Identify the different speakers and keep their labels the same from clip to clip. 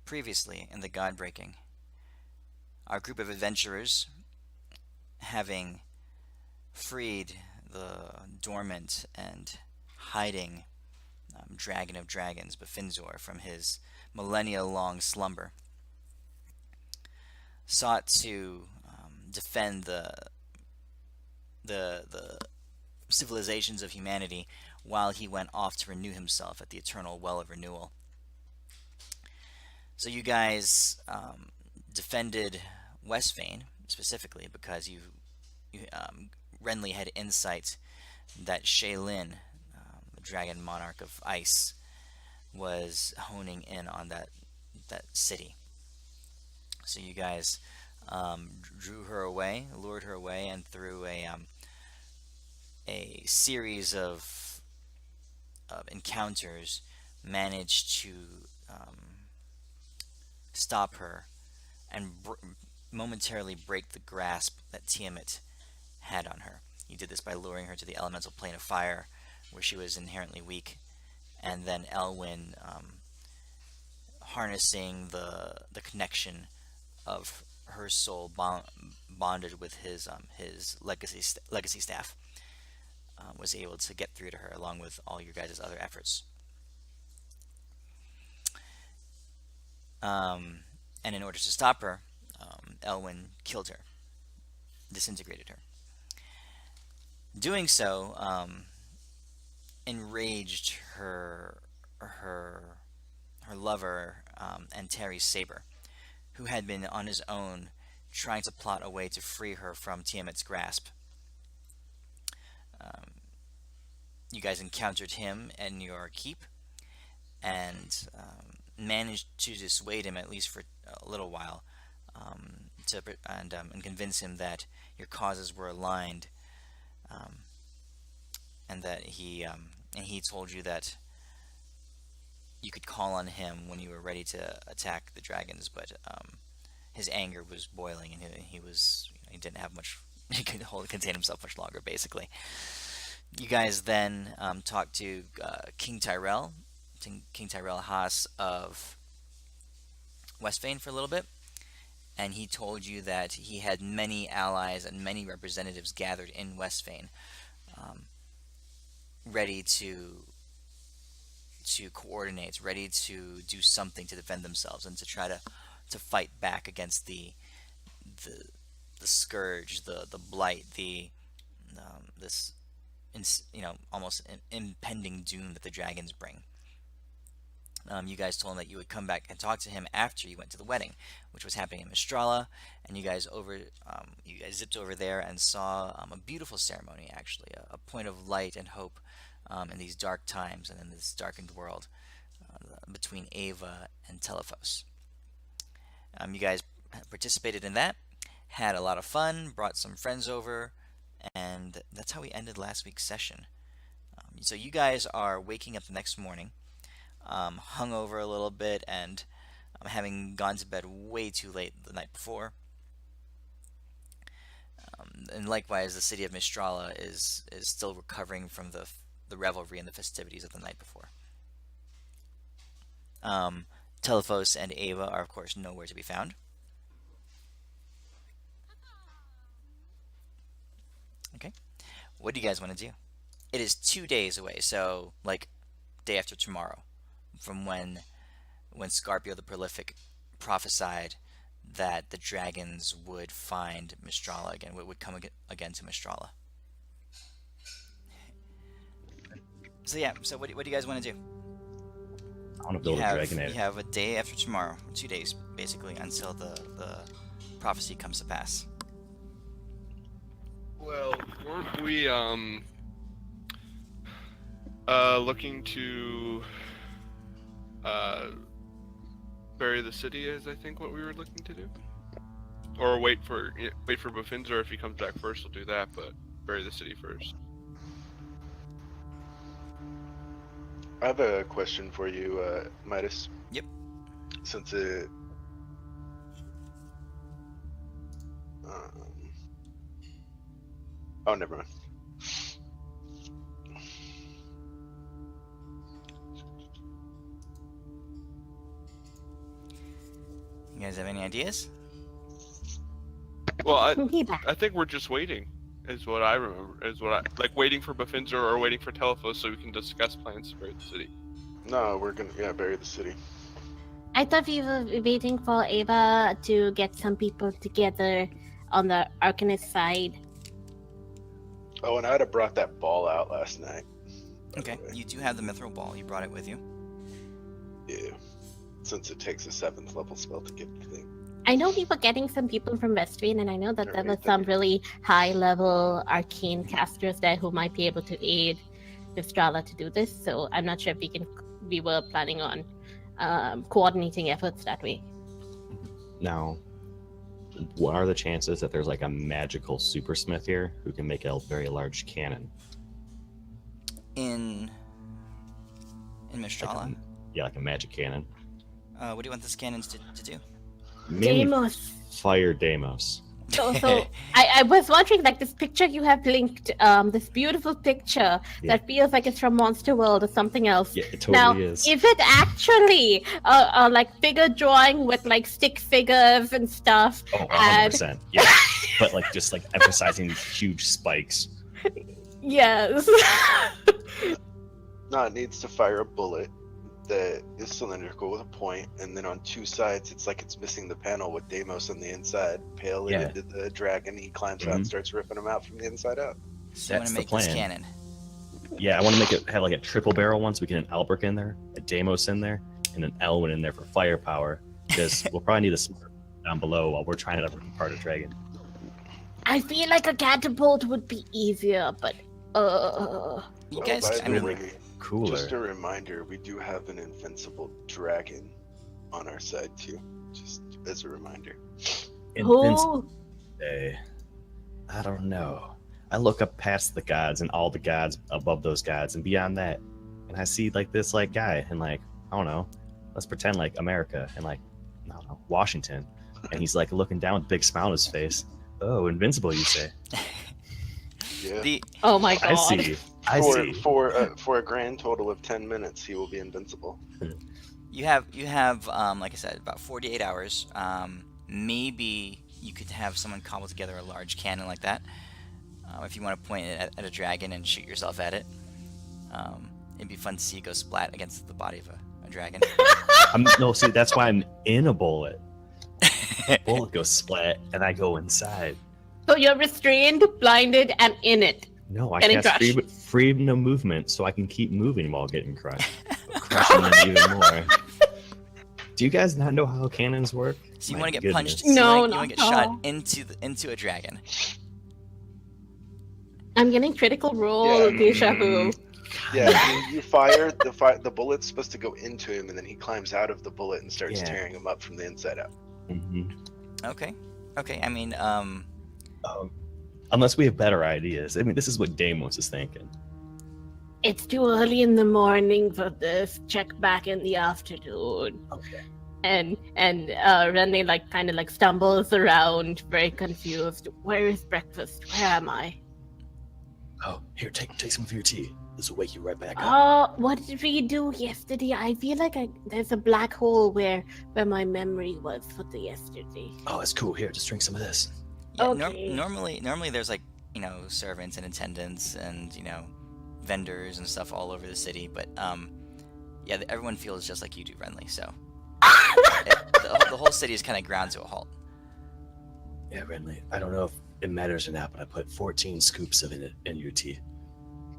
Speaker 1: Previously in the GodBreaking, our group of adventurers, having freed the dormant and hiding dragon of dragons, Bafinzor, from his millennia-long slumber, sought to defend the civilizations of humanity while he went off to renew himself at the eternal well of renewal. So you guys defended Westvane specifically because Renly had insight that Shaylin, the dragon monarch of ice, was honing in on that city. So you guys drew her away, lured her away, and through a series of encounters, managed to stop her and momentarily break the grasp that Tiamat had on her. You did this by luring her to the elemental plane of fire, where she was inherently weak, and then Elwyn harnessing the connection of her soul bonded with his legacy staff, was able to get through to her along with all your guys' other efforts. And in order to stop her, Elwyn killed her, disintegrated her. Doing so enraged her lover, Anteri Saber, who had been on his own trying to plot a way to free her from Tiamat's grasp. You guys encountered him in your keep and managed to dissuade him, at least for a little while, and convince him that your causes were aligned, and that he told you that you could call on him when you were ready to attack the dragons, but his anger was boiling, and he didn't have much. He couldn't contain himself much longer, basically. You guys then talked to King Tyrell Haas of Westvane for a little bit, and he told you that he had many allies and many representatives gathered in Westvane, ready to coordinate, ready to do something to defend themselves and to try to fight back against the scourge, the blight, this almost an impending doom that the dragons bring. You guys told him that you would come back and talk to him after you went to the wedding, which was happening in Mystrala, and you guys zipped over there and saw a beautiful ceremony, actually, a point of light and hope in these dark times and in this darkened world, between Ava and Telephos. You guys participated in that, had a lot of fun, brought some friends over, and that's how we ended last week's session. So you guys are waking up the next morning, hung over a little bit, and having gone to bed way too late the night before. And likewise, the city of Mystrala is still recovering from the revelry and the festivities of the night before. Telephos and Ava are, of course, nowhere to be found. Okay, what do you guys want to do? It is 2 days away, so like day after tomorrow, from when Scarpio the Prolific prophesied that the dragons would find Mystrala again, would come again to Mystrala. So yeah, so what do you guys want to do?
Speaker 2: I want to build a dragon egg.
Speaker 1: You have a day after tomorrow, 2 days basically, until the prophecy comes to pass.
Speaker 3: Well, weren't we looking to bury the city, is I think what we were looking to do, or wait for Bafinzor. If he comes back first, we'll do that, but bury the city first.
Speaker 4: I have a question for you, Midas.
Speaker 1: Yep.
Speaker 4: Since it oh, never mind.
Speaker 1: guys have any ideas?
Speaker 3: Well,
Speaker 5: Be back.
Speaker 3: I think we're just waiting. Is what I remember. Is what I like waiting for Bafinzer or waiting for Telephos so we can discuss plans to bury the city.
Speaker 4: No, we're gonna bury the city.
Speaker 5: I thought we were waiting for Ava to get some people together on the Arcanist side.
Speaker 4: Oh, and I'd have brought that ball out last night. by the
Speaker 1: Okay,
Speaker 4: way.
Speaker 1: you do have the mithril ball. You brought it with you.
Speaker 4: Yeah. Since it takes a 7th level spell to get the thing.
Speaker 5: I know we were getting some people from Westwind, and I know that there were
Speaker 4: Alright,
Speaker 5: some
Speaker 4: then.
Speaker 5: really high-level arcane casters there who might be able to aid Mystrala to do this. So I'm not sure if we were planning on coordinating efforts that way.
Speaker 2: Now, what are the chances that there's like a magical supersmith here who can make a very large cannon?
Speaker 1: In
Speaker 2: Like
Speaker 1: Mystrala,
Speaker 2: like a magic cannon.
Speaker 1: what do you want the cannons to do?
Speaker 2: Mainly
Speaker 5: Deimos.
Speaker 2: fire Deimos.
Speaker 5: So I was wondering, like, this picture you have linked, this beautiful picture
Speaker 2: Yeah.
Speaker 5: that feels like it's from Monster World or something else.
Speaker 2: Yeah, it totally
Speaker 5: Now,
Speaker 2: is.
Speaker 5: is it actually like figure drawing with like stick figures and stuff?
Speaker 2: Oh,
Speaker 5: and-
Speaker 2: 100%. Yeah. But like just like emphasizing huge spikes.
Speaker 5: Yes.
Speaker 4: No, it needs to fire a bullet that is cylindrical with a point, and then on 2 sides, it's like it's missing the panel with Deimos on the inside. Pale it
Speaker 2: Yeah.
Speaker 4: into the dragon, he climbs out and starts ripping them out from the inside out.
Speaker 1: So you want
Speaker 2: That's
Speaker 1: to
Speaker 2: the
Speaker 1: make this
Speaker 2: plan.
Speaker 1: cannon.
Speaker 2: Yeah, I want to make it have like a triple barrel one, so we can get an Albrecht in there, a Deimos in there, and an Elwyn in there for firepower. Because we'll probably need a smart down below while we're trying to part a dragon.
Speaker 5: I feel like a catapult would be easier, but
Speaker 1: You
Speaker 4: Oh,
Speaker 1: guys,
Speaker 4: by
Speaker 1: I
Speaker 4: the
Speaker 1: mean,
Speaker 4: way,
Speaker 2: Cooler.
Speaker 4: just a reminder, we do have an invincible dragon on our side too. Just as a reminder.
Speaker 2: Invincible
Speaker 5: who?
Speaker 2: Day. I don't know. I look up past the gods and all the gods above those gods and beyond that, and I see like this like guy and like I don't know. Let's pretend like America and like I don't know Washington, and he's like looking down with a big smile on his face. Oh, invincible, you say?
Speaker 4: Yeah.
Speaker 1: the
Speaker 5: Oh my god.
Speaker 2: I see. I see.
Speaker 4: For a grand total of 10 minutes, he will be invincible.
Speaker 1: you have like I said, about 48 hours. Maybe you could have someone cobble together a large cannon like that. If you want to point it at a dragon and shoot yourself at it. It'd be fun to see it go splat against the body of a dragon.
Speaker 2: No, see, that's why I'm in a bullet. Bullet goes splat, and I go inside.
Speaker 5: So you're restrained, blinded, and in it.
Speaker 2: No, I
Speaker 5: Getting
Speaker 2: cast
Speaker 5: crushed.
Speaker 2: freedom of movement, so I can keep moving while getting crushed, crushing them even more. Do you guys not know how cannons work?
Speaker 1: So you
Speaker 2: My
Speaker 1: want to get
Speaker 2: goodness.
Speaker 1: punched? So
Speaker 5: No,
Speaker 1: you want
Speaker 5: not
Speaker 1: to get
Speaker 5: at all.
Speaker 1: shot into a dragon.
Speaker 5: I'm getting critical role
Speaker 4: Yeah.
Speaker 5: deja vu.
Speaker 4: Yeah, you fire the bullet's supposed to go into him, and then he climbs out of the bullet and starts
Speaker 2: Yeah.
Speaker 4: tearing him up from the inside out.
Speaker 2: Mhm.
Speaker 1: Okay. I mean,
Speaker 2: Unless we have better ideas. I mean, this is what Deimos is thinking.
Speaker 5: It's too early in the morning for this. Check back in the afternoon.
Speaker 2: Okay.
Speaker 5: And Rene like kind of like stumbles around, very confused. Where is breakfast? Where am I?
Speaker 2: Oh, here, take some of your tea. This will wake you right back up.
Speaker 5: Oh, what did we do yesterday? I feel like there's a black hole where my memory was for the yesterday.
Speaker 2: Oh, that's cool. Here, just drink some of this.
Speaker 1: yeah,
Speaker 5: Okay.
Speaker 1: normally there's like servants and attendants and vendors and stuff all over the city, but yeah, everyone feels just like you do, Renly. So the whole city is kind of ground to a halt.
Speaker 2: Yeah, Renly. I don't know if it matters or not, but I put 14 scoops of it in your tea.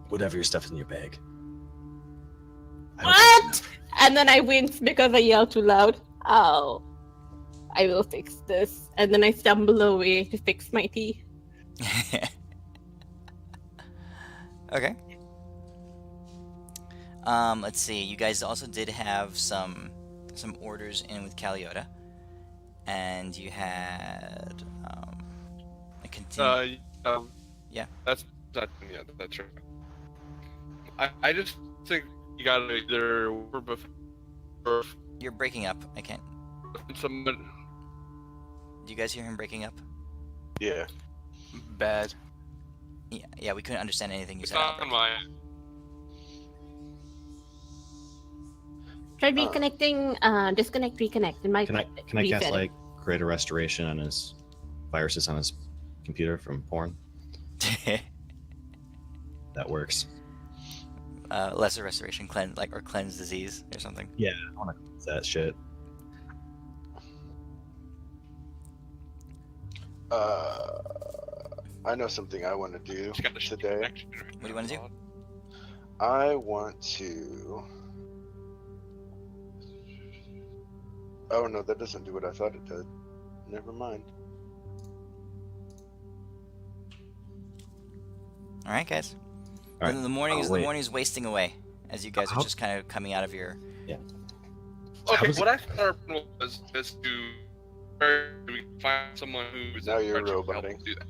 Speaker 2: Whatever your stuff is in your bag. I don't think
Speaker 5: What?
Speaker 2: it's enough.
Speaker 5: And then I wince because I yell too loud. Oh, I will fix this. And then I stumble away to fix my tea.
Speaker 1: Okay. Let's see. You guys also did have some orders in with Caliota, and you had a continue. Yeah.
Speaker 3: That's right. I just think you gotta either work before
Speaker 1: You're breaking up. I can't.
Speaker 3: someone.
Speaker 1: Do you guys hear him breaking up?
Speaker 4: Yeah.
Speaker 3: Bad.
Speaker 1: Yeah. We couldn't understand anything you
Speaker 3: It's
Speaker 1: said.
Speaker 3: not
Speaker 1: Albert.
Speaker 3: on mine.
Speaker 5: Try reconnecting. Disconnect, reconnect. It might
Speaker 2: Can I cast
Speaker 5: reset it.
Speaker 2: like greater restoration on his viruses on his computer from porn? That works.
Speaker 1: Lesser restoration, cleanse or cleanse disease or something.
Speaker 2: Yeah, I want to cleanse that shit.
Speaker 4: I know something I want to do
Speaker 3: Just got the
Speaker 4: today.
Speaker 3: connection right
Speaker 1: What do you
Speaker 3: now,
Speaker 1: wanna do?
Speaker 3: Todd.
Speaker 4: I want to. Oh no, that doesn't do what I thought it did. Never mind.
Speaker 1: All right, guys.
Speaker 2: All right.
Speaker 1: The morning is
Speaker 2: wait.
Speaker 1: wasting away as you guys are
Speaker 2: How-
Speaker 1: just kind of coming out of your.
Speaker 3: Okay,
Speaker 2: does
Speaker 3: what I thought our plan was to we find someone who's
Speaker 4: Now
Speaker 3: in
Speaker 4: you're
Speaker 3: charge of helping
Speaker 4: roboting.
Speaker 3: do that.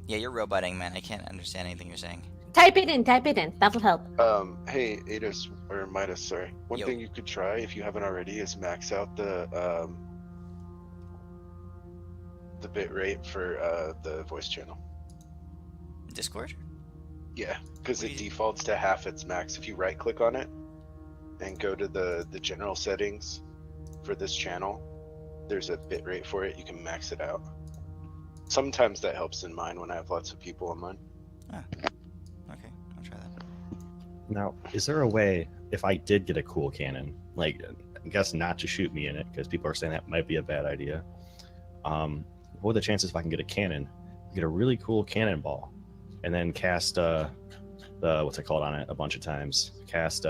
Speaker 1: Yeah, you're roboting, man. I can't understand anything you're saying.
Speaker 5: Type it in. Type it in. That will help.
Speaker 4: Hey, Adis or Midas, sorry. One
Speaker 1: Yo.
Speaker 4: thing you could try if you haven't already is max out the bit rate for the voice channel.
Speaker 1: Discord?
Speaker 4: Yeah, because
Speaker 1: What
Speaker 4: it
Speaker 1: do you-
Speaker 4: defaults to half its max. If you right click on it and go to the general settings for this channel, there's a bit rate for it. You can max it out. Sometimes that helps in mine when I have lots of people on mine.
Speaker 1: Okay, I'll try that.
Speaker 2: Now, is there a way if I did get a cool cannon, like I guess not to shoot me in it because people are saying that might be a bad idea? What are the chances if I can get a cannon, get a really cool cannonball, and then cast the what's it called on it a bunch of times? Cast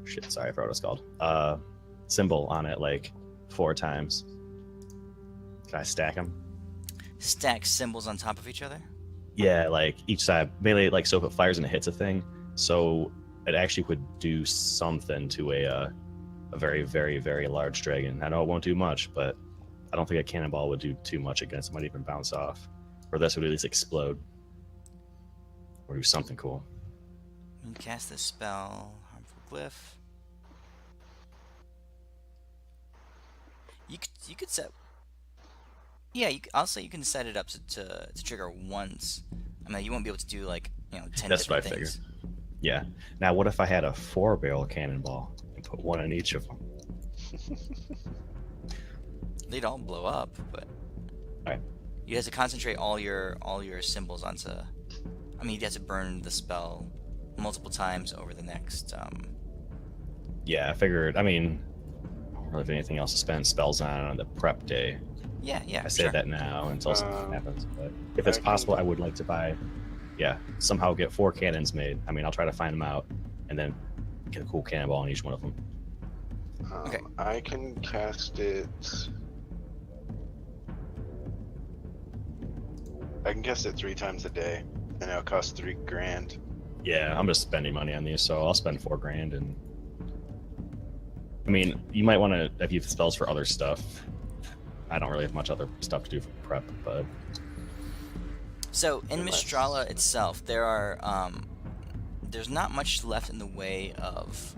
Speaker 2: shit, sorry, I forgot what it's called. Symbol on it like 4 times. Can I stack them?
Speaker 1: Stack symbols on top of each other?
Speaker 2: Yeah, like each side, mainly like so if it fires and it hits a thing, so it actually would do something to a very, very, very large dragon. I know it won't do much, but I don't think a cannonball would do too much against it. Might even bounce off, or this would at least explode, or do something cool.
Speaker 1: You can cast this spell, harmful glyph. You could set. Yeah, I'll say you can set it up to trigger once. I mean, you won't be able to do like 10
Speaker 2: That's what
Speaker 1: different
Speaker 2: I
Speaker 1: things.
Speaker 2: Yeah. Now, what if I had a 4-barrel cannonball and put one in each of them?
Speaker 1: They'd all blow up, but
Speaker 2: Alright.
Speaker 1: you have to concentrate all your symbols onto. I mean, you have to burn the spell multiple times over the next.
Speaker 2: Yeah, I figured. I mean, I don't really have anything else to spend spells on the prep day.
Speaker 1: Yeah,
Speaker 2: I
Speaker 1: for
Speaker 2: say
Speaker 1: sure.
Speaker 2: that now until something happens. But if it's
Speaker 4: I can-
Speaker 2: possible, I would like to buy, somehow get 4 cannons made. I mean, I'll try to find them out and then get a cool cannonball on each one of them.
Speaker 1: Okay.
Speaker 4: I can cast it. I can cast it 3 times a day, and it'll cost $3,000.
Speaker 2: Yeah, I'm just spending money on these, so I'll spend $4,000. And I mean, you might want to have used spells for other stuff. I don't really have much other stuff to do for prep, but
Speaker 1: So in
Speaker 4: Unless-
Speaker 1: Mystrala itself, there's not much left in the way of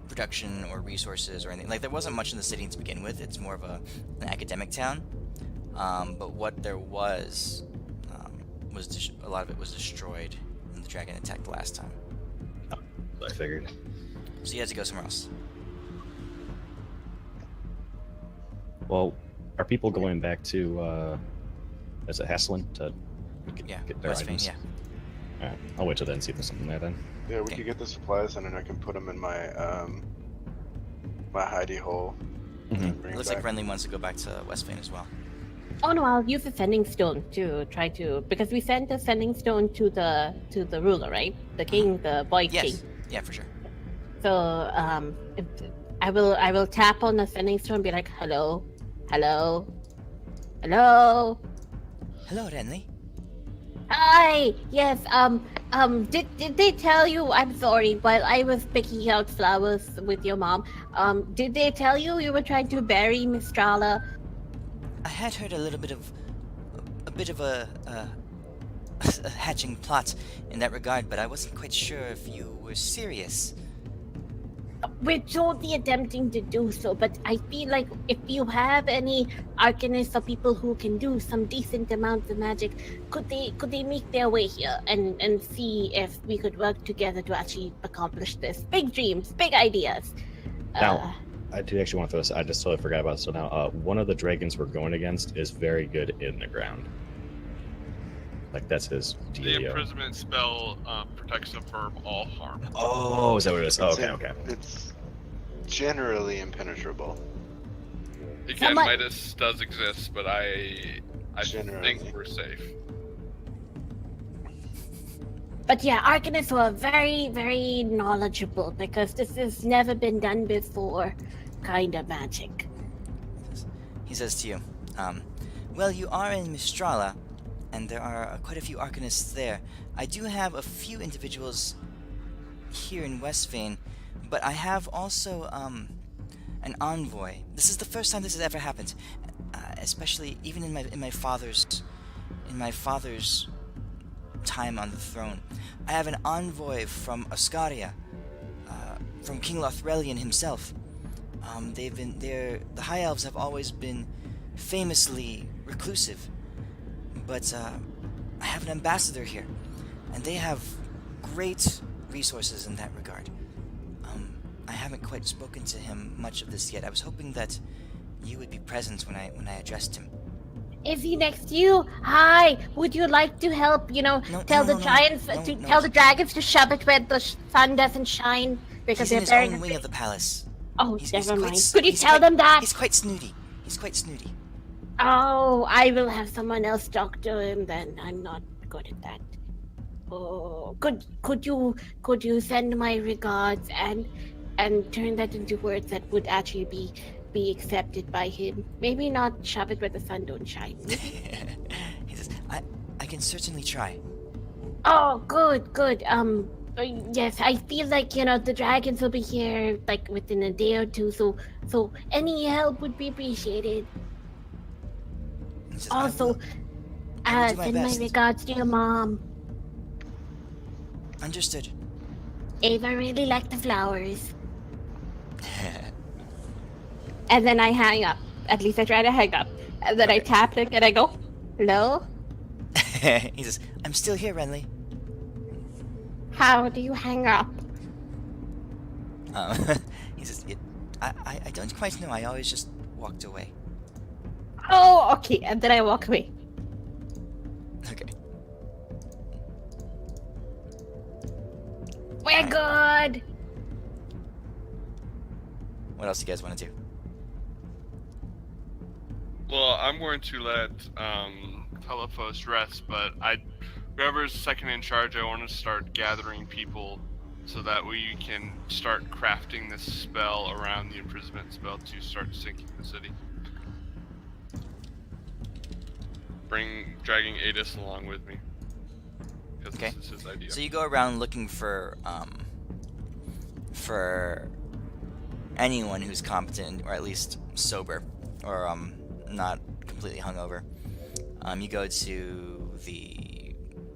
Speaker 1: production or resources or anything. Like there wasn't much in the city to begin with. It's more of an academic town. But what there was a lot of it was destroyed when the dragon attacked last time.
Speaker 2: I figured.
Speaker 1: So you had to go somewhere else.
Speaker 2: Well, are people going back to is it Haslin to
Speaker 1: Yeah,
Speaker 2: get their
Speaker 1: Westfane,
Speaker 2: items?
Speaker 1: yeah.
Speaker 2: All right, I'll wait till then and see if there's something there then.
Speaker 4: Yeah, we
Speaker 1: Okay.
Speaker 4: could get the supplies, and then I can put them in my my hidey hole.
Speaker 2: Mhm.
Speaker 4: And bring
Speaker 1: It looks
Speaker 4: them
Speaker 1: like
Speaker 4: back.
Speaker 1: Renly wants to go back to Westfane as well.
Speaker 5: Oh no, I'll use the sending stone to try to because we sent the sending stone to the ruler, right? The king, the void king.
Speaker 1: Yes. Yeah, for sure.
Speaker 5: So I will tap on the sending stone and be like, hello, hello, hello.
Speaker 1: Hello, Renly.
Speaker 5: Hi. Yes. Did they tell you? I'm sorry, but I was picking out flowers with your mom. Did they tell you you were trying to bury Mystrala?
Speaker 1: I had heard a little bit of a hatching plot in that regard, but I wasn't quite sure if you were serious.
Speaker 5: we're totally attempting to do so, but I feel like if you have any arcanists or people who can do some decent amounts of magic, could they make their way here and see if we could work together to actually accomplish this? Big dreams, big ideas.
Speaker 2: Now, I do actually want to throw this. I just totally forgot about it. So now, one of the dragons we're going against is very good in the ground. Like that's his
Speaker 3: The
Speaker 2: dealio.
Speaker 3: imprisonment spell protects him from all harm.
Speaker 2: Oh, is that what it is? Oh,
Speaker 4: It's
Speaker 2: okay,
Speaker 4: in-
Speaker 2: okay.
Speaker 4: It's generally impenetrable.
Speaker 3: Again,
Speaker 5: Someone-
Speaker 3: Midas does exist, but I
Speaker 4: Generally.
Speaker 3: think we're safe.
Speaker 5: But yeah, arcanists are very, very knowledgeable because this has never been done before, kind of magic.
Speaker 1: He says to you, well, you are in Mystrala, and there are quite a few arcanists there. I do have a few individuals here in Westvane, but I have also an envoy. This is the first time this has ever happened, especially even in my father's time on the throne. I have an envoy from Oscaria, from King Lothrelian himself. The High Elves have always been famously reclusive, but I have an ambassador here, and they have great resources in that regard. I haven't quite spoken to him much of this yet. I was hoping that you would be present when I addressed him.
Speaker 5: Is he next to you? Hi, would you like to help,
Speaker 1: No,
Speaker 5: tell
Speaker 1: no,
Speaker 5: the
Speaker 1: no,
Speaker 5: giants,
Speaker 1: no,
Speaker 5: to
Speaker 1: no.
Speaker 5: tell the dragons to shove it where the sun doesn't shine? Because
Speaker 1: He's in his
Speaker 5: they're
Speaker 1: own
Speaker 5: very...
Speaker 1: wing of the palace.
Speaker 5: Oh,
Speaker 1: He's
Speaker 5: never
Speaker 1: quite
Speaker 5: mind.
Speaker 1: s-
Speaker 5: Could you
Speaker 1: he's
Speaker 5: tell
Speaker 1: quite-
Speaker 5: them that?
Speaker 1: He's quite snooty. He's quite snooty.
Speaker 5: Oh, I will have someone else talk to him then. I'm not good at that. Oh, could you send my regards and turn that into words that would actually be accepted by him? Maybe not shove it where the sun don't shine.
Speaker 1: He says, I can certainly try.
Speaker 5: Oh, good. Yes, I feel like the dragons will be here like within a day or two. So any help would be appreciated.
Speaker 1: He says, I
Speaker 5: Also,
Speaker 1: will. I will do my
Speaker 5: send
Speaker 1: best.
Speaker 5: my regards to your mom.
Speaker 1: Understood.
Speaker 5: Ava really liked the flowers. And then I hang up. At least I try to hang up. And then I tap it and I go, hello?
Speaker 1: He says, I'm still here, Renly.
Speaker 5: How do you hang up?
Speaker 1: Um, he says, I don't quite know. I always just walked away.
Speaker 5: Oh, okay. And then I walk away.
Speaker 1: Okay.
Speaker 5: We're good.
Speaker 1: What else do you guys want to do?
Speaker 3: Well, I'm going to let Telephos rest, but whoever's second in charge, I want to start gathering people so that we can start crafting this spell around the imprisonment spell to start sinking the city. Dragging Adis along with me, because
Speaker 1: Okay.
Speaker 3: this is his idea.
Speaker 1: So you go around looking for anyone who's competent or at least sober or not completely hungover. You go to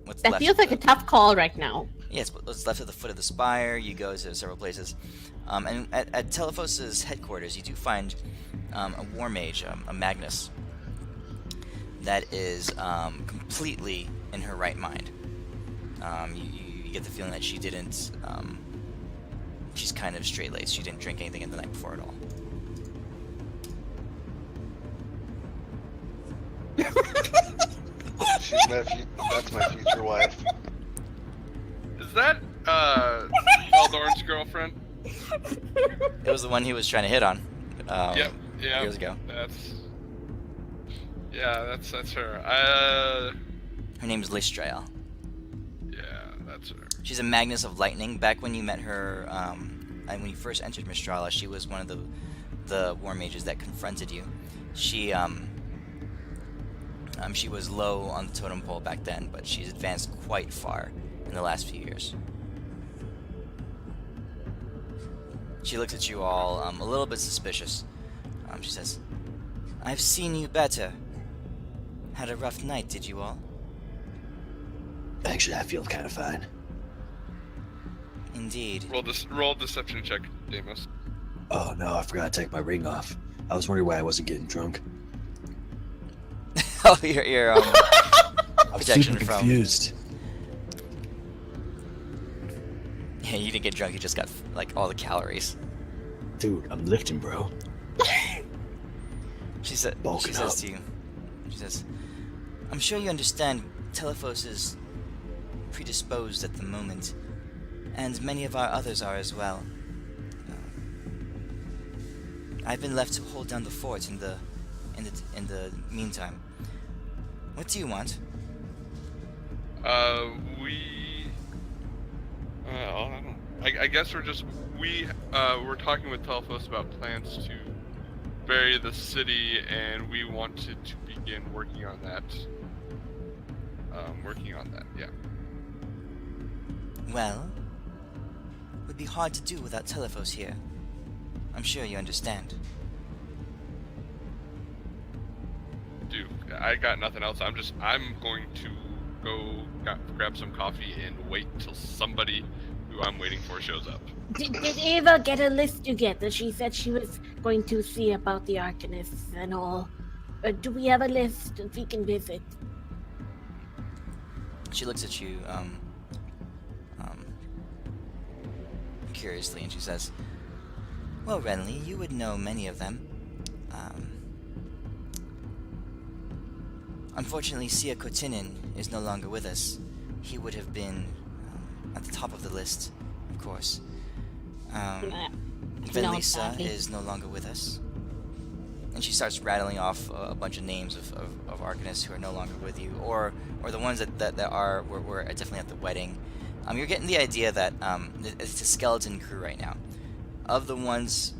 Speaker 1: what's
Speaker 5: That
Speaker 1: left.
Speaker 5: feels like a tough call right now.
Speaker 1: Yes, what's left at the foot of the spire. You go to several places, and at Telephos's headquarters, you do find a war mage, a Magnus, that is completely in her right mind. You get the feeling that she didn't. She's kind of straight-laced. She didn't drink anything the night before at all.
Speaker 4: That's my future wife.
Speaker 3: Is that Eldorn's girlfriend?
Speaker 1: It was the one he was trying to hit on.
Speaker 3: Yep. Yeah.
Speaker 1: Years ago.
Speaker 3: That's her.
Speaker 1: Her name's Listrael.
Speaker 3: Yeah, that's her.
Speaker 1: She's a Magnus of Lightning. Back when you met her, and when you first entered Mystrala, she was one of the war mages that confronted you. She was low on the totem pole back then, but she's advanced quite far in the last few years. She looks at you all a little bit suspicious. She says, I've seen you better. Had a rough night, did you all?
Speaker 2: Actually, I feel kind of fine.
Speaker 1: Indeed.
Speaker 3: Roll a deception check, Deimos.
Speaker 6: Oh no, I forgot to take my ring off. I was wondering why I wasn't getting drunk.
Speaker 1: Oh, your
Speaker 6: I'm
Speaker 1: protection
Speaker 6: super
Speaker 1: from.
Speaker 6: confused.
Speaker 1: Yeah, you didn't get drunk. You just got like all the calories.
Speaker 6: Dude, I'm lifting, bro.
Speaker 1: She said.
Speaker 6: Bulking
Speaker 1: She says
Speaker 6: up.
Speaker 1: to you. She says, "I'm sure you understand. Telephos is predisposed at the moment, and many of our others are as well. I've been left to hold down the fort in the meantime. What do you want?"
Speaker 3: I guess we're talking with Telephos about plans to bury the city, and we wanted to begin working on that. Yeah.
Speaker 1: Well, it would be hard to do without Telephos here. I'm sure you understand.
Speaker 3: Dude, I got nothing else. I'm going to go grab some coffee and wait till somebody who I'm waiting for shows up.
Speaker 5: Did Ava get a list together? She said she was going to see about the Arcanists and all. Do we have a list that we can visit?
Speaker 1: She looks at you, curiously, and she says, "Well, Renly, you would know many of them. Unfortunately, Sia Kotinin is no longer with us. He would have been at the top of the list, of course.
Speaker 5: No,
Speaker 1: Venlisa
Speaker 5: sadly.
Speaker 1: is no longer with us." And she starts rattling off a bunch of names of Arcanists who are no longer with you, or the ones that were definitely at the wedding. You're getting the idea that it's a skeleton crew right now. Of the ones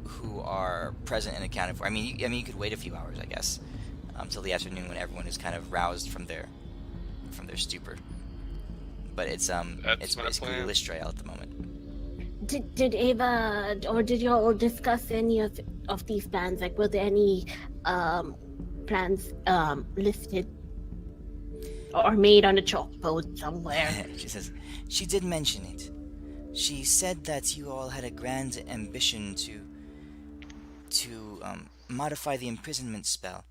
Speaker 1: who are present and accounted for, I mean, you could wait a few hours, I guess, till the afternoon when everyone is kind of roused from their stupor. But it's
Speaker 3: my
Speaker 1: basically
Speaker 3: plan.
Speaker 1: Listray at the moment.
Speaker 5: Did Ava or did you all discuss any of these plans? Like, were there any plans listed or made on a chalkboard somewhere?
Speaker 1: She says, "She did mention it. She said that you all had a grand ambition to modify the imprisonment spell.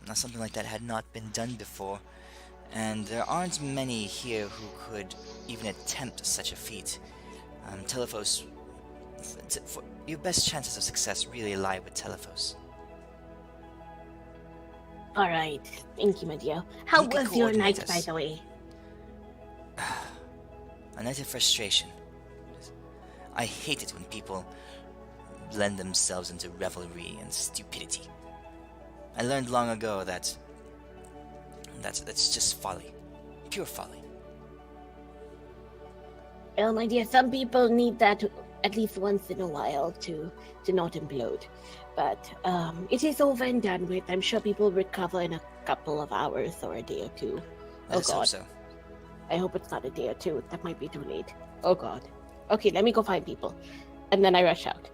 Speaker 1: Now, something like that had not been done before, and there aren't many here who could even attempt such a feat. Telephos, your best chances of success really lie with Telephos."
Speaker 5: All right, thank you, Medio. How
Speaker 1: You can
Speaker 5: was your night,
Speaker 1: coordinate
Speaker 5: by
Speaker 1: us.
Speaker 5: the way?
Speaker 1: A night of frustration. I hate it when people blend themselves into revelry and stupidity. I learned long ago that's just folly. Pure folly.
Speaker 5: Well, my dear, some people need that at least once in a while to not implode. But it is over and done with. I'm sure people recover in a couple of hours or a day or two.
Speaker 1: I just hope so.
Speaker 5: I hope it's not a day or two. That might be too late. Oh god. Okay, let me go find people. And then I rush out.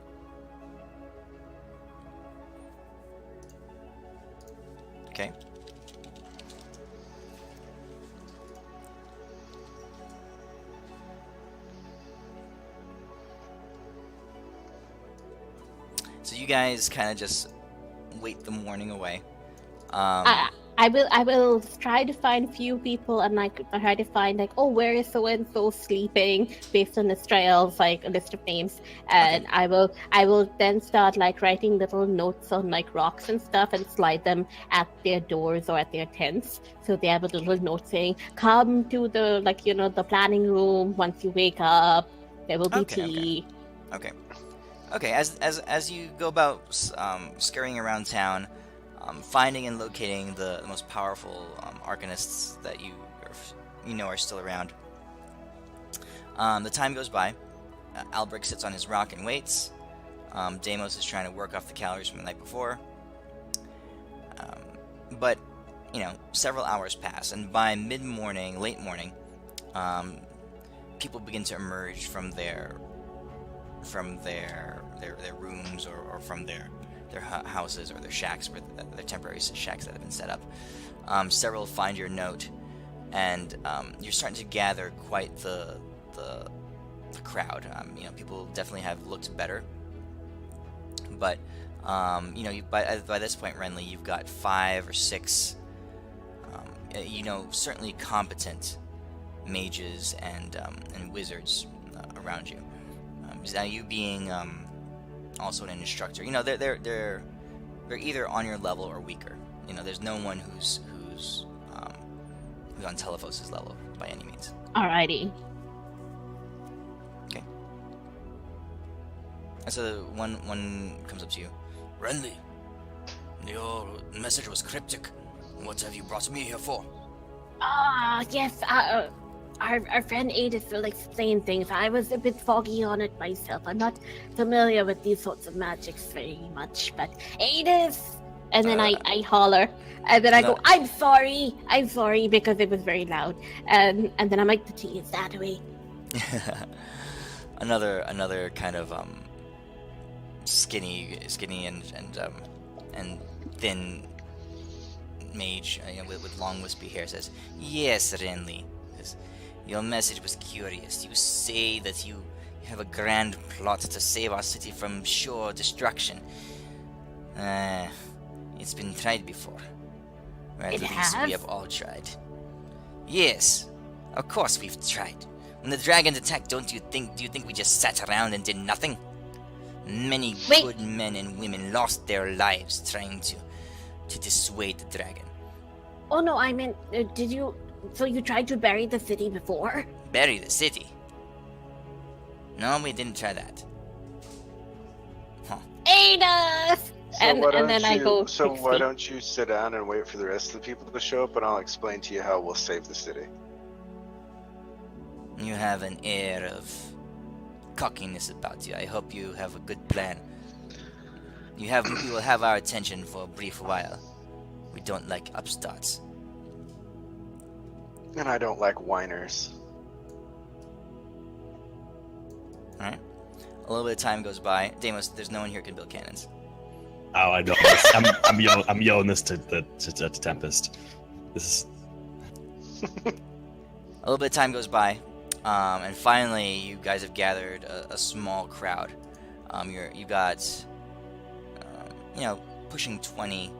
Speaker 1: Okay. So you guys kind of just wait the morning away.
Speaker 5: I will try to find a few people and like try to find like, oh, where is so and so sleeping based on Israel's like a list of names, and
Speaker 1: Okay.
Speaker 5: I will then start like writing little notes on like rocks and stuff and slide them at their doors or at their tents, so they have a little note saying, "Come to the the planning room once you wake up. There will be
Speaker 1: Okay,
Speaker 5: tea."
Speaker 1: Okay. Okay. As you go about scurrying around town, finding and locating the most powerful arcanists that you are still around. The time goes by. Albric sits on his rock and waits. Deimos is trying to work off the calories from the night before. But several hours pass, and by mid-morning, late morning, people begin to emerge from their rooms or from their houses or their shacks, or their temporary shacks that have been set up. Several find your note, and you're starting to gather quite the the crowd. People definitely have looked better, but by this point, Renly, you've got 5 or 6, certainly competent mages and wizards around you. Now you being also an instructor, they're either on your level or weaker. There's no one who's on Telephos' level by any means.
Speaker 5: Alrighty.
Speaker 1: Okay. And so one comes up to you.
Speaker 6: Renly, your message was cryptic. What have you brought me here for?
Speaker 5: Yes, our friend Edith will explain things. I was a bit foggy on it myself. I'm not familiar with these sorts of magics very much, but Edith! And then I holler, and then I go, I'm sorry, because it was very loud. And then I'm like, the tea is that way.
Speaker 1: another kind of skinny and thin mage with long wispy hair says, "Yes, Renly. Your message was curious. You say that you have a grand plot to save our city from sure destruction. It's been tried before. Or at
Speaker 5: It
Speaker 1: least
Speaker 5: has?
Speaker 1: we have all tried. Yes, of course we've tried. When the dragons attacked, do you think we just sat around and did nothing? Many
Speaker 5: Wait.
Speaker 1: good men and women lost their lives trying to dissuade the dragon.
Speaker 5: Oh no, I meant, so you tried to bury the city before?
Speaker 1: Bury the city? No, we didn't try that.
Speaker 5: Edith! And then I go.
Speaker 4: So
Speaker 5: 6
Speaker 4: why
Speaker 5: feet.
Speaker 4: don't you sit down and wait for the rest of the people to show up, and I'll explain to you how we'll save the city.
Speaker 1: You have an air of cockiness about you. I hope you have a good plan. You will have our attention for a brief while. We don't like upstarts.
Speaker 4: And I don't like whiners.
Speaker 1: Alright. A little bit of time goes by. Deimos, there's no one here who can build cannons.
Speaker 2: Oh, I know. I'm yelling this to Tempest. This is
Speaker 1: A little bit of time goes by, and finally you guys have gathered a small crowd. You got, pushing 20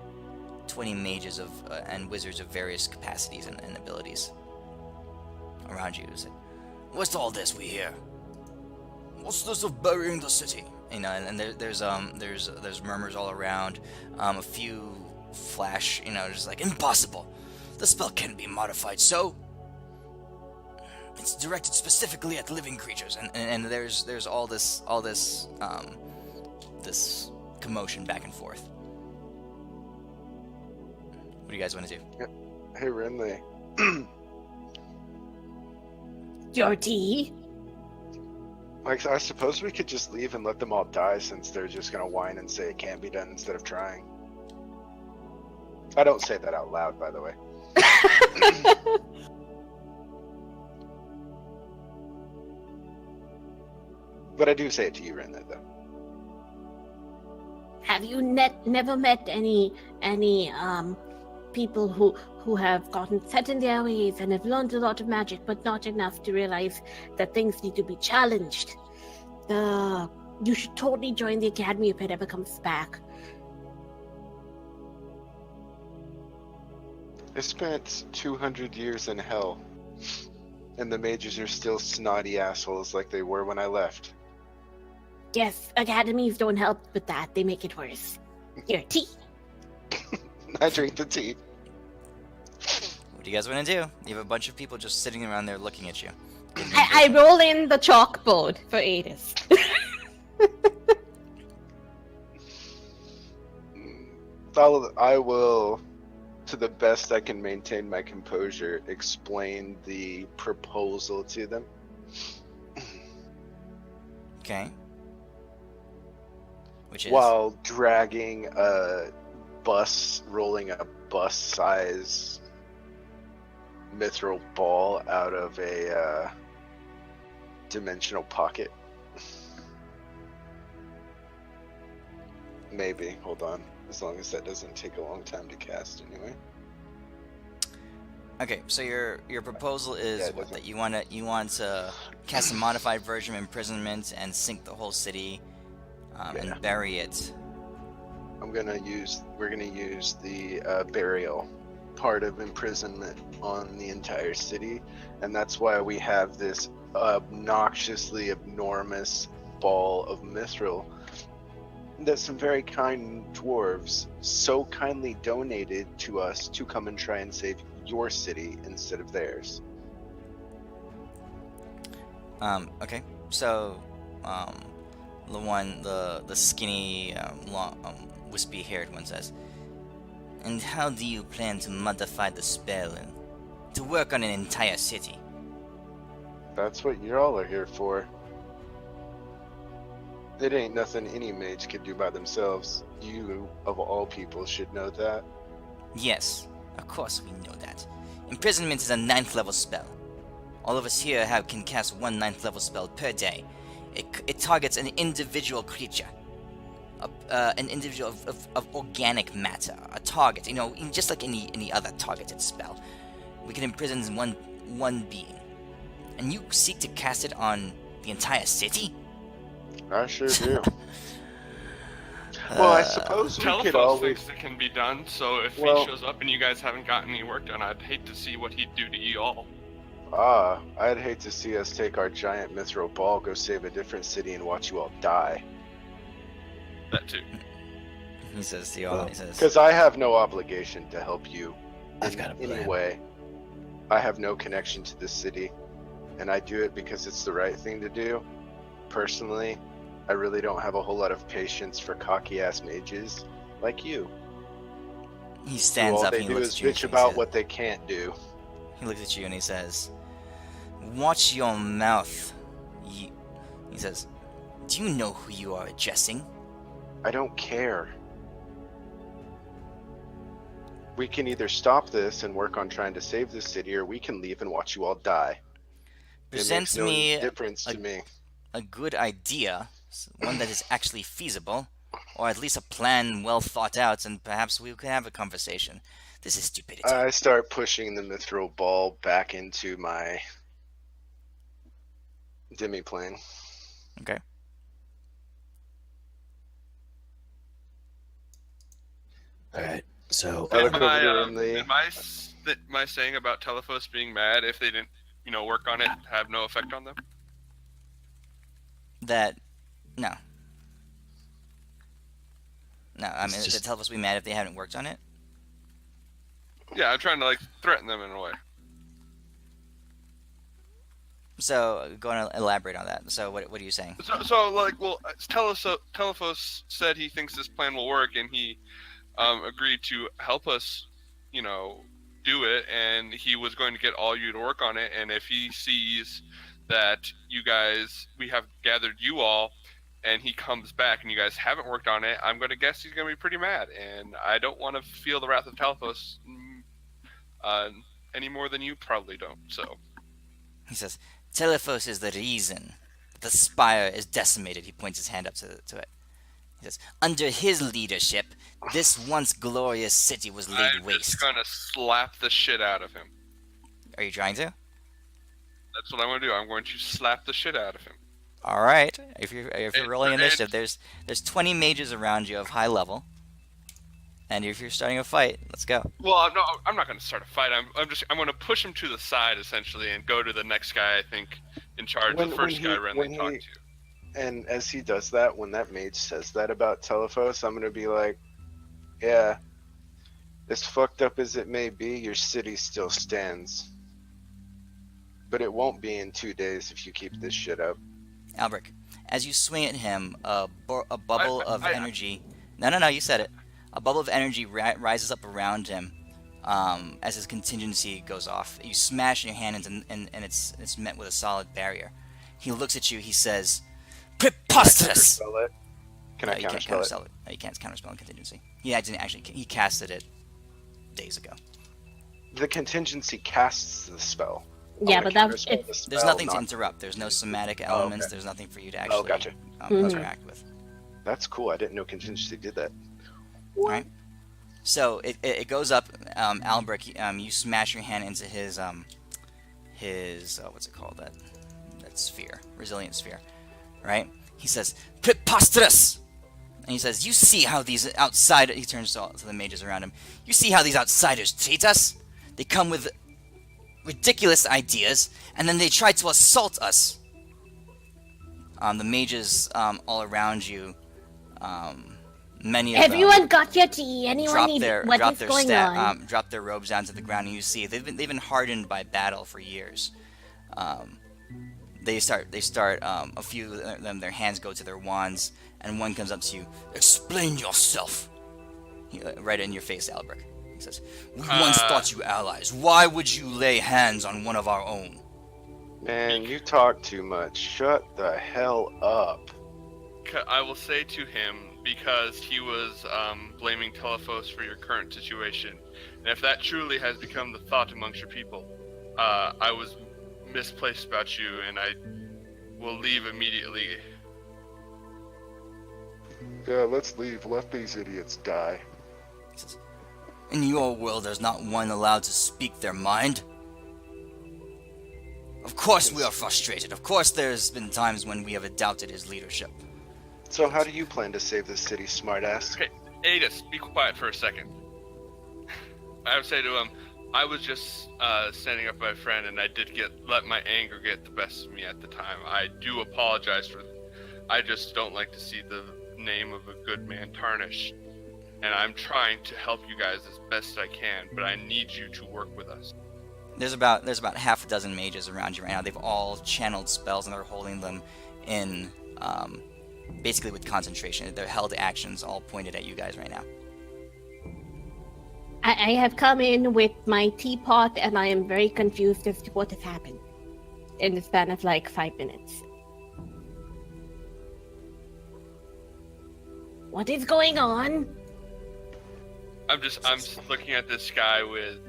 Speaker 1: mages and wizards of various capacities and abilities around you. It's like,
Speaker 6: What's all this we hear? What's this of burying the city?
Speaker 1: and there's murmurs all around. A few flash, just like,
Speaker 6: Impossible. The spell can't be modified, so it's directed specifically at living creatures.
Speaker 1: and there's all this this commotion back and forth. What do you guys want to do?
Speaker 4: Hey, Renly.
Speaker 5: Your tea?
Speaker 4: Like, I suppose we could just leave and let them all die, since they're just gonna whine and say it can't be done instead of trying. I don't say that out loud, by the way. But I do say it to you, Renly, though.
Speaker 5: Have you never met any people who have gotten set in their ways and have learned a lot of magic, but not enough to realize that things need to be challenged? You should totally join the academy if it ever comes back.
Speaker 4: I spent 200 years in hell, and the mages are still snotty assholes like they were when I left.
Speaker 5: Yes, academies don't help with that. They make it worse. Your tea.
Speaker 4: I drink the tea.
Speaker 1: What do you guys want to do? You have a bunch of people just sitting around there looking at you.
Speaker 5: I roll in the chalkboard for Adis.
Speaker 4: I will, to the best I can maintain my composure, explain the proposal to them.
Speaker 1: Okay. Which is?
Speaker 4: While dragging a bus, rolling a bus-size mithril ball out of a dimensional pocket. Maybe. Hold on. As long as that doesn't take a long time to cast anyway.
Speaker 1: Okay, so your proposal is
Speaker 4: Yeah, it
Speaker 1: what,
Speaker 4: doesn't.
Speaker 1: that you want to cast a modified version of imprisonment and sink the whole city,
Speaker 4: Yeah.
Speaker 1: and bury it.
Speaker 4: We're gonna use the burial part of imprisonment on the entire city, and that's why we have this obnoxiously enormous ball of mithril that some very kind dwarves so kindly donated to us to come and try and save your city instead of theirs.
Speaker 1: Okay, so the skinny, long, wispy-haired one says, "And how do you plan to modify the spell and to work on an entire city?"
Speaker 4: That's what you all are here for. It ain't nothing any mage could do by themselves. You, of all people, should know that.
Speaker 1: Yes, of course we know that. Imprisonment is a 9th level spell. All of us here can cast one 9th level spell per day. It targets an individual creature, an individual of organic matter, a target. Just like any other targeted spell, we can imprison one being, and you seek to cast it on the entire city.
Speaker 4: I sure do. Well, I suppose we could
Speaker 3: Telephos
Speaker 4: always.
Speaker 3: thinks it can be done, so if
Speaker 4: Well-
Speaker 3: he shows up and you guys haven't gotten any work done, I'd hate to see what he'd do to you all.
Speaker 4: I'd hate to see us take our giant mithril ball, go save a different city, and watch you all die.
Speaker 3: That too.
Speaker 1: He says to you all. He says,
Speaker 4: Because I have no obligation to help you
Speaker 2: I've
Speaker 4: in
Speaker 2: got a
Speaker 4: any
Speaker 2: plan.
Speaker 4: way. I have no connection to this city, and I do it because it's the right thing to do. Personally, I really don't have a whole lot of patience for cocky-ass mages like you.
Speaker 1: he
Speaker 4: Who
Speaker 1: stands
Speaker 4: all
Speaker 1: up
Speaker 4: they
Speaker 1: and he
Speaker 4: do
Speaker 1: looks
Speaker 4: is
Speaker 1: at you.
Speaker 4: bitch
Speaker 1: And
Speaker 4: about what they can't do.
Speaker 1: he looks at you and he says, "Watch your mouth." He says, "Do you know who you are addressing?"
Speaker 4: I don't care. We can either stop this and work on trying to save this city, or we can leave and watch you all die. It
Speaker 1: Present
Speaker 4: makes no
Speaker 1: me
Speaker 4: difference to me.
Speaker 1: a good idea, one that is actually feasible, or at least a plan well thought out, and perhaps we can have a conversation. This is stupidity.
Speaker 4: I start pushing the mithril ball back into my demiplane.
Speaker 1: Okay.
Speaker 2: All right. So
Speaker 4: I look
Speaker 3: Did
Speaker 4: over to Rimley.
Speaker 3: did my saying about Telephos being mad if they didn't, work on it, have no effect on them?
Speaker 1: That, no. No, I
Speaker 2: It's
Speaker 1: mean,
Speaker 2: just-
Speaker 1: tell us we mad if they haven't worked on it.
Speaker 3: Yeah, I'm trying to threaten them in a way.
Speaker 1: So, go and elaborate on that. So, what are you saying?
Speaker 3: Telephos said he thinks this plan will work, and he agreed to help us, do it, and he was going to get all you to work on it. And if he sees that we have gathered you all, and he comes back and you guys haven't worked on it, I'm going to guess he's going to be pretty mad. And I don't want to feel the wrath of Telephos any more than you probably don't. So
Speaker 1: He says, Telephos is the reason that the spire is decimated. He points his hand up to it. He says, under his leadership, this once glorious city was laid
Speaker 3: I'm
Speaker 1: waste.
Speaker 3: just going to slap the shit out of him.
Speaker 1: Are you trying to?
Speaker 3: That's what I'm going to do. I'm going to slap the shit out of him.
Speaker 1: All right. If you're rolling
Speaker 3: And-
Speaker 1: initiative, there's 20 mages around you of high level, and if you're starting a fight, let's go.
Speaker 3: Well, no, I'm not going to start a fight. I'm going to push him to the side essentially and go to the next guy I think in charge. The first guy Renly talked to.
Speaker 4: And as he does that, when that mage says that about Telephos, I'm gonna be like, yeah, as fucked up as it may be, your city still stands. But it won't be in 2 days if you keep this shit up.
Speaker 1: Albrecht, as you swing at him, a bubble of
Speaker 3: I-
Speaker 1: energy. No, you said it. A bubble of energy rises up around him as his contingency goes off. You smash in your hand, and it's met with a solid barrier. He looks at you. He says, "Preposterous!"
Speaker 4: Counterspell it. Can I
Speaker 1: You can't
Speaker 4: counterspell it?
Speaker 1: counterspell it. No, you can't counterspell in contingency. He didn't actually. He casted it days ago.
Speaker 4: The contingency casts the spell.
Speaker 5: Yeah,
Speaker 4: I'm
Speaker 5: but
Speaker 4: gonna
Speaker 5: that's
Speaker 4: counterspell
Speaker 5: it's
Speaker 4: the
Speaker 1: There's
Speaker 4: spell,
Speaker 1: nothing to
Speaker 4: not-
Speaker 1: interrupt. There's no somatic elements.
Speaker 4: okay.
Speaker 1: There's nothing for you to actually
Speaker 4: gotcha.
Speaker 5: Mhm.
Speaker 1: interact with.
Speaker 4: That's cool. I didn't know contingency did that.
Speaker 1: Alright. So it goes up. Albrecht, you smash your hand into his what's it called, that sphere, resilient sphere, right? He says, "Preposterous!" And he says, "You see how these outsiders," he turns to the mages around him, "you see how these outsiders treat us? They come with ridiculous ideas, and then they try to assault us." The mages all around you, many of them
Speaker 5: Everyone got your tea. Anyone
Speaker 1: drop
Speaker 5: need
Speaker 1: their
Speaker 5: what
Speaker 1: drop
Speaker 5: is
Speaker 1: their
Speaker 5: going on?
Speaker 1: drop their robes down to the ground, and you see they've been hardened by battle for years. They start a few of them, their hands go to their wands, and one comes up to you. "Explain yourself." Right in your face, Albrecht. He says, "We once thought you allies. Why would you lay hands on one of our own?"
Speaker 4: Man, you talk too much. Shut the hell up.
Speaker 3: I will say to him, because he was blaming Telephos for your current situation, and if that truly has become the thought amongst your people, I was misplaced about you, and I will leave immediately.
Speaker 4: Yeah, let's leave. Let these idiots die.
Speaker 1: He says, "In your world, there's not one allowed to speak their mind. Of course we are frustrated. Of course there's been times when we have doubted his leadership."
Speaker 4: So how do you plan to save this city, smartass?
Speaker 3: Okay, Adis, be quiet for a second. I would say to him, I was just standing up for my friend, and I did let my anger get the best of me at the time. I do apologize for. I just don't like to see the name of a good man tarnished, and I'm trying to help you guys as best I can, but I need you to work with us.
Speaker 1: There's about half a dozen mages around you right now. They've all channeled spells, and they're holding them in basically with concentration. Their held actions all pointed at you guys right now.
Speaker 5: I have come in with my teapot, and I am very confused as to what has happened in the span of like 5 minutes. What is going on?
Speaker 3: I'm just looking at this guy with,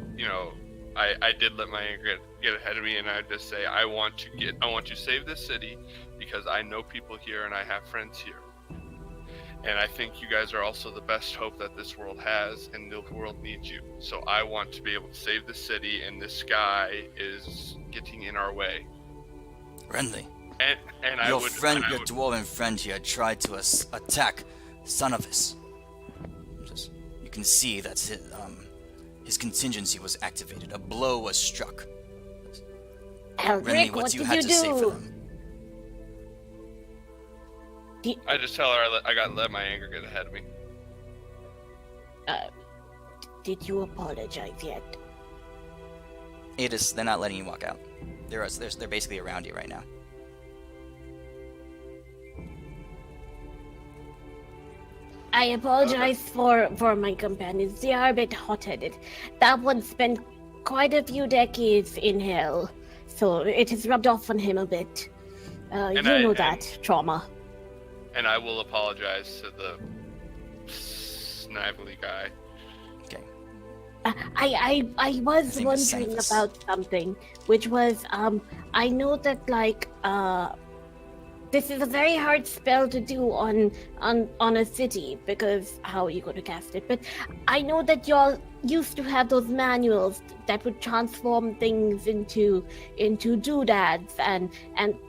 Speaker 3: I did let my anger get ahead of me, and I just say I want to save this city because I know people here and I have friends here, and I think you guys are also the best hope that this world has, and the world needs you. So I want to be able to save the city, and this guy is getting in our way.
Speaker 1: Friendly.
Speaker 3: And
Speaker 1: Your dwarven friend here tried to attack Sonovis. You can see that his contingency was activated. A blow was struck.
Speaker 5: Elric,
Speaker 1: what
Speaker 5: what
Speaker 1: you
Speaker 5: did
Speaker 1: had
Speaker 5: you
Speaker 1: to say for
Speaker 5: do?
Speaker 1: them?
Speaker 3: I just tell her I got let my anger get ahead of me.
Speaker 5: Did you apologize yet?
Speaker 1: They're not letting you walk out. They're basically around you right now.
Speaker 5: I apologize for my companions. They are a bit hot-headed. That one spent quite a few decades in hell, so it has rubbed off on him a bit. That trauma.
Speaker 3: And I will apologize to the snaggly guy.
Speaker 1: Okay.
Speaker 5: I was
Speaker 1: His name is
Speaker 5: wondering
Speaker 1: Sanfus.
Speaker 5: about something, which was I know that this is a very hard spell to do on a city, because how are you going to cast it? But I know that y'all used to have those manuals that would transform things into doodads and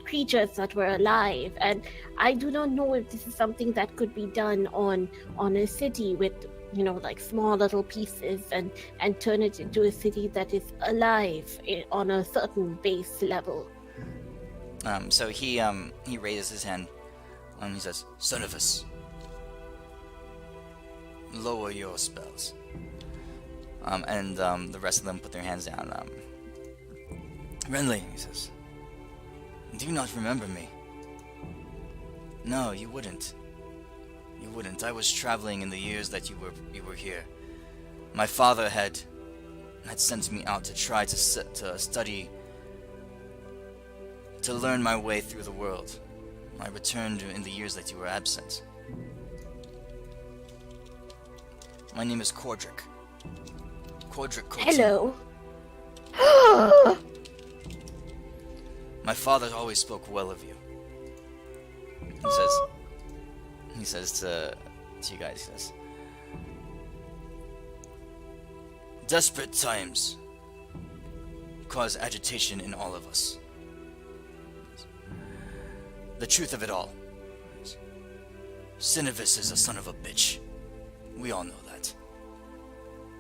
Speaker 5: creatures that were alive, and I do not know if this is something that could be done on a city with like small little pieces and turn it into a city that is alive on a certain base level.
Speaker 1: So he raises his hand. He says, "Sonovis, lower your spells." And the rest of them put their hands down. "Renly," he says, "do you not remember me?" "No, you wouldn't. You wouldn't. I was traveling in the years that you were here. My father had sent me out to try to study, to learn my way through the world. I returned in the years that you were absent. My name is Cordric. Cordric Cotin.
Speaker 5: Hello.
Speaker 1: My father always spoke well of you. He says to you guys, he says,
Speaker 6: Desperate times cause agitation in all of us. The truth of it all. Sinovis is a son of a bitch. We all know that.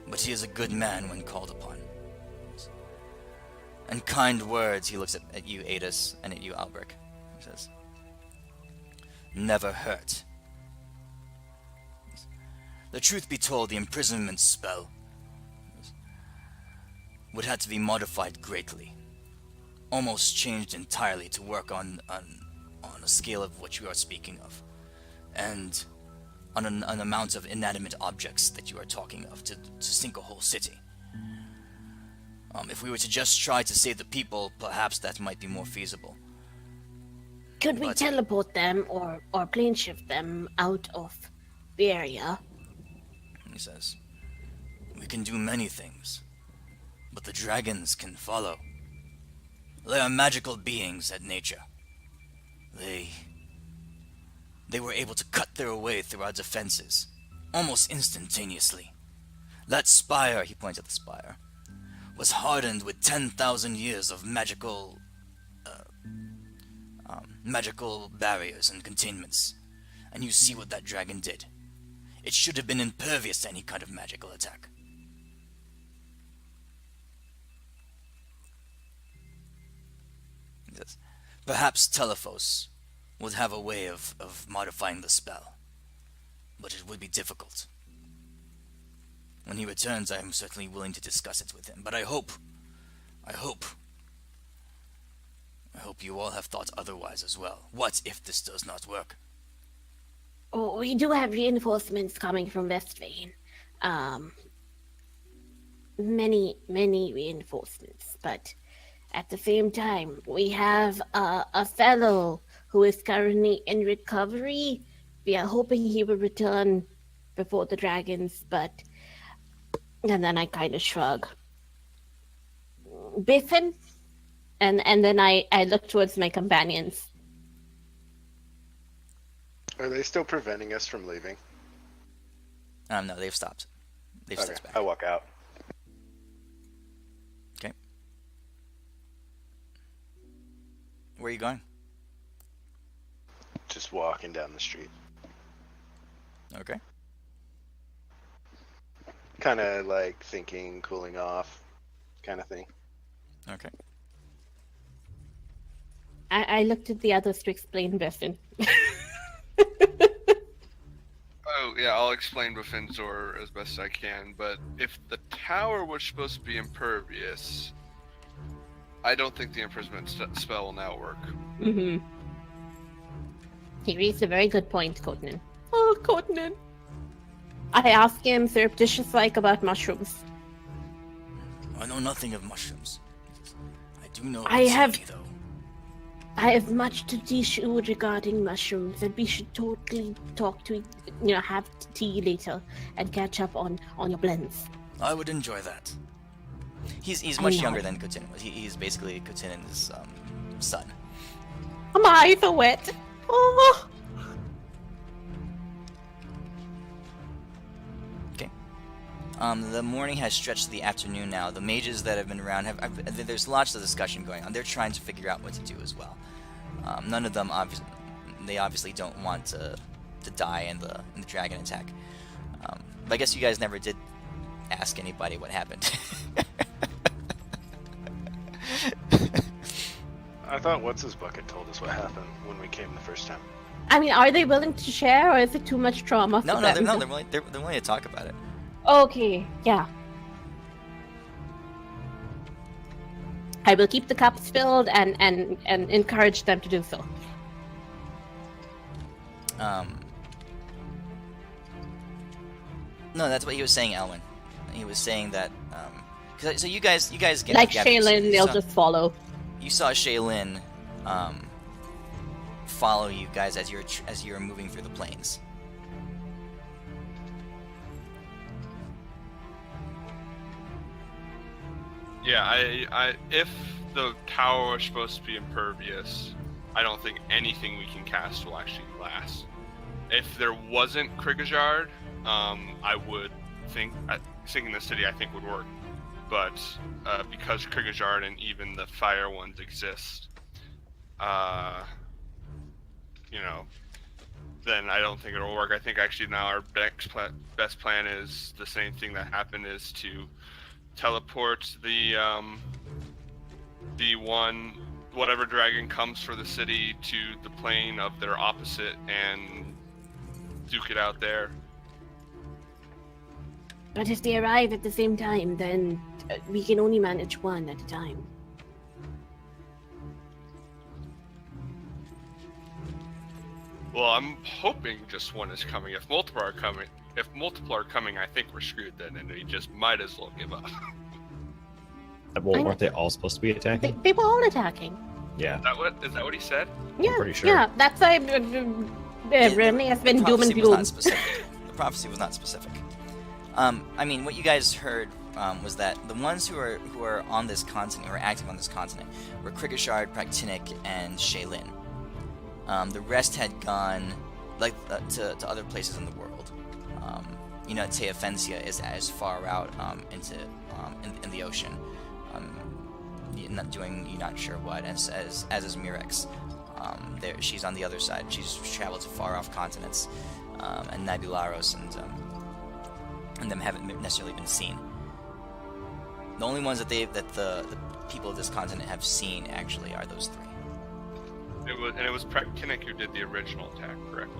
Speaker 6: But he is a good man when called upon. And kind words, he looks at you, Adis, and at you, Albric. He says, never hurt. The truth be told, the imprisonment spell would have to be modified greatly. Almost changed entirely to work on a scale of what you are speaking of. And on an amount of inanimate objects that you are talking of to sink a whole city. If we were to just try to save the people, perhaps that might be more feasible.
Speaker 5: Could we
Speaker 6: But-
Speaker 5: teleport them or plane shift them out of the area?
Speaker 6: He says, we can do many things, but the dragons can follow. They are magical beings at nature. They were able to cut their way through our defenses, almost instantaneously. That spire, he points at the spire, was hardened with 10,000 years of magical barriers and containments. And you see what that dragon did. It should have been impervious to any kind of magical attack. He says, perhaps Telephos would have a way of modifying the spell, but it would be difficult. When he returns, I am certainly willing to discuss it with him, but I hope you all have thought otherwise as well. What if this does not work?
Speaker 5: Oh, we do have reinforcements coming from Westvane. Many reinforcements, but at the same time, we have a fellow who is currently in recovery. We are hoping he will return before the dragons, but... And then I kind of shrug. Biffin? And then I look towards my companions.
Speaker 4: Are they still preventing us from leaving?
Speaker 1: No, they've stopped. They've
Speaker 4: Okay,
Speaker 1: stepped back.
Speaker 4: I walk out.
Speaker 1: Okay. Where are you going?
Speaker 4: Just walking down the street.
Speaker 1: Okay.
Speaker 4: Kind of like thinking, cooling off, kind of thing.
Speaker 1: Okay.
Speaker 5: I looked at the others to explain Biffin.
Speaker 3: Oh, yeah, I'll explain Baffinzor as best I can, but if the tower was supposed to be impervious, I don't think the imprisonment spell will now work.
Speaker 5: Mm-hmm. He raised a very good point, Conan. Oh, Conan. I asked him surreptitious-like about mushrooms.
Speaker 6: I know nothing of mushrooms. I do know
Speaker 5: I have-
Speaker 6: tea, though.
Speaker 5: I have much to teach you regarding mushrooms, and we should totally talk to, have tea later and catch up on your blends.
Speaker 6: I would enjoy that.
Speaker 1: He's
Speaker 5: I
Speaker 1: much
Speaker 5: know.
Speaker 1: younger than Kutin was. He's basically Kutin's son.
Speaker 5: My eyes are wet. Oh.
Speaker 1: Okay. The morning has stretched to the afternoon now. The mages that have been around there's lots of discussion going on. They're trying to figure out what to do as well. None of them obviously don't want to die in the dragon attack. But I guess you guys never did ask anybody what happened.
Speaker 4: I thought What's His Bucket told us what happened when we came the first time.
Speaker 5: I mean, are they willing to share, or is it too much trauma for
Speaker 1: No,
Speaker 5: them?
Speaker 1: they're willing to talk about it.
Speaker 5: Okay, yeah. I will keep the cups filled and encourage them to do so.
Speaker 1: No, that's what he was saying, Elwin. He was saying that so you guys get
Speaker 5: Like
Speaker 1: gathered-
Speaker 5: Shaylin, they'll just follow.
Speaker 1: You saw Shaylin follow you guys as you're moving through the plains.
Speaker 3: Yeah, I if the tower was supposed to be impervious, I don't think anything we can cast will actually last. If there wasn't Krigajard, I would think sinking the city I think would work but because Krigajard and even the fire ones exist, you know, then I don't think it'll work. I think actually now our best plan is the same thing that happened, is to teleport the one whatever dragon comes for the city to the plane of their opposite and duke it out there.
Speaker 5: But if they arrive at the same time, then we can only manage one at a time.
Speaker 3: Well, I'm hoping just one is coming. If multiple are coming, I think we're screwed then, and we just might as well give up.
Speaker 2: Well, weren't they all supposed to be attacking?
Speaker 5: They were all attacking.
Speaker 2: Yeah.
Speaker 3: Is that what he said?
Speaker 5: Yeah,
Speaker 2: pretty sure.
Speaker 5: Yeah, that's why Remy has been doom and
Speaker 1: prophecy was
Speaker 5: gloom.
Speaker 1: not specific. The prophecy was not specific. I mean, what you guys heard was that the ones who are on this continent, who are active on this continent, were Krigashard, Praktinic, and Shaylin. The rest had gone to other places in the world. You know, Teofensia is as far out into in the ocean. You're not sure what, as is Mirex. She's on the other side. She's traveled to far off continents, and Nabularos and them haven't necessarily been seen. The only ones that the people of this continent have seen actually are those three.
Speaker 3: It was Praktinic who did the original attack, correct?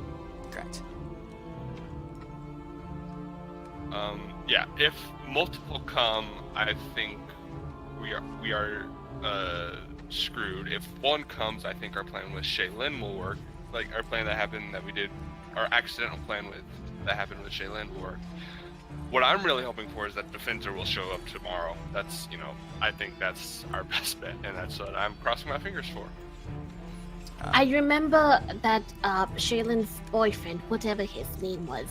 Speaker 1: Correct.
Speaker 3: Yeah. If multiple come, I think we are screwed. If one comes, I think our plan with Shaylin will work. Like our plan our accidental plan that happened with Shaylin will work. What I'm really hoping for is that Defender will show up tomorrow. That's, I think that's our best bet, and that's what I'm crossing my fingers for.
Speaker 5: I remember that Shaylin's boyfriend, whatever his name was,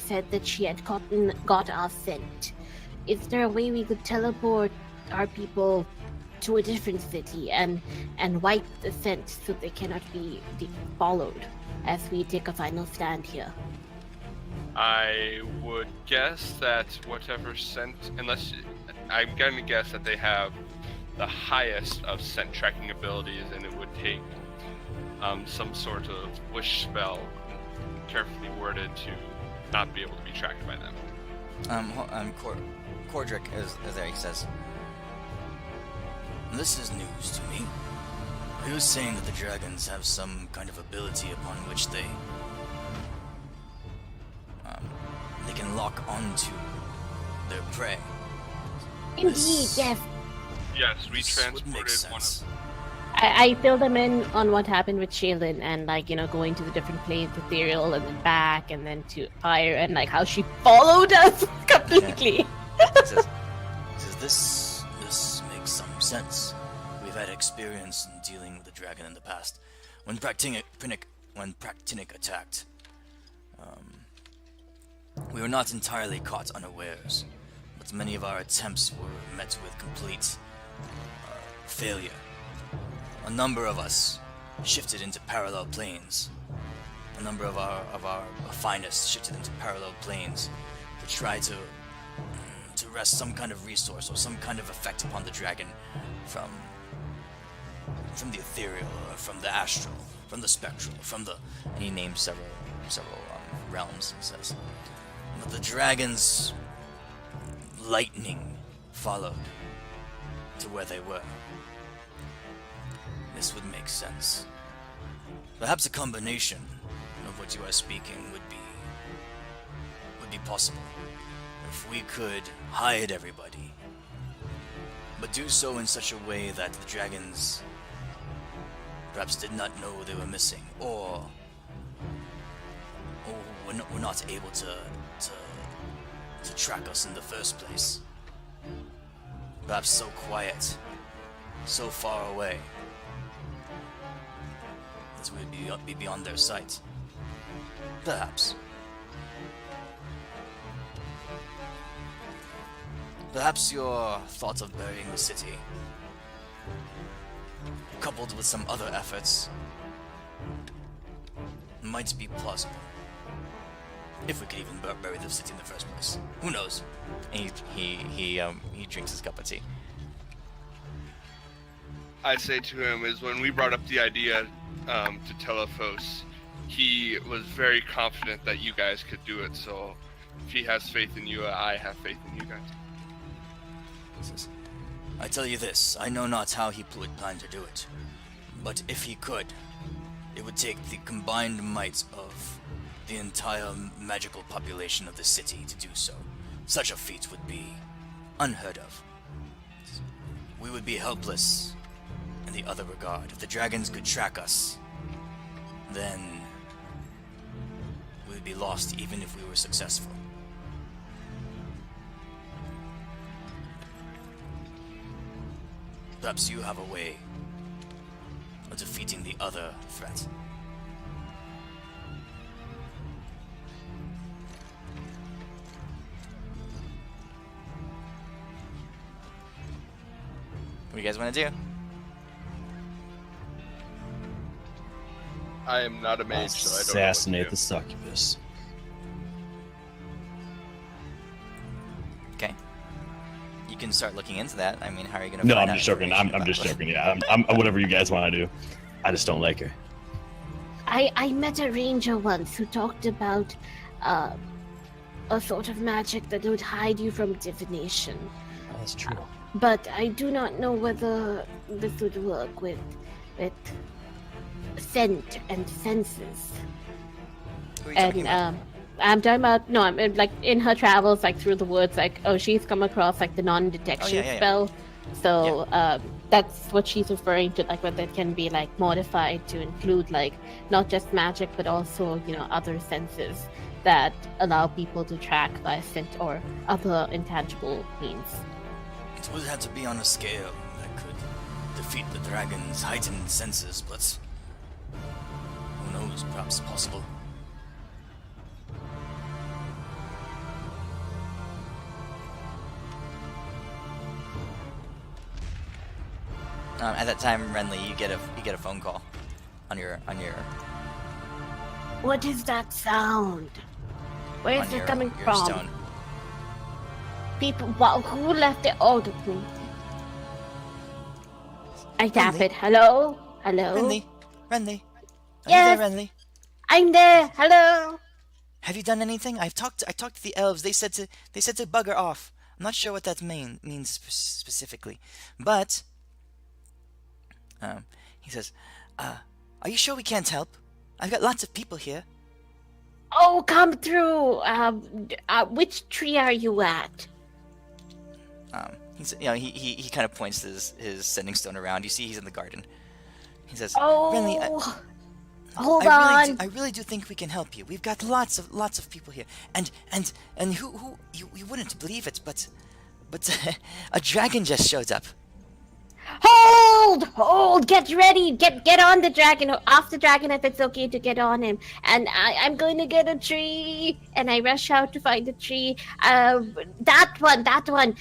Speaker 5: said that she had got our scent. Is there a way we could teleport our people to a different city and wipe the scent so they cannot be followed as we take a final stand here?
Speaker 3: I would guess that whatever scent, I'm going to guess that they have the highest of scent tracking abilities, and it would take some sort of wish spell, carefully worded, to not be able to be tracked by them.
Speaker 1: Cordric, as Eric says,
Speaker 6: This is news to me. He was saying that the dragons have some kind of ability upon which they can lock onto their prey.
Speaker 5: Indeed,
Speaker 6: This-
Speaker 5: yes.
Speaker 3: Yes, we
Speaker 6: This would make
Speaker 3: transported one
Speaker 6: sense.
Speaker 5: I filled them in on what happened with Shaylin and going to the different planes, ethereal, and then back, and then to fire, and how she followed us completely.
Speaker 1: he says,
Speaker 6: This makes some sense. We've had experience in dealing with the dragon in the past. When Praktinic attacked, we were not entirely caught unawares, but many of our attempts were met with complete failure. A number of us shifted into parallel planes. A number of our finest shifted into parallel planes to try to wrest some kind of resource or some kind of effect upon the dragon from the ethereal, or from the astral, from the spectral,
Speaker 1: and he names several realms. He says,
Speaker 6: but the dragon's lightning followed to where they were. This would make sense. Perhaps a combination of what you are speaking would be possible. If we could hide everybody, but do so in such a way that the dragons perhaps did not know they were missing, or were not able to track us in the first place. Perhaps so quiet, so far away, as we'd be beyond their sight. Perhaps. Perhaps your thought of burying the city, coupled with some other efforts, might be plausible. If we could even bury the city in the first place. Who knows?
Speaker 1: And he drinks his cup of tea.
Speaker 3: I say to him is when we brought up the idea to Telephos, he was very confident that you guys could do it. So if he has faith in you, I have faith in you guys.
Speaker 6: He says, I tell you this, I know not how he would plan to do it. But if he could, it would take the combined might of the entire magical population of the city to do so. Such a feat would be unheard of. We would be helpless in the other regard. If the dragons could track us, then we would be lost even if we were successful. Perhaps you have a way of defeating the other threat.
Speaker 1: What do you guys want to do?
Speaker 3: I am not a mage, so I don't know what to
Speaker 2: Assassinate
Speaker 3: do.
Speaker 2: the succubus.
Speaker 1: Okay. You can start looking into that. I mean, how are you going to
Speaker 2: No,
Speaker 1: find
Speaker 2: I'm
Speaker 1: out
Speaker 2: just joking. I'm
Speaker 1: information
Speaker 2: just
Speaker 1: about
Speaker 2: joking. Yeah, I'm whatever you guys want to do. I just don't like her.
Speaker 5: I met a ranger once who talked about a sort of magic that would hide you from divination.
Speaker 2: That's true.
Speaker 5: But I do not know whether this would work with scent and senses.
Speaker 1: Who are you talking
Speaker 5: And
Speaker 1: about?
Speaker 5: I'm talking about no, I'm like in her travels, like through the woods, like she's come across like the non-detection
Speaker 1: Oh, yeah.
Speaker 5: spell. So that's what she's referring to, like whether it can be like modified to include like not just magic, but also other senses that allow people to track by scent or other intangible means.
Speaker 6: It would have to be on a scale that could defeat the dragon's heightened senses, but who knows, perhaps possible.
Speaker 1: At that time, Renly, you get a phone call on your
Speaker 5: What is that sound? Where is it coming
Speaker 1: your
Speaker 5: from?
Speaker 1: stone.
Speaker 5: People, wow, who left it? Oh, the thing. I tap
Speaker 1: Renly?
Speaker 5: it. Hello? Hello?
Speaker 1: Renly, Renly, are
Speaker 5: Yes.
Speaker 1: you there, Renly?
Speaker 5: I'm there. Hello?
Speaker 1: Have you done anything? I talked to the elves. They said to bugger off. I'm not sure what that means specifically, but he says, are you sure we can't help? I've got lots of people here.
Speaker 5: Oh, come through. Which tree are you at?
Speaker 1: He's he kind of points his sending stone around. You see he's in the garden. He says,
Speaker 5: Oh,
Speaker 1: Renly,
Speaker 5: hold on.
Speaker 1: I really do think we can help you. We've got lots of people here, and who you wouldn't believe it, but a dragon just showed up.
Speaker 5: Hold, get ready, get on the dragon, off the dragon if it's okay to get on him. And I'm going to get a tree, and I rush out to find the tree. That one.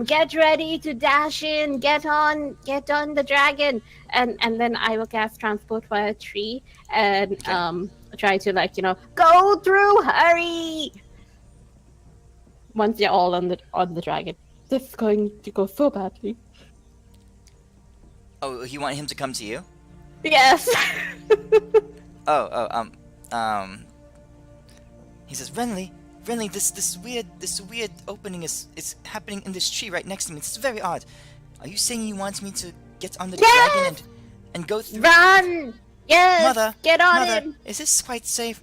Speaker 5: Get ready to dash in, get on the dragon, and then I will cast transport via tree and try to go through, hurry. Once you're all on the dragon, this is going to go so badly.
Speaker 1: Oh, you want him to come to you?
Speaker 5: Yes.
Speaker 1: He says, Renly, this weird opening is happening in this tree right next to me. This is very odd. Are you saying you want me to get on the dragon and go through?
Speaker 5: Run! Yes.
Speaker 1: Mother,
Speaker 5: get on
Speaker 1: Mother,
Speaker 5: him.
Speaker 1: is this quite safe?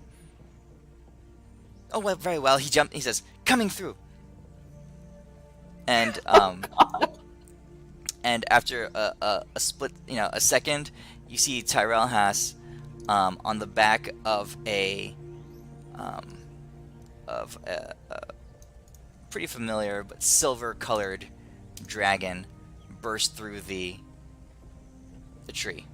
Speaker 1: Oh well, very well. He jumped. He says, coming through. And and after a split, a second, you see Tyrell Haas on the back of a pretty familiar but silver-colored dragon burst through the tree.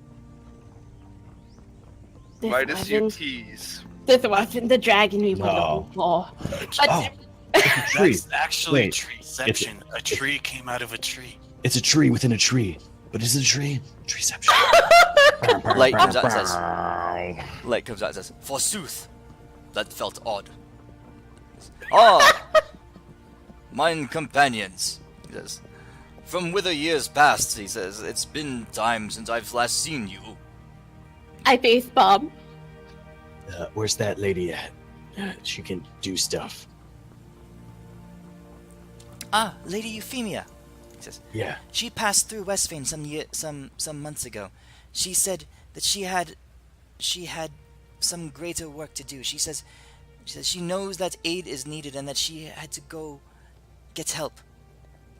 Speaker 3: Midas, you tease.
Speaker 5: This wasn't the dragon we were
Speaker 2: No.
Speaker 5: looking for.
Speaker 2: Oh, it's a tree.
Speaker 7: That's actually
Speaker 2: Wait,
Speaker 7: treeception. A tree came out of a tree.
Speaker 2: It's a tree within a tree. But is it a tree? Treeception.
Speaker 1: Light comes out and says, forsooth, that felt odd.
Speaker 6: Ah, mine companions, he says. From whither years past, he says, it's been time since I've last seen you.
Speaker 5: I face bomb.
Speaker 2: Where's that lady at? She can do stuff.
Speaker 1: Ah, Lady Euphemia, he says.
Speaker 2: Yeah.
Speaker 1: She passed through Westvane some months ago. She said that she had some greater work to do. She says she knows that aid is needed and that she had to go get help.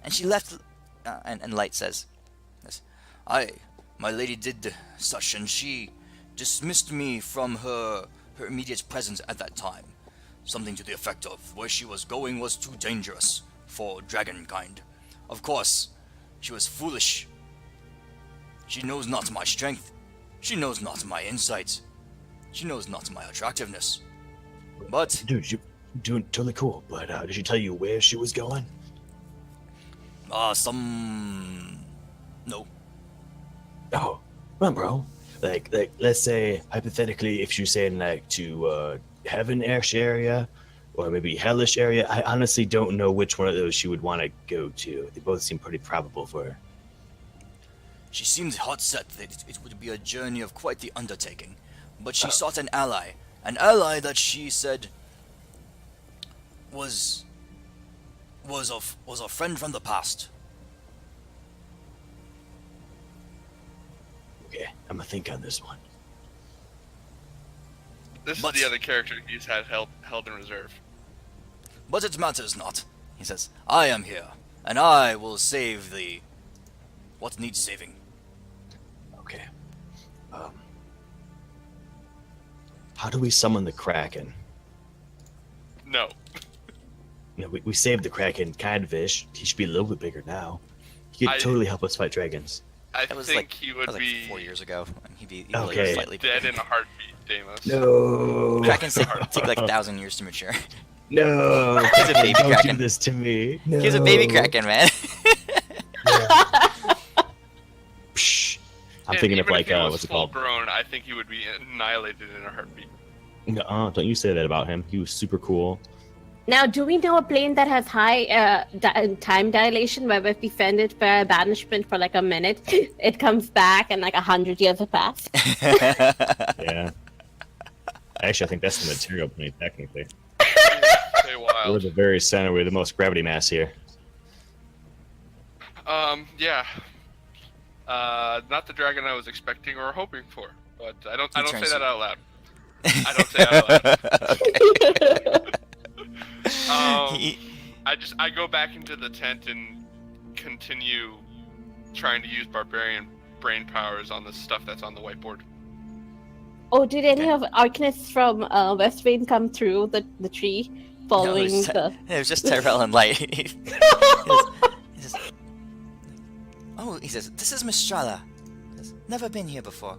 Speaker 1: And she left. And Light says, yes,
Speaker 6: Aye, my lady did such, and she dismissed me from her immediate presence at that time. Something to the effect of where she was going was too dangerous for dragonkind. Of course, she was foolish. She knows not my strength. She knows not my insight. She knows not my attractiveness. But
Speaker 2: Dude, you're doing totally cool. But did she tell you where she was going?
Speaker 6: No.
Speaker 2: Oh, well, bro. Like, let's say hypothetically, if you're saying like to heaven-ish area, or maybe hellish area, I honestly don't know which one of those she would want to go to. They both seem pretty probable for her.
Speaker 6: She seemed hot set that it would be a journey of quite the undertaking, but she sought an ally that she said was a friend from the past.
Speaker 2: Okay, I'm gonna think on this one.
Speaker 3: This
Speaker 6: But-
Speaker 3: is the other character he's had held in reserve.
Speaker 6: But it matters not, he says. I am here, and I will save thee. What needs saving?
Speaker 2: Okay. How do we summon the Kraken?
Speaker 3: No.
Speaker 2: You know, we saved the Kraken, kind of ish. He should be a little bit bigger now. He could
Speaker 3: I-
Speaker 2: totally help us fight dragons.
Speaker 3: I
Speaker 1: that was
Speaker 3: think
Speaker 1: like
Speaker 3: he
Speaker 1: that
Speaker 3: would
Speaker 1: was like
Speaker 3: be
Speaker 1: 4 years ago. And he'd be
Speaker 2: Okay.
Speaker 1: like slightly
Speaker 3: dead
Speaker 1: bigger.
Speaker 3: in a heartbeat, Deimos.
Speaker 2: No.
Speaker 1: Krakens take like 1,000 years to mature.
Speaker 2: No.
Speaker 1: He's a baby
Speaker 2: Don't do
Speaker 1: Kraken.
Speaker 2: this to me. No.
Speaker 1: He's a baby Kraken, man.
Speaker 2: Psh. I'm
Speaker 3: And
Speaker 2: thinking of
Speaker 3: even
Speaker 2: like
Speaker 3: if he was
Speaker 2: what's it
Speaker 3: full
Speaker 2: called?
Speaker 3: grown, I think he would be annihilated in a heartbeat.
Speaker 2: Don't you say that about him. He was super cool.
Speaker 5: Now, do we know a plane that has high time dilation, where if we send it for banishment for like a minute, it comes back and like 100 years have passed?
Speaker 2: Yeah. Actually, I think that's the material plane, technically.
Speaker 3: Stay
Speaker 2: We're
Speaker 3: wild.
Speaker 2: the very center. We're the most gravity mass here.
Speaker 3: Yeah. Not the dragon I was expecting or hoping for, but I don't say
Speaker 1: turns
Speaker 3: that
Speaker 1: you-
Speaker 3: out loud. I don't say that out loud. I go back into the tent and continue trying to use barbarian brain powers on the stuff that's on the whiteboard.
Speaker 5: Oh, did any of Arcanists from Westvane come through the tree following the?
Speaker 1: It was just Tyrell and Light. he says, oh, he says, this is Mystrala. He says, never been here before.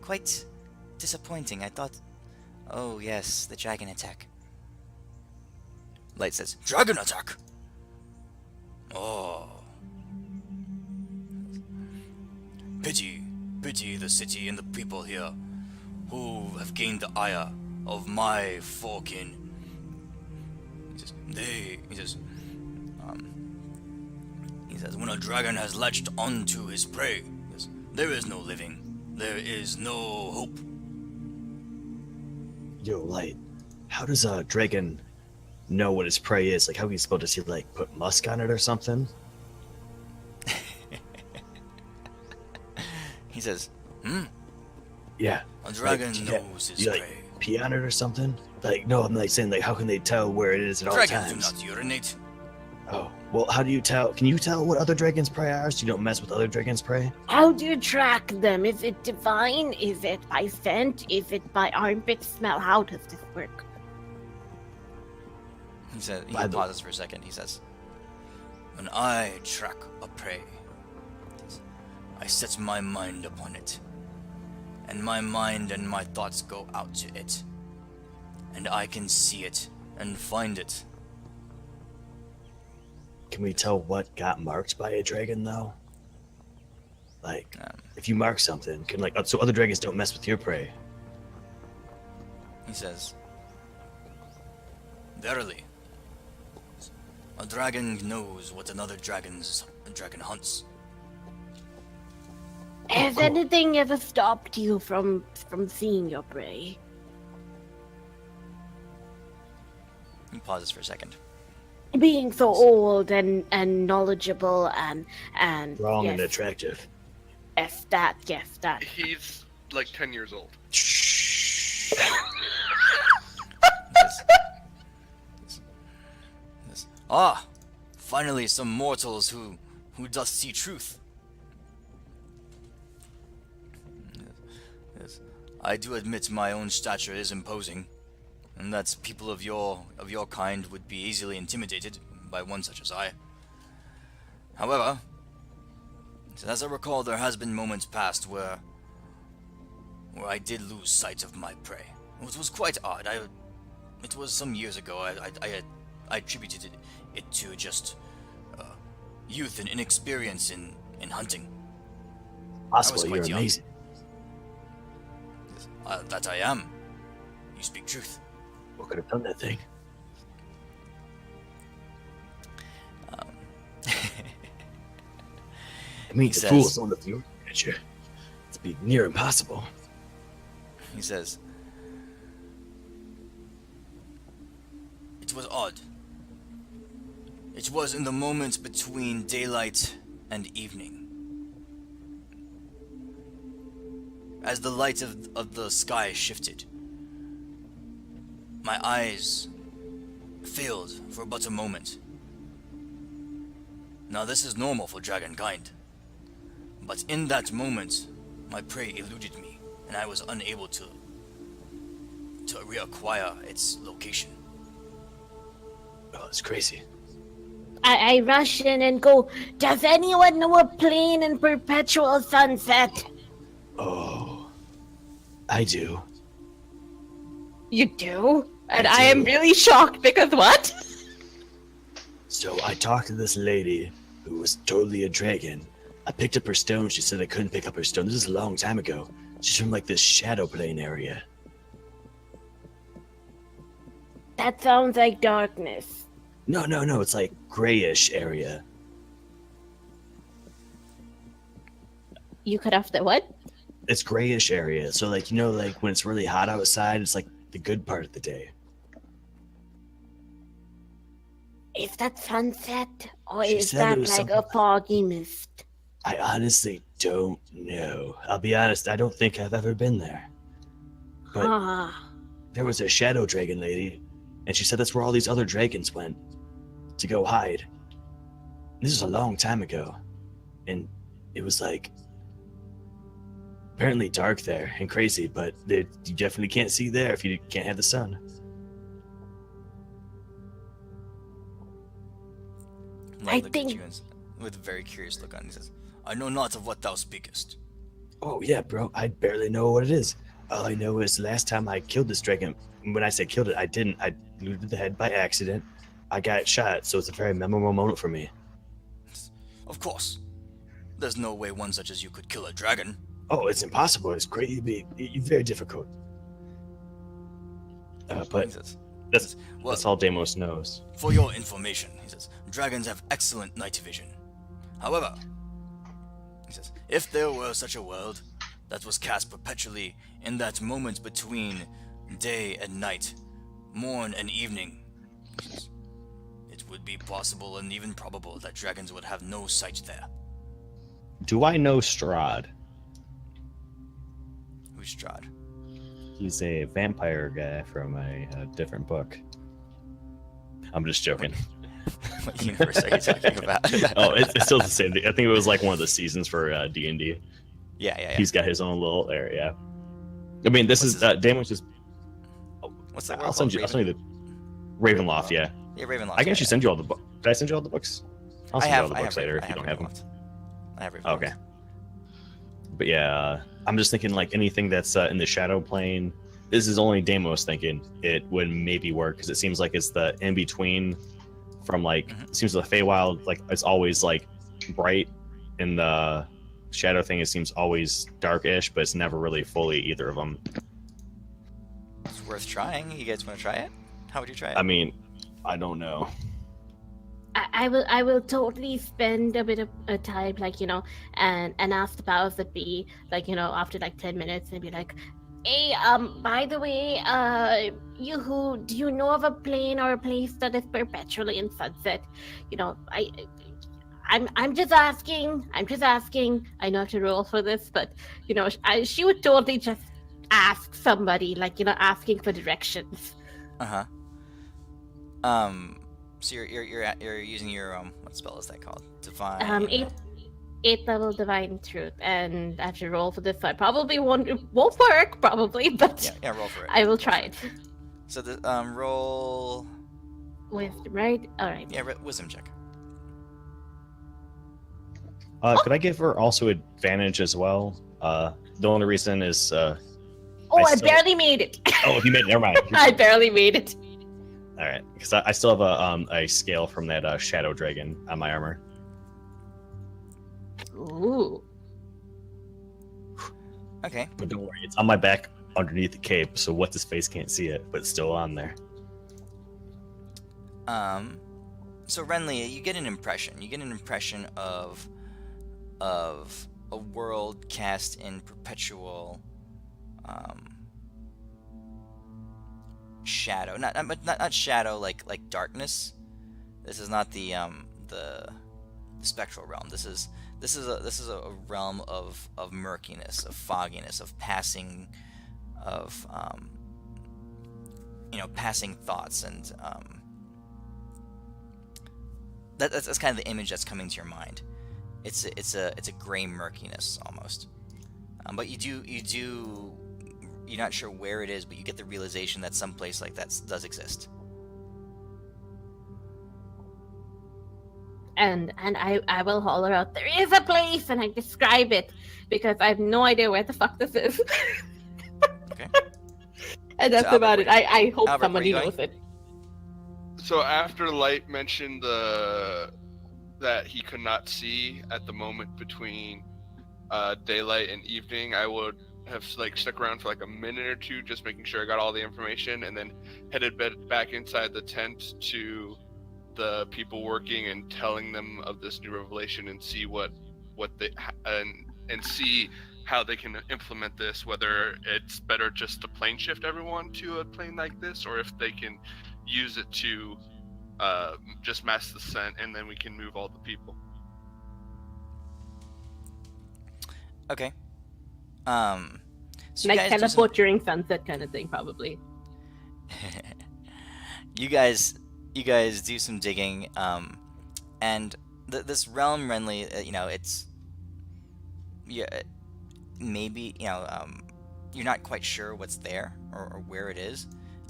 Speaker 1: Quite disappointing. I thought, oh yes, the dragon attack. Light says,
Speaker 6: Dragon attack! Oh. Pity the city and the people here, who have gained the ire of my forekin. He says, when a dragon has latched onto his prey, there is no living, there is no hope.
Speaker 2: Yo, Light, how does a dragon know what his prey is? Like, how are you supposed to see, like, put musk on it or something?
Speaker 1: he says,
Speaker 2: Yeah.
Speaker 6: A dragon
Speaker 2: Like,
Speaker 6: knows his
Speaker 2: you, like,
Speaker 6: prey.
Speaker 2: pee on it or something? Like, no, I'm like saying, like, how can they tell where it is at all
Speaker 6: Dragons do
Speaker 2: times?
Speaker 6: not urinate.
Speaker 2: Oh, well, how do you tell? Can you tell what other dragons' prey are so you don't mess with other dragons' prey?
Speaker 5: How do you track them? Is it divine? Is it by scent? Is it by armpit smell? How does this work?
Speaker 1: he says, he
Speaker 2: By the-
Speaker 1: pauses for a second. He says,
Speaker 6: When I track a prey, I set my mind upon it, and my mind and my thoughts go out to it, and I can see it and find it.
Speaker 2: Can we tell what got marked by a dragon, though? Like,
Speaker 1: Um,
Speaker 2: if you mark something, can, like, so other dragons don't mess with your prey?
Speaker 1: he says,
Speaker 6: Verily, a dragon knows what another dragon hunts.
Speaker 5: Has anything ever stopped you from seeing your prey?
Speaker 1: He pauses for a second.
Speaker 5: Being so old and knowledgeable and
Speaker 2: Wrong
Speaker 5: yes,
Speaker 2: and attractive.
Speaker 5: yes, that.
Speaker 3: He's like 10 years old.
Speaker 6: Yes. Ah, finally some mortals who doth see truth. Yes. I do admit my own stature is imposing, and that people of your kind would be easily intimidated by one such as I. However, as I recall, there has been moments past where I did lose sight of my prey. It was quite odd. It was some years ago. I attributed it to just youth and inexperience in hunting.
Speaker 2: Possible,
Speaker 6: quite
Speaker 2: you're
Speaker 6: young.
Speaker 2: amazing.
Speaker 6: That I am. You speak truth.
Speaker 2: What could have done that thing? I mean, to
Speaker 1: says-
Speaker 2: fool someone with your nature, it'd be near impossible.
Speaker 1: He says,
Speaker 6: It was odd. It was in the moments between daylight and evening. As the light of the sky shifted, my eyes failed for but a moment. Now this is normal for dragonkind, but in that moment, my prey eluded me, and I was unable to reacquire its location.
Speaker 2: Oh, it's crazy.
Speaker 5: I rush in and go, does anyone know a plain and perpetual sunset?
Speaker 2: Oh, I do.
Speaker 5: You do? And
Speaker 2: I
Speaker 5: I am
Speaker 2: do.
Speaker 5: really shocked because what?
Speaker 2: So I talked to this lady who was totally a dragon. I picked up her stone. She said I couldn't pick up her stone. This is a long time ago. She's from like this shadow plane area.
Speaker 5: That sounds like darkness.
Speaker 2: No. It's like grayish area.
Speaker 5: You cut off the what?
Speaker 2: It's grayish area. So like, you know, like when it's really hot outside, it's like the good part of the day.
Speaker 5: Is that sunset? Or
Speaker 2: She
Speaker 5: is
Speaker 2: said
Speaker 5: that
Speaker 2: it was
Speaker 5: like a
Speaker 2: something-
Speaker 5: foggy mist?
Speaker 2: I honestly don't know. I'll be honest, I don't think I've ever been there. But
Speaker 5: Ah,
Speaker 2: there was a shadow dragon lady, and she said that's where all these other dragons went to go hide. This is a long time ago, and it was like apparently dark there and crazy, but you definitely can't see there if you can't have the sun.
Speaker 1: Love
Speaker 5: I
Speaker 1: looked at
Speaker 5: think-
Speaker 1: you and with a very curious look on. He says,
Speaker 6: I know not of what thou speakest.
Speaker 2: Oh yeah, bro, I barely know what it is. All I know is the last time I killed this dragon, when I say killed it, I didn't. I blew it to the head by accident. I got shot, so it's a very memorable moment for me.
Speaker 6: Of course. There's no way one such as you could kill a dragon.
Speaker 2: Oh, it's impossible. It's great. It's very difficult. But
Speaker 1: he says,
Speaker 6: Well,
Speaker 2: that's all Deimos knows.
Speaker 6: for your information, he says, dragons have excellent night vision. However, he says, if there were such a world that was cast perpetually in that moment between day and night, morn and evening, he says, it would be possible and even probable that dragons would have no sight there.
Speaker 2: Do I know Strahd?
Speaker 1: who's Strahd?
Speaker 2: He's a vampire guy from a different book. I'm just joking.
Speaker 1: What universe are you talking about?
Speaker 2: Oh, it's still the same thing. I think it was like one of the seasons for D&D.
Speaker 1: yeah.
Speaker 2: He's got his own little area. I mean, this
Speaker 1: What's
Speaker 2: is
Speaker 1: his-
Speaker 2: Damon's just.
Speaker 1: What's that?
Speaker 2: I'll send you. I'll send you the Ravenloft. Yeah,
Speaker 1: Yeah, Ravenloft.
Speaker 2: I can actually send you all the books. Did I send you all the books? I'll
Speaker 1: I
Speaker 2: send
Speaker 1: have.
Speaker 2: you all the
Speaker 1: I
Speaker 2: books
Speaker 1: have
Speaker 2: later
Speaker 1: I
Speaker 2: if you don't have them.
Speaker 1: Ravenloft. I have Ravenloft.
Speaker 2: Okay. But yeah, I'm just thinking like anything that's in the shadow plane. This is only Deimos thinking it would maybe work because it seems like it's the in between from like
Speaker 1: Mhm.
Speaker 2: it seems the Feywild like it's always like bright in the shadow thing. It seems always darkish, but it's never really fully either of them.
Speaker 1: It's worth trying. You guys want to try it? How would you try it?
Speaker 2: I mean, I don't know.
Speaker 5: I will totally spend a bit of time, like, and ask the powers that be, like, after like 10 minutes, and be like, hey, by the way, do you know of a plane or a place that is perpetually in sunset? I'm just asking. I'm just asking. I know I have to roll for this, but she would totally just ask somebody, like, asking for directions.
Speaker 1: Uh-huh. So you're using your what spell is that called? Divine.
Speaker 5: Eighth level divine truth, and I have to roll for this. So I probably won't. It won't work, probably, but
Speaker 1: Yeah, roll for it.
Speaker 5: I will
Speaker 1: Roll
Speaker 5: try
Speaker 1: for
Speaker 5: it.
Speaker 1: So the roll.
Speaker 5: Wisdom, right? All right.
Speaker 1: Yeah, wisdom check.
Speaker 2: Could I give her also advantage as well? The only reason is
Speaker 5: Oh,
Speaker 2: I
Speaker 5: I
Speaker 2: still-
Speaker 5: barely made it.
Speaker 2: if you made it, never mind.
Speaker 5: I barely made it.
Speaker 2: All right, because I still have a scale from that shadow dragon on my armor.
Speaker 5: Ooh.
Speaker 1: Okay.
Speaker 2: But don't worry, it's on my back underneath the cape, so what's his face can't see it, but it's still on there.
Speaker 1: So Renly, you get an impression. You get an impression of a world cast in perpetual shadow. Not shadow like darkness. This is not the spectral realm. This is a realm of murkiness, of fogginess, of passing passing thoughts, and that's kind of the image that's coming to your mind. It's a gray murkiness almost, but you're not sure where it is, but you get the realization that some place like that does exist.
Speaker 5: And I will holler out, there is a place, and I describe it because I have no idea where the fuck this is.
Speaker 1: Okay.
Speaker 5: And that's
Speaker 1: So, Albert,
Speaker 5: about it. I hope
Speaker 1: Albert,
Speaker 5: somebody
Speaker 1: where you
Speaker 5: knows it.
Speaker 3: So after Light mentioned that he could not see at the moment between daylight and evening, I would have stuck around for a minute or two, just making sure I got all the information, and then headed back inside the tent to the people working and telling them of this new revelation, and see what they and see how they can implement this, whether it's better just to plane shift everyone to a plane like this, or if they can use it to just mass descent, and then we can move all the people.
Speaker 1: Okay. So
Speaker 5: Like
Speaker 1: you guys do
Speaker 5: teleport during sunset kind of thing, probably.
Speaker 1: you guys do some digging, and this realm, Renly, it's maybe you're not quite sure what's there or where it is.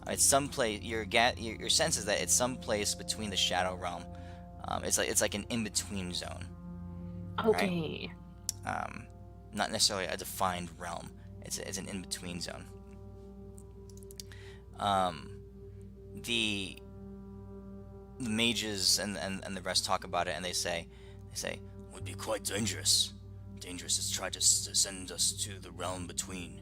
Speaker 1: It's some place. Your sense is that it's some place between the shadow realm. It's like an in-between zone.
Speaker 5: Okay.
Speaker 1: Right? Not necessarily a defined realm. It's an in-between zone. The mages and the rest talk about it, and they say would be quite dangerous. Dangerous is try to send us to the realm between.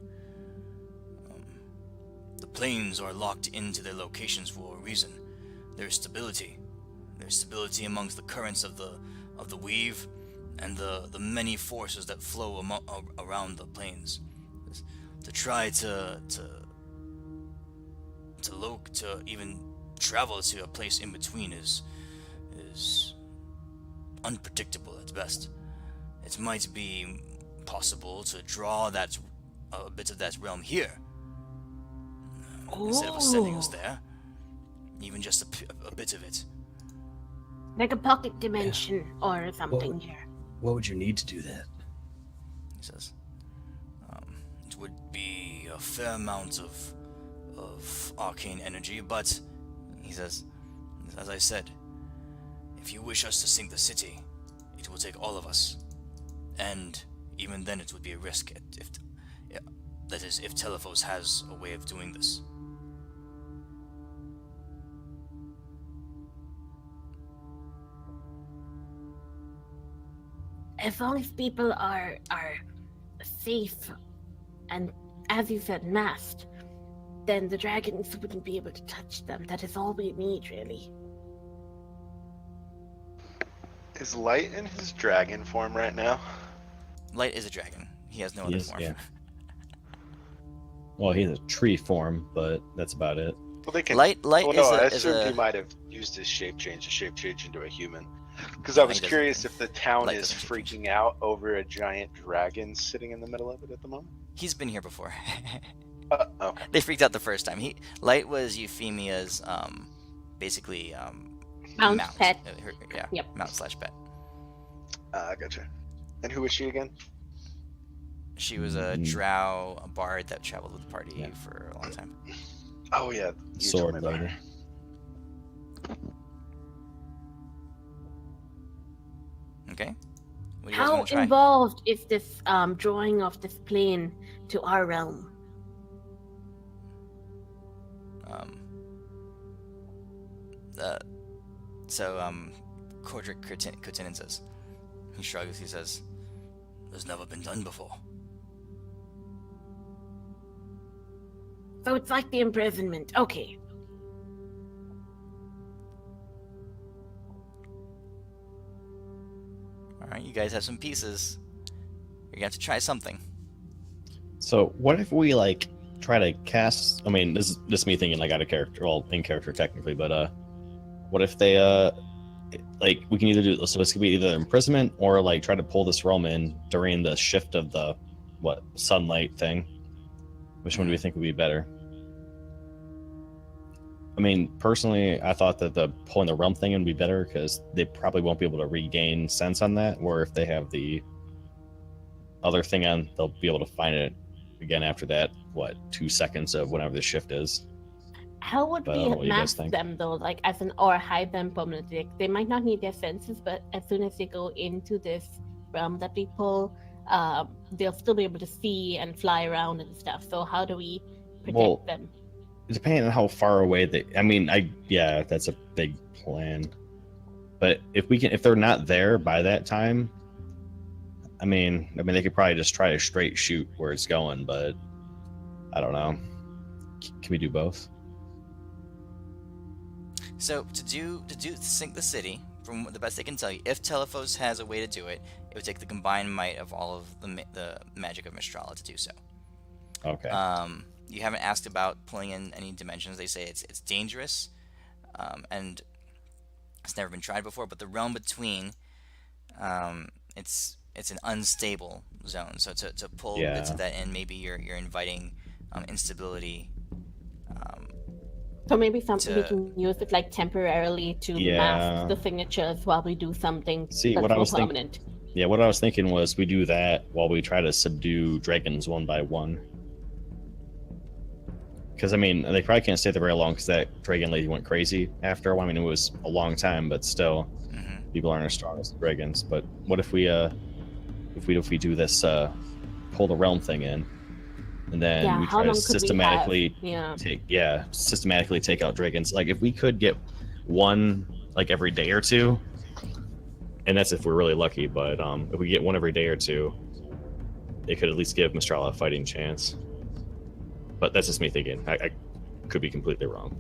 Speaker 1: The planes are locked into their locations for a reason. There's stability. There's stability amongst the currents of the weave, and the many forces that flow around the planes. To try to even travel to a place in between is unpredictable at best. It might be possible to draw a bit of that realm here, instead of us sending us there. Even just a bit of it.
Speaker 5: Like a pocket dimension or something here.
Speaker 2: What would you need to do that?
Speaker 1: He says, it would be a fair amount of arcane energy, but he says, as I said, if you wish us to sink the city, it will take all of us, and even then it would be a risk if Telephos has a way of doing this.
Speaker 5: As long as people are safe and, as you said, masked, then the dragons wouldn't be able to touch them. That is all we need, really.
Speaker 4: Is Light in his dragon form right now?
Speaker 1: Light is a dragon. He has no
Speaker 2: He
Speaker 1: other
Speaker 2: is,
Speaker 1: form.
Speaker 2: yeah. Well, he's a tree form, but that's about it.
Speaker 4: Well, they can.
Speaker 1: Light
Speaker 4: well,
Speaker 1: is
Speaker 4: no, I
Speaker 1: a, is
Speaker 4: assumed
Speaker 1: a
Speaker 4: he might have used his shape change into a human. Because
Speaker 1: No,
Speaker 4: I
Speaker 1: he
Speaker 4: was
Speaker 1: doesn't.
Speaker 4: curious if the town
Speaker 1: Light
Speaker 4: is
Speaker 1: doesn't change.
Speaker 4: freaking out over a giant dragon sitting in the middle of it at the moment.
Speaker 1: He's been here before.
Speaker 4: Okay.
Speaker 1: They freaked out the first time. Light was Euphemia's basically
Speaker 5: Mount pet.
Speaker 1: Yeah,
Speaker 5: Yep.
Speaker 1: mount/pet.
Speaker 4: I gotcha. And who was she again?
Speaker 1: She was a drow, a bard that traveled with the party for a long time.
Speaker 4: Oh yeah, you told
Speaker 2: Sword
Speaker 4: me about
Speaker 2: lady.
Speaker 4: her.
Speaker 1: Okay. What do you guys
Speaker 5: How
Speaker 1: want to try?
Speaker 5: involved is this drawing of this plane to our realm?
Speaker 1: Cordric Kutinin says. He shrugs. He says, "There's never been done before."
Speaker 5: So it's like the imprisonment. Okay.
Speaker 1: All right, you guys have some pieces. You're gonna have to try something.
Speaker 2: So what if we like try to cast? I mean, this is me thinking like out of character, well, in character technically, but what if they like we can either do so this could be either imprisonment or like try to pull this realm in during the shift of the sunlight thing. Which one do we think would be better? I mean, personally, I thought that the pulling the realm thing would be better because they probably won't be able to regain sense on that. Or if they have the other thing on, they'll be able to find it again after that. 2 seconds of whenever the shift is.
Speaker 5: How would
Speaker 2: But I don't know
Speaker 5: we
Speaker 2: what you guys
Speaker 5: mask
Speaker 2: think.
Speaker 5: them though? Like or hide them permanently? They might not need their senses, but as soon as they go into this realm that we pull, they'll still be able to see and fly around and stuff. So how do we protect them?
Speaker 2: Depending on how far away they, I mean, that's a big plan. But if they're not there by that time, I mean, they could probably just try to straight shoot where it's going. But I don't know. Can we do both?
Speaker 1: So to sink the city, from the best they can tell you, if Telephos has a way to do it, it would take the combined might of all of the magic of Mystrala to do so.
Speaker 2: Okay.
Speaker 1: You haven't asked about pulling in any dimensions. They say it's dangerous, and it's never been tried before. But the realm between, it's an unstable zone. So to pull bits of that in, maybe you're inviting instability.
Speaker 5: So maybe something we can use it like temporarily to mask the signatures while we do something
Speaker 2: See,
Speaker 5: that's
Speaker 2: what I
Speaker 5: more
Speaker 2: was
Speaker 5: permanent.
Speaker 2: Yeah, what I was thinking was we do that while we try to subdue dragons one by one. Because, I mean, they probably can't stay there very long because that dragon lady went crazy after a while. I mean, it was a long time, but still, people aren't as strong as the dragons. But what if we do this pull the realm thing in, and then we try to systematically systematically take out dragons. Like if we could get one like every day or two, and that's if we're really lucky. But if we get one every day or two, it could at least give Mystrala a fighting chance. But that's just me thinking. I could be completely wrong.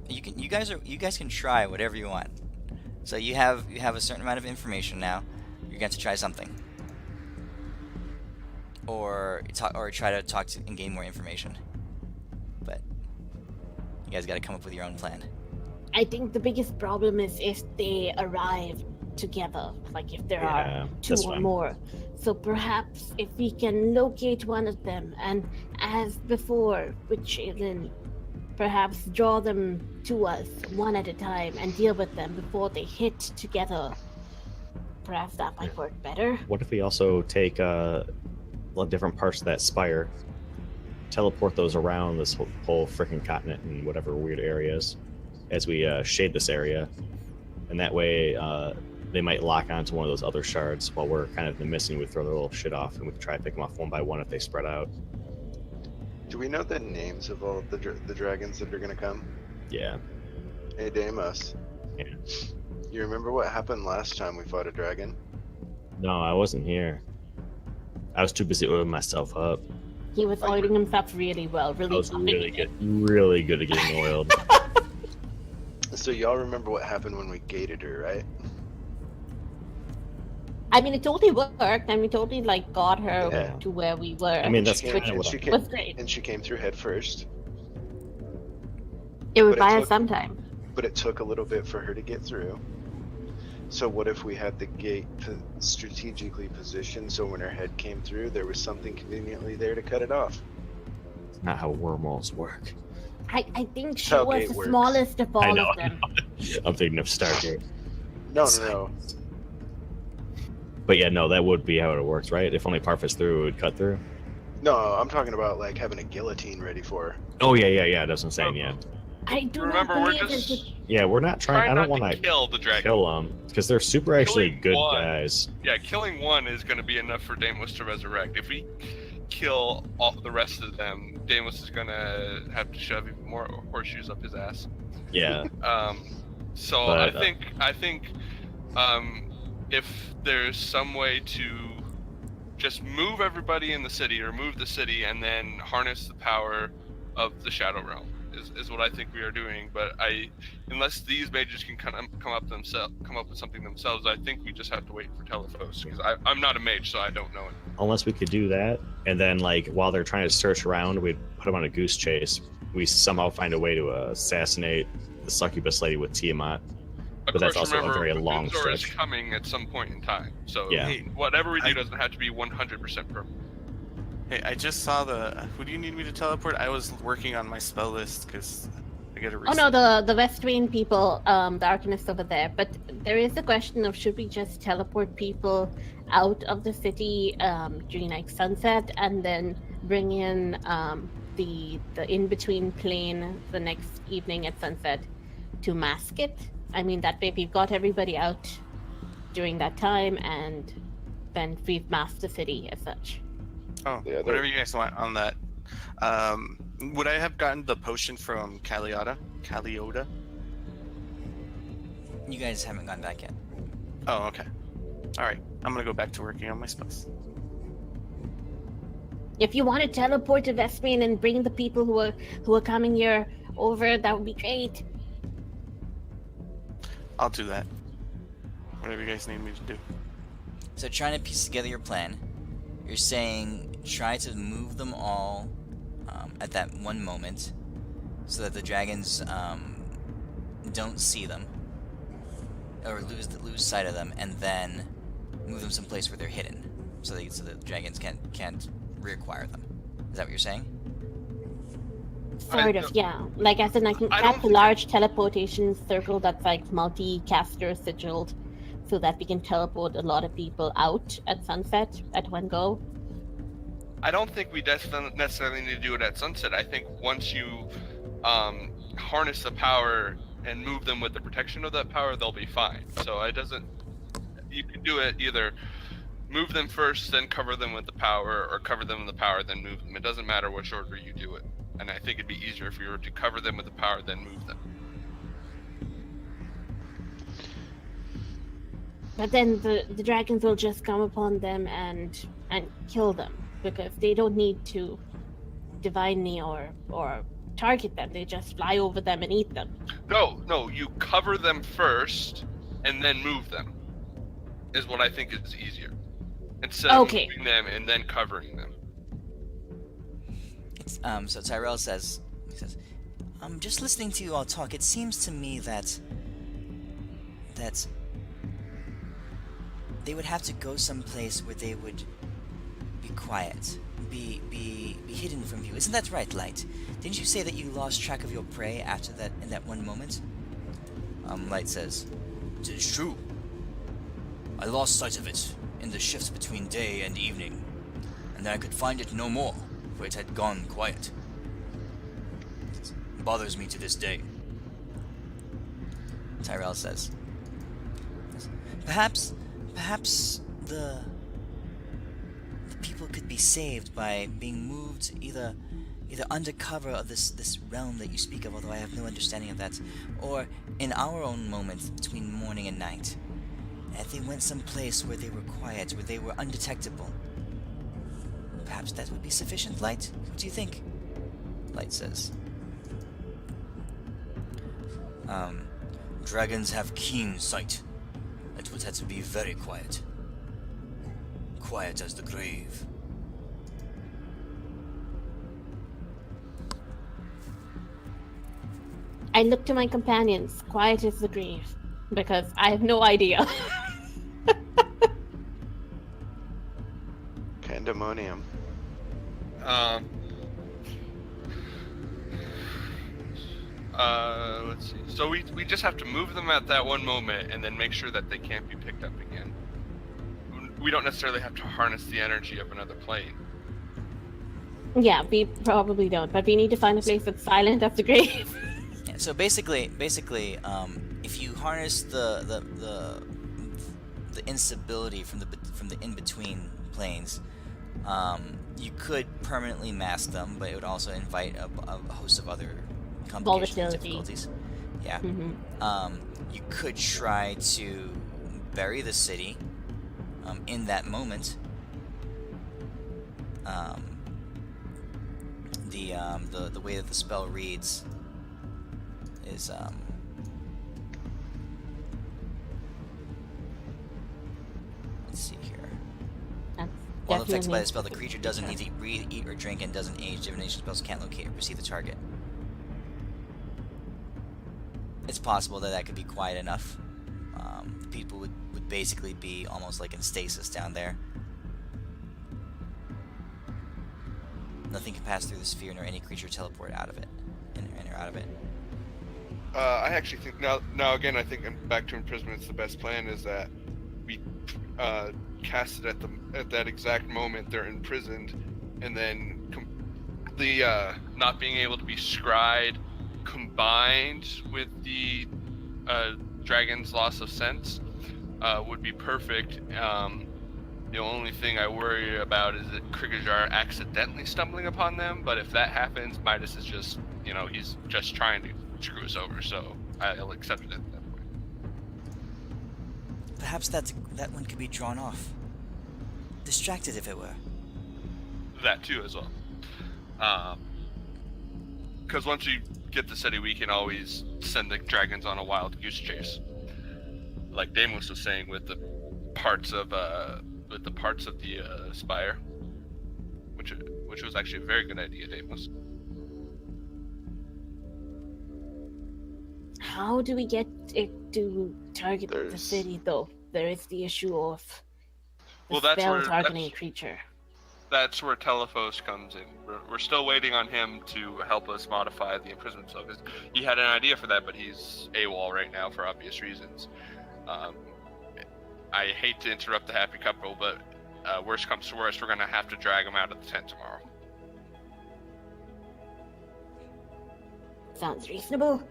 Speaker 1: You guys can try whatever you want. So you have a certain amount of information now. You're going to try something, or try to talk to and gain more information. But you guys got to come up with your own plan.
Speaker 5: I think the biggest problem is if they arrive together, like if there are two or more. So perhaps if we can locate one of them and, as before with Shaylin, perhaps draw them to us one at a time and deal with them before they hit together. Perhaps that might work better.
Speaker 2: What if we also take different parts of that spire, teleport those around this whole freaking continent and whatever weird areas as we shade this area, and that way they might lock onto one of those other shards while we're kind of missing. We throw their little shit off and we can try to pick them off one by one if they spread out.
Speaker 4: Do we know the names of all of the dragons that are going to come?
Speaker 2: Yeah.
Speaker 4: Hey, Deimos.
Speaker 2: Yeah.
Speaker 4: You remember what happened last time we fought a dragon?
Speaker 2: No, I wasn't here. I was too busy oiling myself up.
Speaker 5: He was oiling himself really well,
Speaker 2: That
Speaker 5: really
Speaker 2: was really
Speaker 5: fine.
Speaker 2: good. Really good at getting oiled.
Speaker 4: So y'all remember what happened when we gated her, right?
Speaker 5: I mean, it totally worked, and we totally like got her
Speaker 2: Yeah.
Speaker 5: to where we were.
Speaker 2: I mean, that's
Speaker 4: She came,
Speaker 2: kind of
Speaker 4: and
Speaker 2: what
Speaker 4: she
Speaker 2: I...
Speaker 4: came,
Speaker 5: was great.
Speaker 4: and she came through head first.
Speaker 5: It would
Speaker 4: But it
Speaker 5: buy us
Speaker 4: took-
Speaker 5: some time.
Speaker 4: But it took a little bit for her to get through. So what if we had the gate strategically positioned so when her head came through, there was something conveniently there to cut it off?
Speaker 2: It's not how wormholes work.
Speaker 5: I think she
Speaker 4: how
Speaker 5: was
Speaker 4: gate
Speaker 5: the
Speaker 4: works.
Speaker 5: smallest of
Speaker 2: I
Speaker 5: all
Speaker 2: know.
Speaker 5: of them.
Speaker 2: I'm thinking of Stargate.
Speaker 4: No.
Speaker 2: But yeah, no, that would be how it works, right? If only part was through, it would cut through.
Speaker 4: No, I'm talking about like having a guillotine ready for her.
Speaker 2: Oh yeah. That's what I'm saying. Yeah,
Speaker 5: I do
Speaker 3: Remember,
Speaker 5: not
Speaker 3: we're
Speaker 5: believe
Speaker 3: just
Speaker 5: it.
Speaker 2: yeah. We're not trying.
Speaker 3: trying
Speaker 2: I don't
Speaker 3: not
Speaker 2: want
Speaker 3: to
Speaker 2: to
Speaker 3: kill the dragon.
Speaker 2: kill them because they're super actually
Speaker 3: Killing
Speaker 2: good
Speaker 3: one.
Speaker 2: guys.
Speaker 3: Yeah, killing one is going to be enough for Damus to resurrect. If we kill all the rest of them, Damus is going to have to shove even more horseshoes up his ass.
Speaker 2: Yeah,
Speaker 3: So
Speaker 2: But,
Speaker 3: I think if there's some way to just move everybody in the city or move the city and then harness the power of the Shadow Realm is what I think we are doing. But unless these mages can come up with something themselves, I think we just have to wait for Telephos because I'm not a mage, so I don't know it.
Speaker 2: unless we could do that, and then like while they're trying to search around, we'd put them on a goose chase. We somehow find a way to assassinate the succubus lady with Tiamat.
Speaker 3: Of
Speaker 2: But that's
Speaker 3: course,
Speaker 2: also a
Speaker 3: remember,
Speaker 2: very long
Speaker 3: Unzor is
Speaker 2: stretch.
Speaker 3: coming at some point in time, so
Speaker 2: Yeah.
Speaker 3: whatever we do
Speaker 7: I-
Speaker 3: doesn't have to be 100% perfect.
Speaker 7: Hey, I just saw the. Who do you need me to teleport? I was working on my spell list because I gotta.
Speaker 5: Oh no, the Westwind people, the Arcanists over there. But there is the question of should we just teleport people out of the city during like sunset and then bring in the in between plane the next evening at sunset to mask it. I mean that way we've got everybody out during that time and then we've masked the city as such.
Speaker 7: Oh,
Speaker 4: Yeah,
Speaker 7: whatever you guys want on that. Would I have gotten the potion from Caliota?
Speaker 1: You guys haven't gone back yet.
Speaker 7: Oh, okay. All right. I'm gonna go back to working on my spells.
Speaker 5: If you want to teleport to Vespine and bring the people who are coming here over, that would be great.
Speaker 7: I'll do that. Whatever you guys need me to do.
Speaker 1: So trying to piece together your plan, you're saying try to move them all at that one moment so that the dragons don't see them or lose sight of them, and then move them someplace where they're hidden so the dragons can't reacquire them. Is that what you're saying?
Speaker 5: Sort of, yeah. Like as in I can
Speaker 3: I don't
Speaker 5: cast a
Speaker 3: think-
Speaker 5: large teleportation circle that's like multi-caster sigiled so that we can teleport a lot of people out at sunset at one go.
Speaker 3: I don't think we necessarily need to do it at sunset. I think once you harness the power and move them with the protection of that power, they'll be fine. So it doesn't. You can do it either move them first, then cover them with the power, or cover them with the power, then move them. It doesn't matter which order you do it. And I think it'd be easier if you were to cover them with the power, then move them.
Speaker 5: But then the dragons will just come upon them and kill them because they don't need to divine me or target them. They just fly over them and eat them.
Speaker 3: No, you cover them first and then move them. Is what I think is easier. Instead of
Speaker 5: Okay.
Speaker 3: moving them and then covering them.
Speaker 1: It's so Tyrell says, just listening to you all talk, it seems to me that they would have to go someplace where they would be quiet, be hidden from view. Isn't that right, Light? Didn't you say that you lost track of your prey after that in that one moment? Light says,
Speaker 6: It is true. I lost sight of it in the shifts between day and evening, and then I could find it no more, for it had gone quiet. It bothers me to this day.
Speaker 1: Tyrell says, perhaps the people could be saved by being moved either under cover of this realm that you speak of, although I have no understanding of that, or in our own moments between morning and night. If they went someplace where they were quiet, where they were undetectable, Perhaps that would be sufficient, Light. What do you think? Light says.
Speaker 6: Dragons have keen sight. It would have to be very quiet. Quiet as the grave.
Speaker 5: I look to my companions, quiet as the grave, because I have no idea.
Speaker 4: Pandemonium.
Speaker 3: Let's see. So we just have to move them at that one moment and then make sure that they can't be picked up again. We don't necessarily have to harness the energy of another plane.
Speaker 5: Yeah, we probably don't, but we need to find a place that's silent as the grave.
Speaker 1: Yeah, so basically, if you harness the instability from the in-between planes, you could permanently mask them, but it would also invite a host of other complications and
Speaker 5: Volatility.
Speaker 1: difficulties. Yeah.
Speaker 5: Mm-hmm.
Speaker 1: You could try to bury the city in that moment. The way that the spell reads is let's see here.
Speaker 5: That's
Speaker 1: While affected by
Speaker 5: definitely
Speaker 1: the spell, the creature doesn't need to breathe, eat, or drink, and doesn't age. Divination spells can't locate or perceive the target. It's possible that could be quiet enough. The people would basically be almost like in stasis down there. Nothing can pass through the sphere, nor any creature teleport out of it, in or out of it.
Speaker 3: I actually think now again, I think back to imprisonment's the best plan is that we cast it at that exact moment they're imprisoned, and then the not being able to be scryed combined with the dragon's loss of sense would be perfect. The only thing I worry about is that Krigajar accidentally stumbling upon them, but if that happens, Midas is just, he's just trying to screw us over, so I'll accept it at that point.
Speaker 1: Perhaps that one could be drawn off. Distracted, if it were.
Speaker 3: That too, as well. Because once we get the city, we can always send the dragons on a wild goose chase. Like Deimos was saying with the parts of the spire, which was actually a very good idea, Deimos.
Speaker 5: How do we get it to target the city, though? There is the issue of the spell targeting a creature.
Speaker 3: That's where Telephos comes in. We're still waiting on him to help us modify the imprisonment spell, because he had an idea for that, but he's AWOL right now for obvious reasons. I hate to interrupt the happy couple, but worst comes to worst, we're going to have to drag him out of the tent tomorrow.
Speaker 5: Sounds reasonable.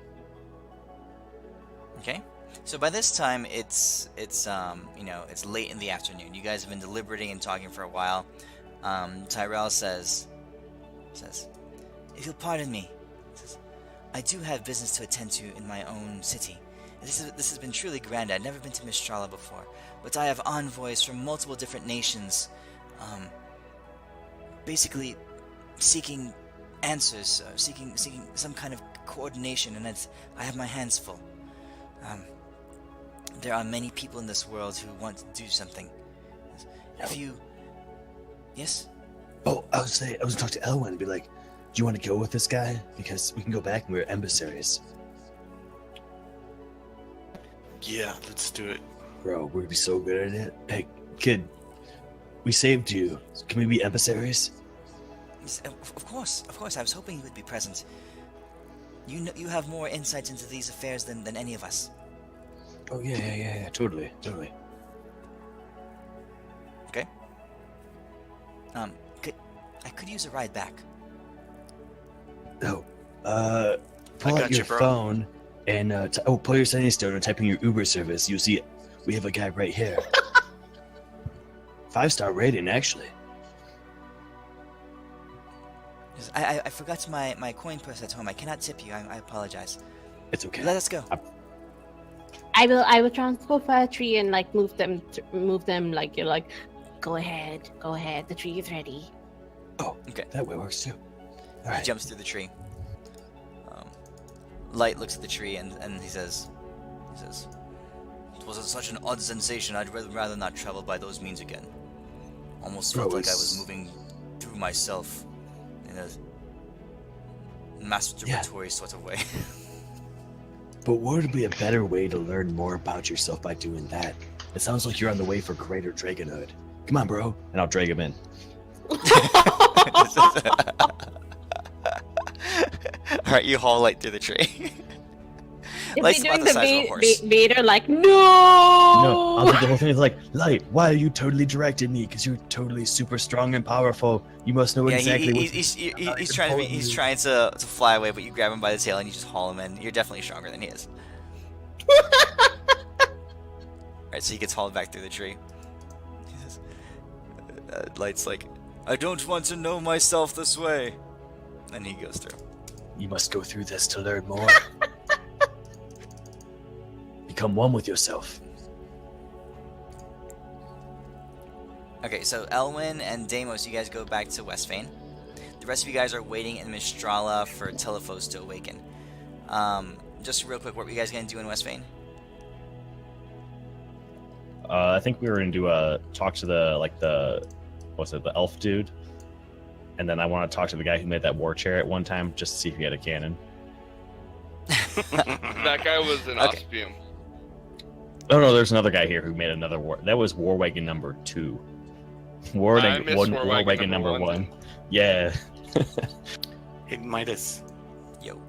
Speaker 1: Okay. So by this time, it's late in the afternoon. You guys have been deliberating and talking for a while. Tyrell says, if you'll pardon me, I do have business to attend to in my own city. This has been truly grand. I've never been to Mystrala before, but I have envoys from multiple different nations, basically seeking answers, seeking some kind of coordination, and I have my hands full. There are many people in this world who want to do something. If you... Yes?
Speaker 2: Oh, I was going to talk to Elwyn and be like, do you want to go with this guy? Because we can go back and we're emissaries.
Speaker 7: Yeah, let's do it.
Speaker 2: Bro, we'd be so good at it. Hey, kid, we saved you. Can we be emissaries?
Speaker 1: Yes, of course. I was hoping you would be present. You have more insights into these affairs than any of us.
Speaker 2: Oh, yeah. Totally.
Speaker 1: Okay. I could use a ride back.
Speaker 2: Oh, pull
Speaker 7: got
Speaker 2: out
Speaker 7: you,
Speaker 2: your
Speaker 7: bro.
Speaker 2: phone and pull your Sunny Stone and type in your Uber service. You'll see we have a guy right here. 5-star rating, actually.
Speaker 1: I forgot my coin purse at home. I cannot tip you. I apologize.
Speaker 2: It's okay.
Speaker 1: Let us go.
Speaker 5: I will transport fire tree and move them like you're like, go ahead. The tree is ready.
Speaker 2: Oh,
Speaker 1: Okay.
Speaker 2: that way works too. All
Speaker 1: He
Speaker 2: right.
Speaker 1: jumps through the tree. Light looks at the tree and he says, "It was such an odd sensation. I'd rather not travel by those means again. Almost felt
Speaker 2: Bro,
Speaker 1: like I was
Speaker 2: it's-
Speaker 1: moving through myself in a masturbatory sort of way."
Speaker 2: But would be a better way to learn more about yourself by doing that? It sounds like you're on the way for greater dragonhood. Come on, bro. And I'll drag him in.
Speaker 1: All right, you haul Light through the tree.
Speaker 5: Is
Speaker 1: Light's
Speaker 5: he
Speaker 1: about
Speaker 5: doing
Speaker 1: the
Speaker 5: the
Speaker 1: size of a horse.
Speaker 5: Vader like, no?
Speaker 2: No, I'll do the whole thing. It's like, Light, why are you totally directing me? Because you're totally super strong and powerful. You must know
Speaker 1: Yeah,
Speaker 2: exactly what.
Speaker 1: he's trying to fly away, but you grab him by the tail and you just haul him in. You're definitely stronger than he is. Right, so he gets hauled back through the tree. He says, Light's like, "I don't want to know myself this way," and he goes through.
Speaker 2: You must go through this to learn more. Become one with yourself.
Speaker 1: Okay, so Elwyn and Deimos, you guys go back to Westfane. The rest of you guys are waiting in Mystrala for Telephos to awaken. Just real quick, what were you guys gonna do in Westfane?
Speaker 2: I think we were going to talk to the elf dude, and then I want to talk to the guy who made that war chariot one time just to see if he had a cannon.
Speaker 3: That guy was an
Speaker 1: Okay.
Speaker 3: Ospium.
Speaker 2: Oh no, there's another guy here who made another war. That was War Wagon number 2. War
Speaker 3: I missed
Speaker 2: Wagon
Speaker 3: War Wagon
Speaker 2: number
Speaker 3: number
Speaker 2: 1. Yeah.
Speaker 7: Hey, Midas,
Speaker 1: Yo.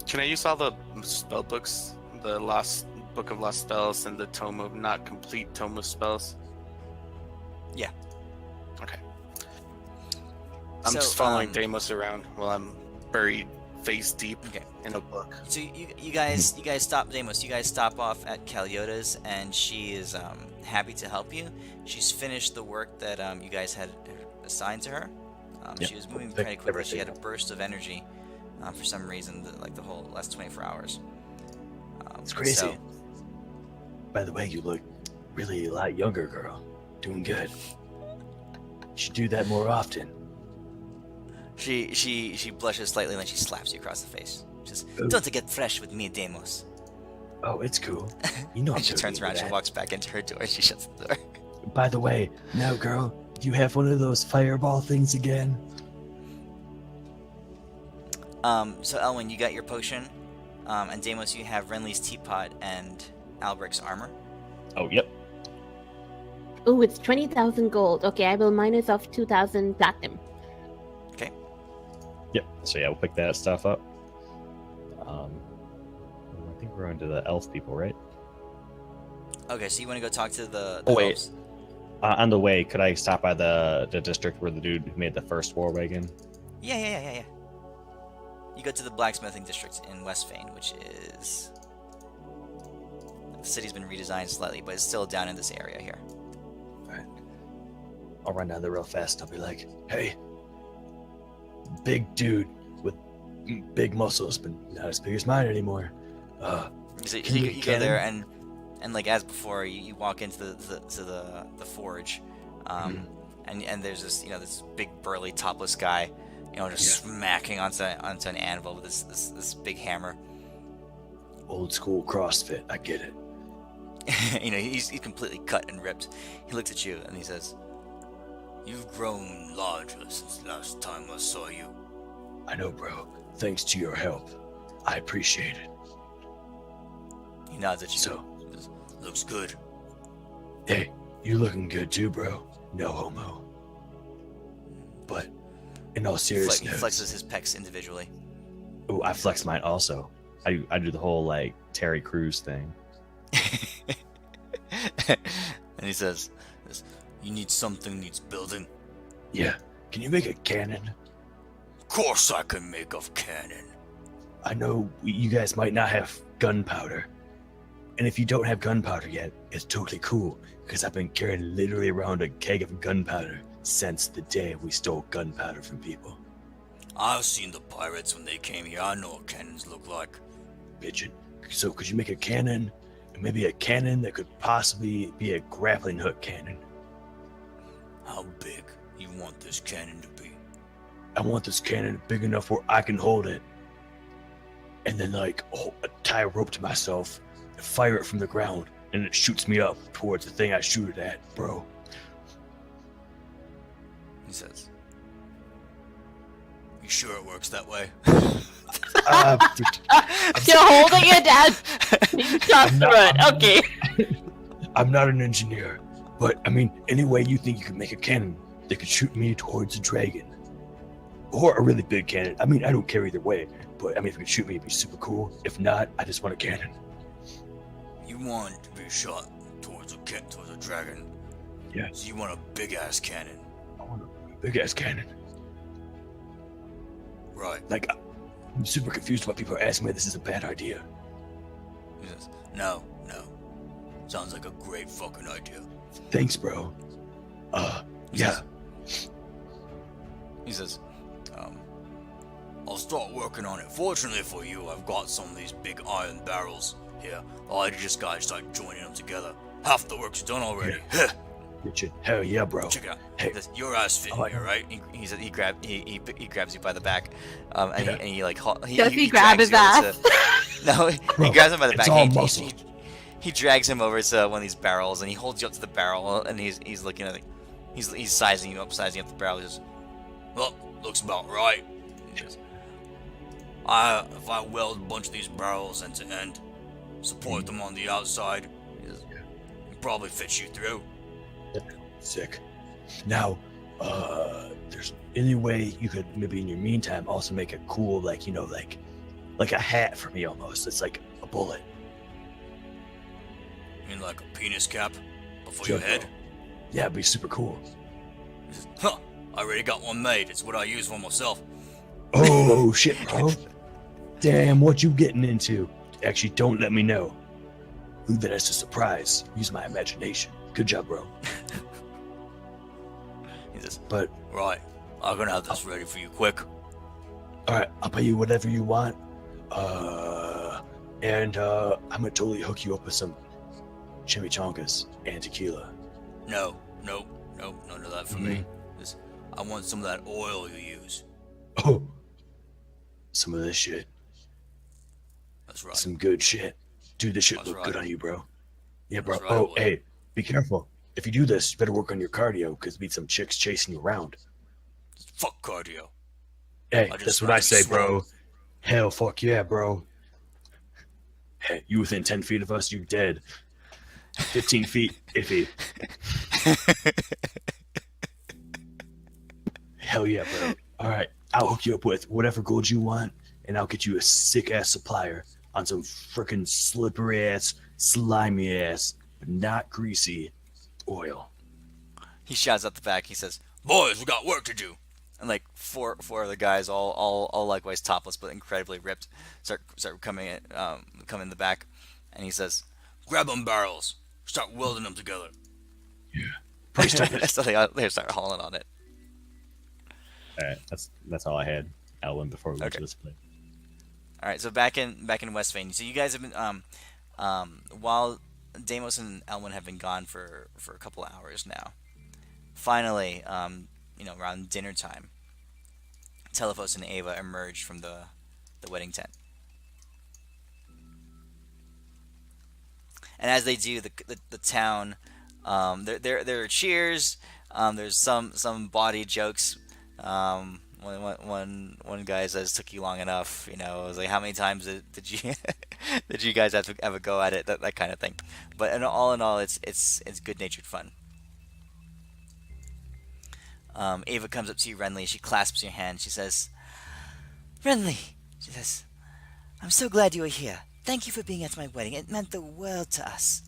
Speaker 7: can I use all the spell books? The Lost Book of Lost Spells and the Tome of Not Complete Tome of Spells?
Speaker 1: Yeah.
Speaker 7: Okay. I'm
Speaker 1: So,
Speaker 7: just following Deimos around while I'm buried face deep
Speaker 1: Okay.
Speaker 7: in a book.
Speaker 1: So you guys stop, Deimos. You guys stop off at Caliota's, and she is happy to help you. She's finished the work that you guys had assigned to her.
Speaker 2: Yep.
Speaker 1: She was moving
Speaker 2: Pick
Speaker 1: pretty quickly. She had a
Speaker 2: everything
Speaker 1: burst of energy for some reason, like the whole last 24 hours.
Speaker 2: It's crazy.
Speaker 1: So,
Speaker 2: By the way, you look really a lot younger, girl. Doing good. You should do that more often.
Speaker 1: she blushes slightly, and then she slaps you across the face. She says,
Speaker 2: Ooh.
Speaker 1: "Don't get fresh with me, Deimos."
Speaker 2: Oh, it's cool. You know I'm
Speaker 1: And she
Speaker 2: totally
Speaker 1: turns around,
Speaker 2: into
Speaker 1: she
Speaker 2: that.
Speaker 1: walks back into her door, and she shuts the door.
Speaker 2: By the way, now, girl, you have one of those fireball things again?
Speaker 1: So Elwyn, you got your potion, and Deimos, you have Renly's teapot and Albric's armor.
Speaker 2: Oh, yep.
Speaker 5: Oh, it's 20,000 gold. Okay, I will minus off 2,000 platinum.
Speaker 2: Yep. So yeah, we'll pick that stuff up. I think we're on to the elf people, right?
Speaker 1: Okay, so you want to go talk to the
Speaker 2: Oh, wait.
Speaker 1: elves?
Speaker 2: On the way, could I stop by the district where the dude who made the first war wagon?
Speaker 1: Yeah. You go to the blacksmithing district in Westfane, which is... The city's been redesigned slightly, but it's still down in this area here.
Speaker 2: Alright. I'll run down there real fast. I'll be like, hey, big dude with big muscles, but not as big as mine anymore.
Speaker 1: So
Speaker 2: Can
Speaker 1: you,
Speaker 2: you
Speaker 1: you
Speaker 2: get
Speaker 1: go there,
Speaker 2: him?
Speaker 1: and like as before, you walk into the forge, and there's this big burly topless guy, just smacking onto an anvil with this big hammer.
Speaker 2: Old school CrossFit. I get it.
Speaker 1: He's completely cut and ripped. He looks at you and he says, "You've grown larger since the last time I saw you."
Speaker 2: I know, bro. Thanks to your help. I appreciate it.
Speaker 1: He nods at you.
Speaker 2: So,
Speaker 1: Says, "Looks good."
Speaker 2: hey, you looking good too, bro. No homo. But in all
Speaker 1: He
Speaker 2: seriousness,
Speaker 1: flexes his pecs individually.
Speaker 2: ooh, I flex mine also. I do the whole like Terry Crews thing.
Speaker 1: And he says, "You need something needs building."
Speaker 2: Yeah. Can you make a cannon?
Speaker 1: "Of course I can make a cannon."
Speaker 2: I know you guys might not have gunpowder. And if you don't have gunpowder yet, it's totally cool, because I've been carrying literally around a keg of gunpowder since the day we stole gunpowder from people.
Speaker 6: I've seen the pirates when they came here. I know what cannons look like.
Speaker 2: Pigeon. So could you make a cannon? And maybe a cannon that could possibly be a grappling hook cannon.
Speaker 6: How big you want this cannon to be?
Speaker 8: I want this cannon big enough where I can hold it. And then, like, tie a rope to myself and fire it from the ground. And it shoots me up towards the thing I shoot it at, bro.
Speaker 6: He says, "You sure it works that way?"
Speaker 8: Uh,
Speaker 5: You're holding it as you talk through it. Okay.
Speaker 8: I'm not an engineer, but I mean, any way you think you could make a cannon that could shoot me towards a dragon. Or a really big cannon. I mean, I don't care either way, but I mean, if it could shoot me, it'd be super cool. If not, I just want a cannon.
Speaker 6: You want to be shot towards a dragon.
Speaker 8: Yeah.
Speaker 6: So you want a big ass cannon.
Speaker 8: I want a big ass cannon.
Speaker 6: Right.
Speaker 8: Like, I'm super confused why people are asking me this is a bad idea.
Speaker 6: He says, no. Sounds like a great fucking idea.
Speaker 8: Thanks, bro. Yeah.
Speaker 6: He says, I'll start working on it. Fortunately for you, I've got some of these big iron barrels here. I just gotta start joining them together. Half the work's done already.
Speaker 8: Richard, hell yeah, bro.
Speaker 6: Check it out.
Speaker 8: Hey.
Speaker 6: Your ass fit
Speaker 8: Oh,
Speaker 6: here, right? He said he grabs you by the back, and he like
Speaker 5: Does he grab
Speaker 6: drags
Speaker 5: his
Speaker 6: you over
Speaker 5: ass?
Speaker 6: no, he
Speaker 8: Bro,
Speaker 6: grabs him by the
Speaker 8: it's
Speaker 6: back.
Speaker 8: all
Speaker 6: He-
Speaker 8: muscle.
Speaker 6: He drags him over to one of these barrels, and he holds you up to the barrel, and he's looking at it. He's sizing you up the barrel. He says, "Well, looks about right." He says, if I weld a bunch of these barrels end to end, support them on the outside, he says, it probably fits you through.
Speaker 8: Sick. Now, there's any way you could maybe in your meantime also make a cool, like, you know, like a hat for me almost. It's like a bullet.
Speaker 6: You mean like a penis cap before
Speaker 8: Sure,
Speaker 6: your head?
Speaker 8: bro. Yeah, it'd be super cool.
Speaker 6: He says, huh, I already got one made. It's what I use for myself.
Speaker 8: Oh shit, bro. Damn, what you getting into? Actually, don't let me know. Leave that as a surprise. Use my imagination. Good job, bro.
Speaker 6: He says,
Speaker 8: But
Speaker 6: right, I'm gonna have this ready for you quick.
Speaker 8: all right, I'll pay you whatever you want. And I'm gonna totally hook you up with some chimichangas and tequila.
Speaker 6: No, none of that for me. Just, I want some of that oil you use.
Speaker 8: Oh, some of this shit.
Speaker 6: That's right.
Speaker 8: Some good shit. Dude, this shit
Speaker 6: That's
Speaker 8: look good
Speaker 6: right.
Speaker 8: on you, bro. Yeah, bro.
Speaker 6: That's right,
Speaker 8: Oh,
Speaker 6: boy.
Speaker 8: hey, be careful. If you do this, you better work on your cardio, because be some chicks chasing you around.
Speaker 6: Fuck cardio.
Speaker 8: Hey,
Speaker 6: I just
Speaker 8: that's what I
Speaker 6: fucking
Speaker 8: say,
Speaker 6: swear.
Speaker 8: bro. Hell, fuck yeah, bro. Hey, you within 10 feet of us, you're dead. 15 feet, iffy. Hell yeah, bro. All right, I'll hook you up with whatever gold you want, and I'll get you a sick-ass supplier on some freaking slippery-ass, slimy-ass, but not greasy oil.
Speaker 1: He shouts out the back. He says, "Boys, we got work to do." And like four of the guys, all likewise topless but incredibly ripped, start coming in the back, and he says,
Speaker 6: Grab them barrels. Start welding them together.
Speaker 1: so they start hauling on it.
Speaker 2: All right, that's all I had, Elwin, before we went
Speaker 1: Okay.
Speaker 2: to this place.
Speaker 1: All right, so back in Westvane. So you guys have been while Deimos and Elwin have been gone for a couple of hours now. Finally, around dinner time, Telephos and Ava emerge from the wedding tent. And as they do, the town, there are cheers. There's some body jokes. One guy says, "Took you long enough." I was like, "How many times did you did you guys have a go at it?" That kind of thing. But in all, it's good natured fun. Ava comes up to you, Renly. She clasps your hand. She says, "Renly," she says, "I'm so glad you are here. Thank you for being at my wedding. It meant the world to us."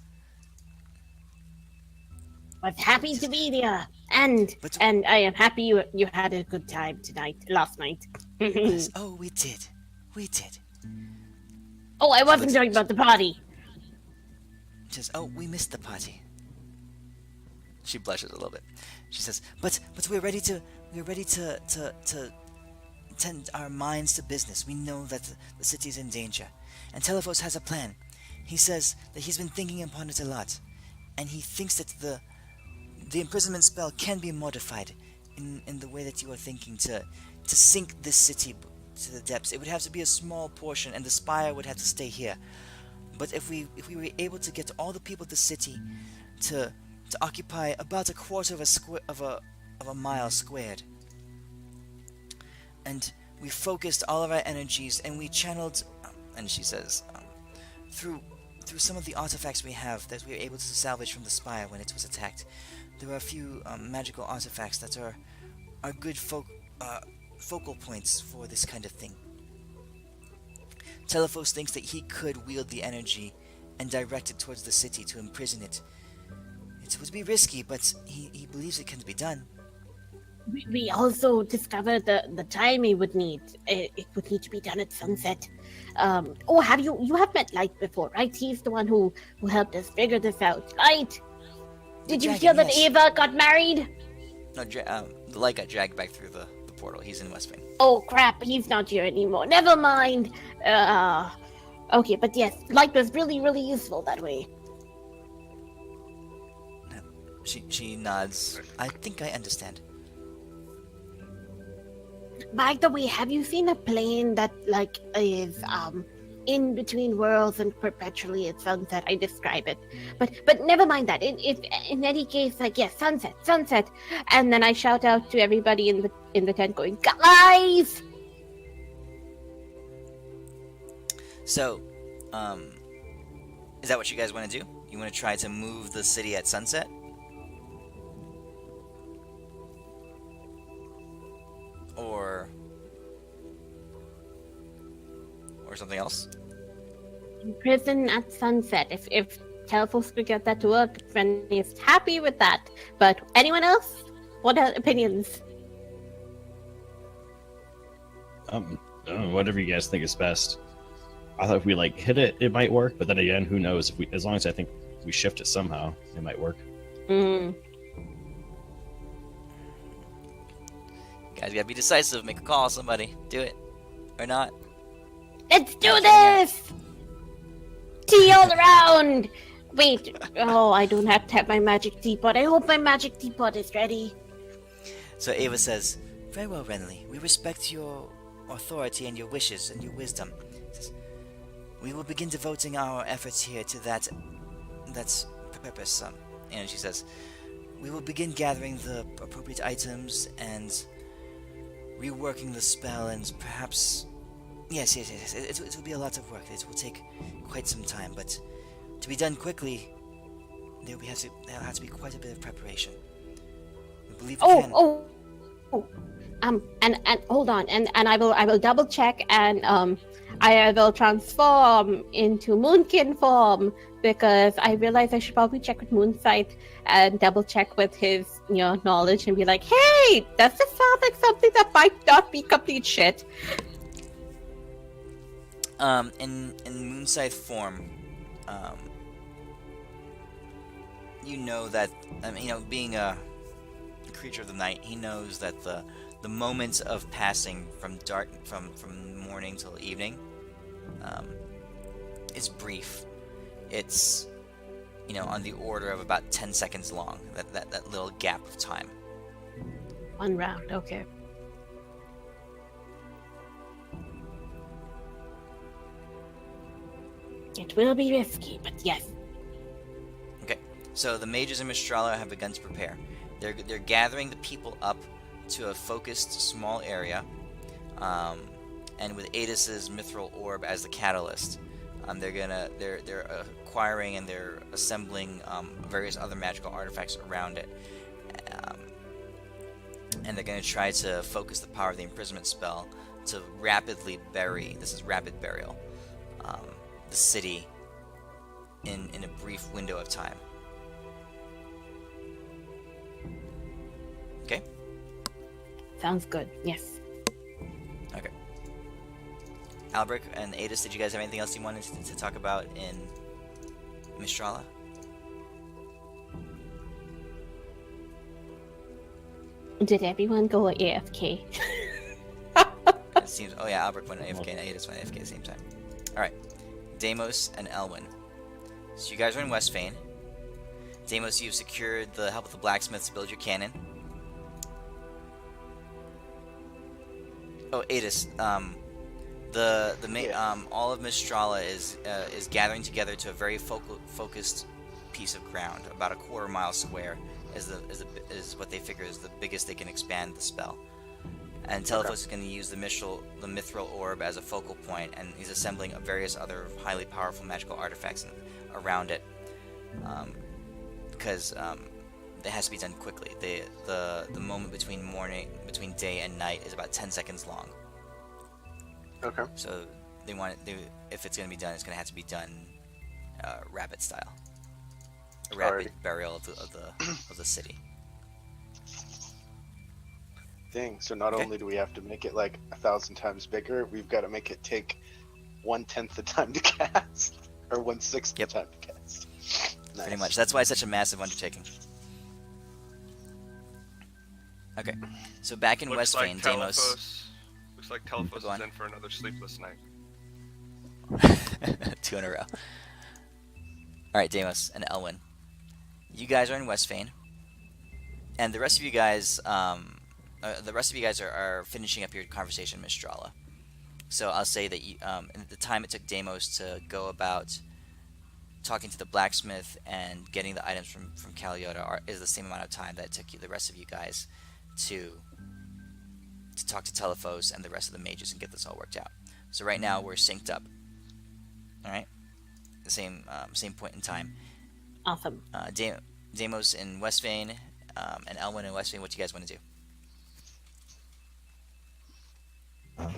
Speaker 5: Was happy to be there, and
Speaker 1: But-
Speaker 5: I am happy you had a good time last night.
Speaker 1: Yes. Oh, we did. We did.
Speaker 5: Oh, I wasn't talking about the party.
Speaker 1: She says, "Oh, we missed the party." She blushes a little bit. She says, "But we're ready to tend our minds to business. We know that the city's in danger, and Telephos has a plan. He says that he's been thinking upon it a lot, and he thinks that the imprisonment spell can be modified in the way that you are thinking to
Speaker 6: to sink this city to the depths, it would have to be a small portion, and the spire would have to stay here. But if we were able to get all the people of the city to occupy about a quarter of a mile squared, and we focused all of our energies and we channeled, and she says, through some of the artifacts we have that we were able to salvage from the spire when it was attacked, there are a few magical artifacts that are good focal points for this kind of thing. Telephos thinks that he could wield the energy and direct it towards the city to imprison it. It would be risky, but he believes it can be done.
Speaker 5: We also discovered the time it would need. It would need to be done at sunset. Have you have met Light before, right? He's the one who helped us figure this out. Light! Did you hear that Ava got married?
Speaker 1: No, the light got dragged back through the portal. He's in Westfane.
Speaker 5: Oh crap, he's not here anymore. Never mind. Okay, but yes, Light was really, really useful that way.
Speaker 1: She nods. I think I understand.
Speaker 5: By the way, have you seen a plane that is in between worlds and perpetually at sunset? I describe it, but never mind that. In any case, yes, sunset, and then I shout out to everybody in the tent, going, guys!
Speaker 1: So, is that what you guys want to do? You want to try to move the city at sunset? Or something else?
Speaker 5: Prison at sunset. If Telephos could get that to work, then he's happy with that. But anyone else? What are opinions?
Speaker 2: Whatever you guys think is best. I thought if we hit it, it might work. But then again, who knows? As long as I think we shift it somehow, it might work.
Speaker 1: Guys, you gotta be decisive. Make a call, somebody. Do it. Or not.
Speaker 5: Let's do this! Tea all around! Wait, I don't have to have my magic teapot. I hope my magic teapot is ready.
Speaker 1: So Ava says, very well, Renly. We respect your authority and your wishes and your wisdom. Says, we will begin devoting our efforts here to that's purpose. And she says, we will begin gathering the appropriate items and reworking the spell, and perhaps... Yes. It will be a lot of work. It will take quite some time, but to be done quickly, there'll have to be quite a bit of preparation. We believe we can.
Speaker 5: And hold on, and I will double check, and I will transform into Moonkin form, because I realize I should probably check with Moonsight and double check with his knowledge and be like, hey, does this sound like something that might not be complete shit?
Speaker 1: In Moonscythe form, you know that, being a creature of the night, he knows that the moments of passing from morning till evening, is brief. It's, on the order of about 10 seconds long, that little gap of time.
Speaker 5: One round, okay. It will be risky, but yes.
Speaker 1: Okay, so the mages in Mystrala have begun to prepare. They're gathering the people up to a focused small area, and with Adis's mithril orb as the catalyst, they're acquiring and they're assembling various other magical artifacts around it, and they're gonna try to focus the power of the imprisonment spell to rapidly bury. This is rapid burial. The city in a brief window of time. Okay?
Speaker 5: Sounds good, yes.
Speaker 1: Okay. Albrecht and Adis, did you guys have anything else you wanted to talk about in Mystrala?
Speaker 5: Did everyone go AFK?
Speaker 1: It seems. Oh yeah, Albrecht went AFK and Adis went AFK at the same time. Alright. Deimos and Elwyn. So you guys are in Westfane. Deimos, you've secured the help of the blacksmiths to build your cannon. Oh, Adis. All of Mystrala is gathering together to a very focused piece of ground, about a quarter mile square, is what they figure is the biggest they can expand the spell. And Telephos is going to use the mithril orb as a focal point, and he's assembling various other highly powerful magical artifacts around it, because it has to be done quickly. The moment between day and night is about 10 seconds long.
Speaker 4: Okay.
Speaker 1: So if it's going to be done, it's going to have to be done rabbit style, a rapid burial of the city.
Speaker 4: Thing. So not
Speaker 1: Okay.
Speaker 4: only do we have to make it like 1,000 times bigger, we've got to make it take 1/10 the time to cast, or 1/6
Speaker 1: Yep.
Speaker 4: the time to cast. Nice.
Speaker 1: Pretty much. That's why it's such a massive undertaking. Okay, so back in
Speaker 3: Looks
Speaker 1: Westvane,
Speaker 3: like
Speaker 1: Deimos.
Speaker 3: Looks like Telephos
Speaker 1: Go on.
Speaker 3: is in for another sleepless night.
Speaker 1: 2 in a row. Alright, Deimos and Elwyn. You guys are in Westvane. And the rest of you guys, are finishing up your conversation in Mystrala. So I'll say that the time it took Deimos to go about talking to the blacksmith and getting the items from Caliota is the same amount of time that it took the rest of you guys to talk to Telephos and the rest of the mages and get this all worked out. So right now we're synced up. All right, the same point in time.
Speaker 5: Awesome.
Speaker 1: Deimos in Westvane and Elwyn in Westvane. What do you guys want to do?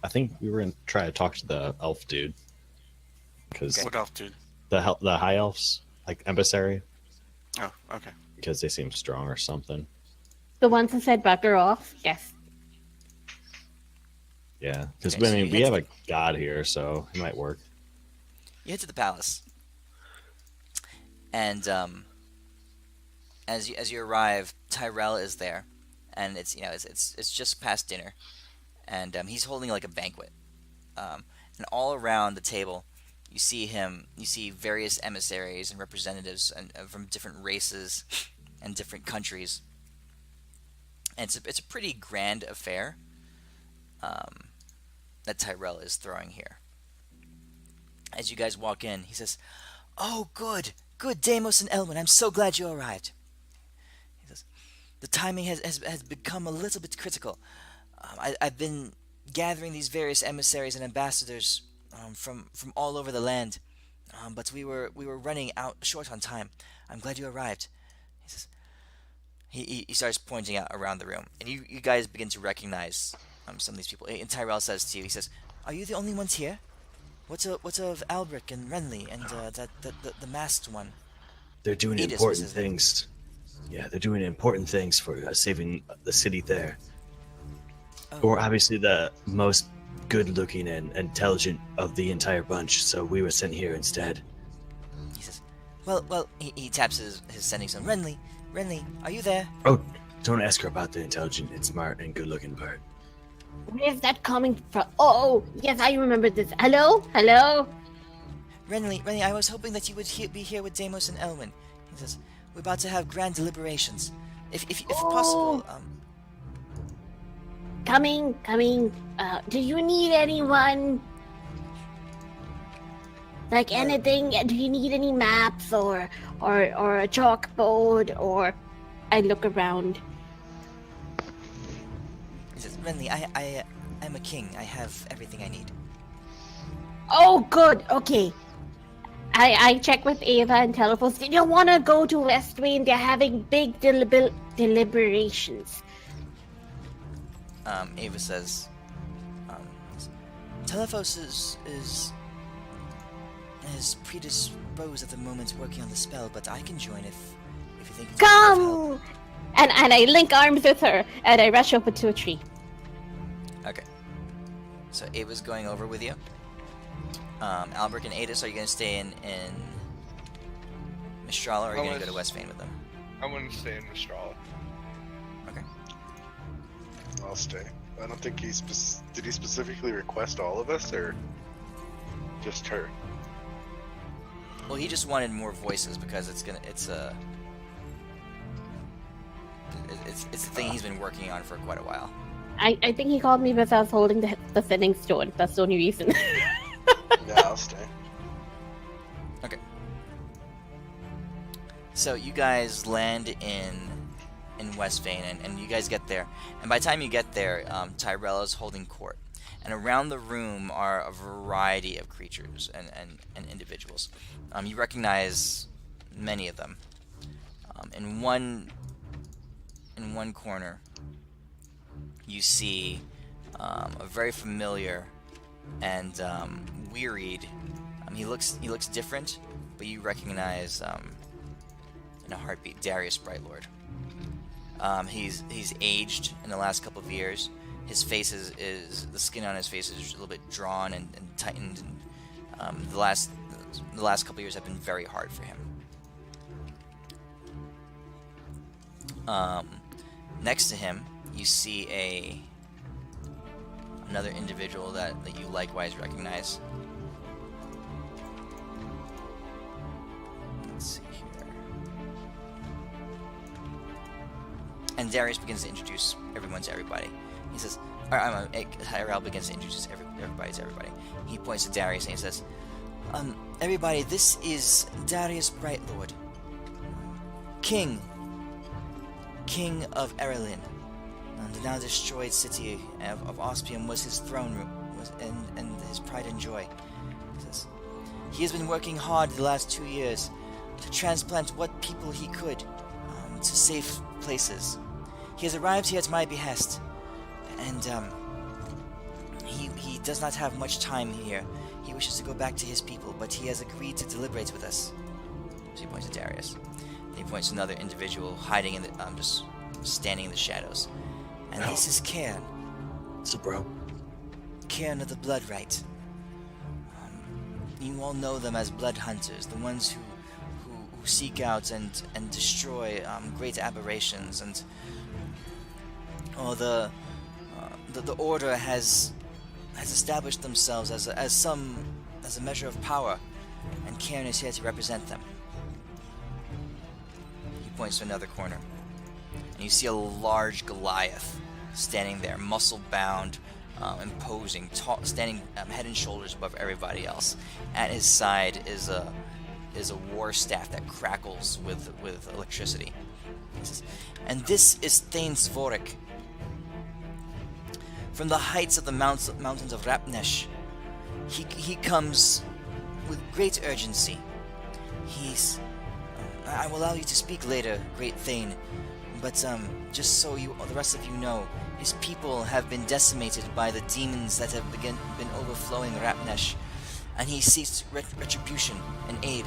Speaker 2: I think we were gonna try to talk to the elf dude, because
Speaker 1: Okay.
Speaker 7: What elf, dude?
Speaker 2: the high elves, like emissary,
Speaker 7: Oh, okay.
Speaker 2: because they seem strong or something.
Speaker 5: The ones who said bugger off? Yes.
Speaker 2: Yeah, because
Speaker 1: Okay, so you
Speaker 2: we
Speaker 1: head
Speaker 2: have
Speaker 1: to
Speaker 2: a god here, so it might work.
Speaker 1: You head to the palace, and as you arrive, Tyrell is there, and it's just past dinner, and he's holding like a banquet, and all around the table, you see various emissaries and representatives and from different races and different countries, and it's a pretty grand affair that Tyrell is throwing here. As you guys walk in, he says, "Oh, good, Deimos and Elwyn. I'm so glad you arrived." He says, "The timing has become a little bit critical. I've been gathering these various emissaries and ambassadors from all over the land, but we were running out short on time. I'm glad you arrived." He says, he starts pointing out around the room, and you guys begin to recognize some of these people. And Tyrell says to you, he says, "Are you the only ones here? What's of Albrecht and Renly and the masked one?"
Speaker 8: They're doing
Speaker 1: Edis
Speaker 8: important
Speaker 1: was his name.
Speaker 8: things. Yeah, they're doing important things for saving the city there.
Speaker 1: Oh.
Speaker 8: We're obviously the most good-looking and intelligent of the entire bunch, so we were sent here instead.
Speaker 1: He says, well, he taps his sending stone. Renly, are you there?
Speaker 8: Oh, don't ask her about the intelligent and smart and good-looking part.
Speaker 5: Where's that coming from? Oh, yes, I remember this. Hello?
Speaker 1: Renly, I was hoping that you would be here with Deimos and Elwyn. He says, we're about to have grand deliberations. If possible,
Speaker 5: Coming. Do you need anyone? Like anything? Do you need any maps or a chalkboard or? I look around.
Speaker 1: he says, Renly, I'm a king. I have everything I need.
Speaker 5: Oh, good. Okay. I check with Ava and Telephos. Did you want to go to Westwayne? They're having big deliberations.
Speaker 1: Ava says, Telephos is predisposed at the moment working on the spell, but I can join if you think it's gonna be of help."
Speaker 5: Come! And I link arms with her, and I rush over to a tree.
Speaker 1: Okay. So Ava's going over with you. Albrecht and Adis, are you going to stay in Mystrala, or are you going to go to Westvane with them?
Speaker 3: I want to stay in Mystrala.
Speaker 1: Okay.
Speaker 4: I'll stay. I don't think did he specifically request all of us, or just her?
Speaker 1: Well, he just wanted more voices because it's the thing he's been working on for quite a while.
Speaker 5: I think he called me because I was holding the thinning stone. That's the only reason.
Speaker 4: Yeah, I'll stay.
Speaker 1: So you guys land in West Vane, and you guys get there. And by the time you get there, Tyrella's holding court. And around the room are a variety of creatures and individuals. You recognize many of them. In one corner, you see a very familiar and wearied. He looks different, but you recognize in a heartbeat Darius Brightlord. He's aged in the last couple of years. His face is the skin on his face is a little bit drawn and tightened. And, the last couple of years have been very hard for him. Next to him, you see another individual that you likewise recognize. Let's see here. And Darius begins to introduce everyone to everybody. He says, Tyrell begins to introduce everybody to everybody. He points to Darius and he says, everybody, this is Darius Brightlord, King of Erelin. The now destroyed city of Ospium was his throne room, and his pride and joy. He says, he has been working hard the last 2 years to transplant what people he could to safe places. He has arrived here at my behest, and he does not have much time here. He wishes to go back to his people, but he has agreed to deliberate with us. So he points to Darius. And he points to another individual hiding in the just standing in the shadows. And this is Cairn.
Speaker 8: So, bro.
Speaker 1: Cairn of the Blood Rite. You all know them as blood hunters, the ones who seek out and destroy great aberrations, and the order has established themselves as a measure of power, and Cairn is here to represent them. He points to another corner, and you see a large Goliath standing there, muscle-bound, imposing, standing head and shoulders above everybody else. At his side is a war staff that crackles with electricity. He says, and this is Thane Svorik. From the heights of the mountains of Rapnesh, he comes with great urgency. I will allow you to speak later, Great Thane, but just so the rest of you know, his people have been decimated by the demons that have been overflowing Rapnesh, and he seeks retribution and aid.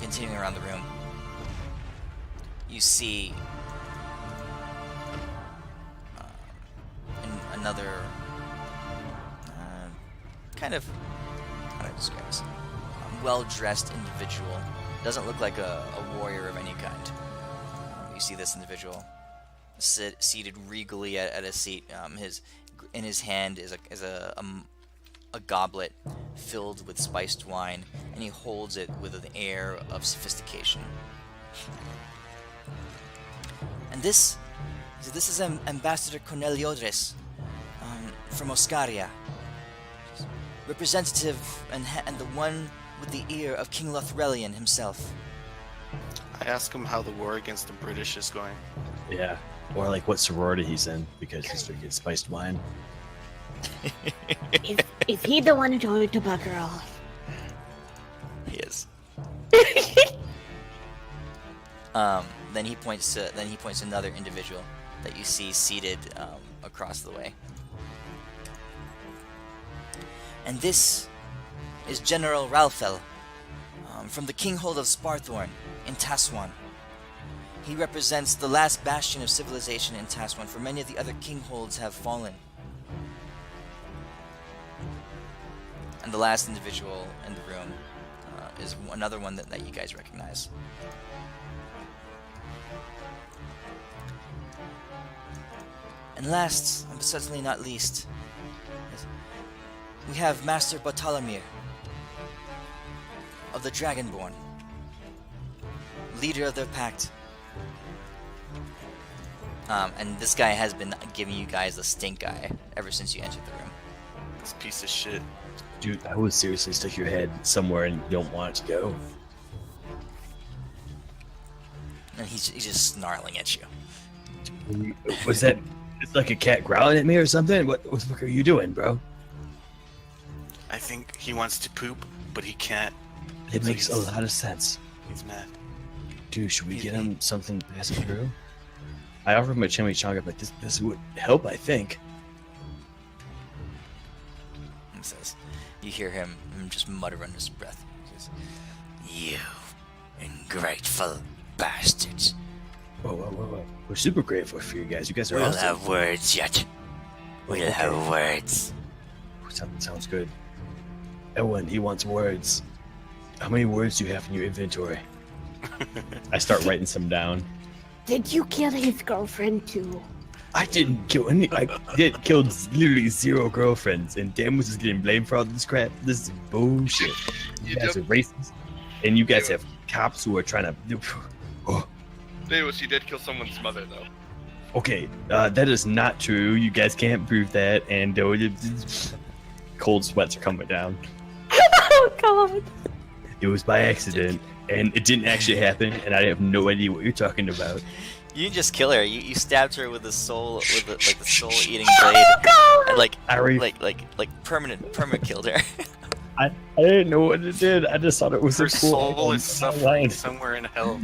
Speaker 1: Continuing around the room, you see another kind of, how do I describe this? Well-dressed individual. Doesn't look like a warrior of any kind. You see this individual seated regally at a seat. In his hand is a goblet filled with spiced wine, and he holds it with an air of sophistication. And this is Ambassador Corneliodres from Oscaria, representative and the one with the ear of King Lothrelian himself.
Speaker 7: I ask him how the war against the British is going.
Speaker 2: Yeah. Or like what sorority he's in because he's drinking spiced wine.
Speaker 5: Is he the one who told you to bugger off?
Speaker 1: He is. Then he points to another individual that you see seated across the way. And this is General Ralfel from the Kinghold of Sparthorn in Taswan. He represents the last bastion of civilization in Taswan, for many of the other Kingholds have fallen. And the last individual in the room is another one that you guys recognize. And last, but certainly not least, we have Master Bartolomir of the Dragonborn. leader of the pact. And this guy has been giving you guys the stink eye ever since you entered the room.
Speaker 7: This piece of shit.
Speaker 8: Dude, I would seriously stick your head somewhere and you don't want it to go.
Speaker 1: And he's just snarling at you.
Speaker 8: Was that? It's like a cat growling at me or something. What the fuck are you doing, bro?
Speaker 7: I think he wants to poop, but he can't.
Speaker 8: It
Speaker 7: So
Speaker 8: makes a
Speaker 7: he's-
Speaker 8: lot of sense.
Speaker 7: He's mad.
Speaker 8: Dude, should we get him something to pass him through? I offered him a chimichanga, but this would help, I think.
Speaker 1: He says, you hear him just mutter under his breath. He says, "You ungrateful bastards.
Speaker 8: Whoa. We're super grateful for you guys. You guys are
Speaker 6: We'll
Speaker 8: awesome.
Speaker 6: have words yet. We'll
Speaker 8: Okay.
Speaker 6: have words.
Speaker 8: Sounds good. Owen, he wants words. How many words do you have in your inventory?
Speaker 2: I start writing some down.
Speaker 5: Did you kill his girlfriend too?
Speaker 8: I didn't kill any. I killed literally 0 girlfriends, and Damus is getting blamed for all this crap. This is bullshit. You guys are racist, and you guys have cops who are trying to. Oh,
Speaker 3: Davis, you did kill someone's mother, though.
Speaker 8: okay, that is not true. You guys can't prove that, and
Speaker 2: Cold sweats are coming down.
Speaker 5: Oh God!
Speaker 8: it was by accident, and it didn't actually happen, and I have no idea what you're talking about.
Speaker 1: You didn't just kill her. You stabbed her with the soul-eating blade, and like permanent killed her.
Speaker 2: I didn't know what it did. I just thought it was
Speaker 7: Her
Speaker 2: a cool.
Speaker 7: soul is suffering
Speaker 2: line.
Speaker 7: somewhere in hell,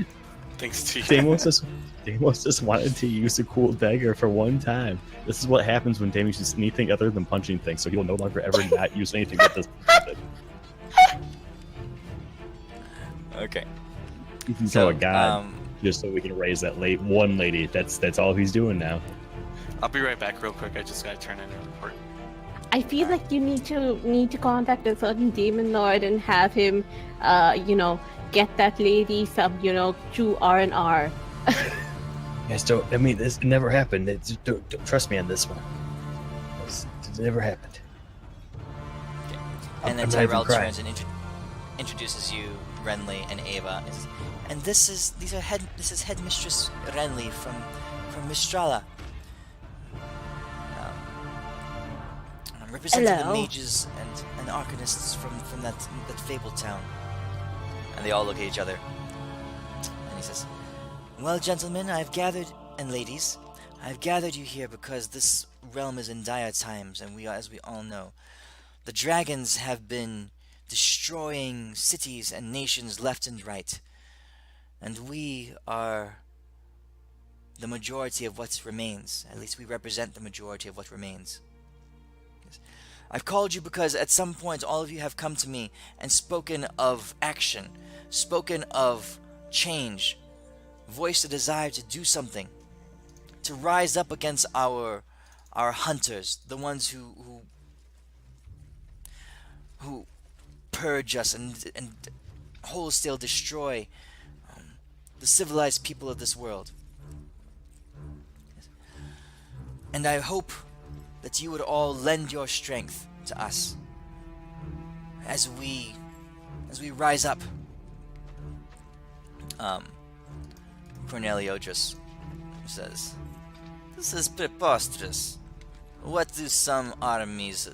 Speaker 7: thanks to you.
Speaker 2: Deimos just wanted to use a cool dagger for one time. This is what happens when Deimos uses anything other than punching things, so he will no longer ever not use anything but this method.
Speaker 1: Okay.
Speaker 2: You can
Speaker 1: So,
Speaker 2: tell a god just so we can raise that one lady. That's all he's doing now.
Speaker 7: I'll be right back real quick. I just gotta turn in a report.
Speaker 5: I feel like you need to contact a certain demon lord and have him, get that lady some, true R&R.
Speaker 8: Guys, don't. I mean, this never happened. Don't trust me on this one. It never happened.
Speaker 1: And then
Speaker 8: I'm not even
Speaker 1: Tyrell
Speaker 8: crying.
Speaker 1: turns and introduces you, Renly and Ava. And this is Headmistress Renly from Mystrala. I'm representing
Speaker 5: Hello.
Speaker 1: the mages and arcanists from that fabled town. And they all look at each other. And he says, "Well, gentlemen, and ladies, I've gathered you here because this realm is in dire times, and as we all know, the dragons have been destroying cities and nations left and right, and we are the majority of what remains. At least we represent the majority of what remains. I've called you because at some point all of you have come to me and spoken of action, spoken of change, voiced a desire to do something, to rise up against our hunters, the ones who purge us and wholesale destroy the civilized people of this world. And I hope that you would all lend your strength to us as we rise up." Cornelio just says, "This is preposterous. What do some armies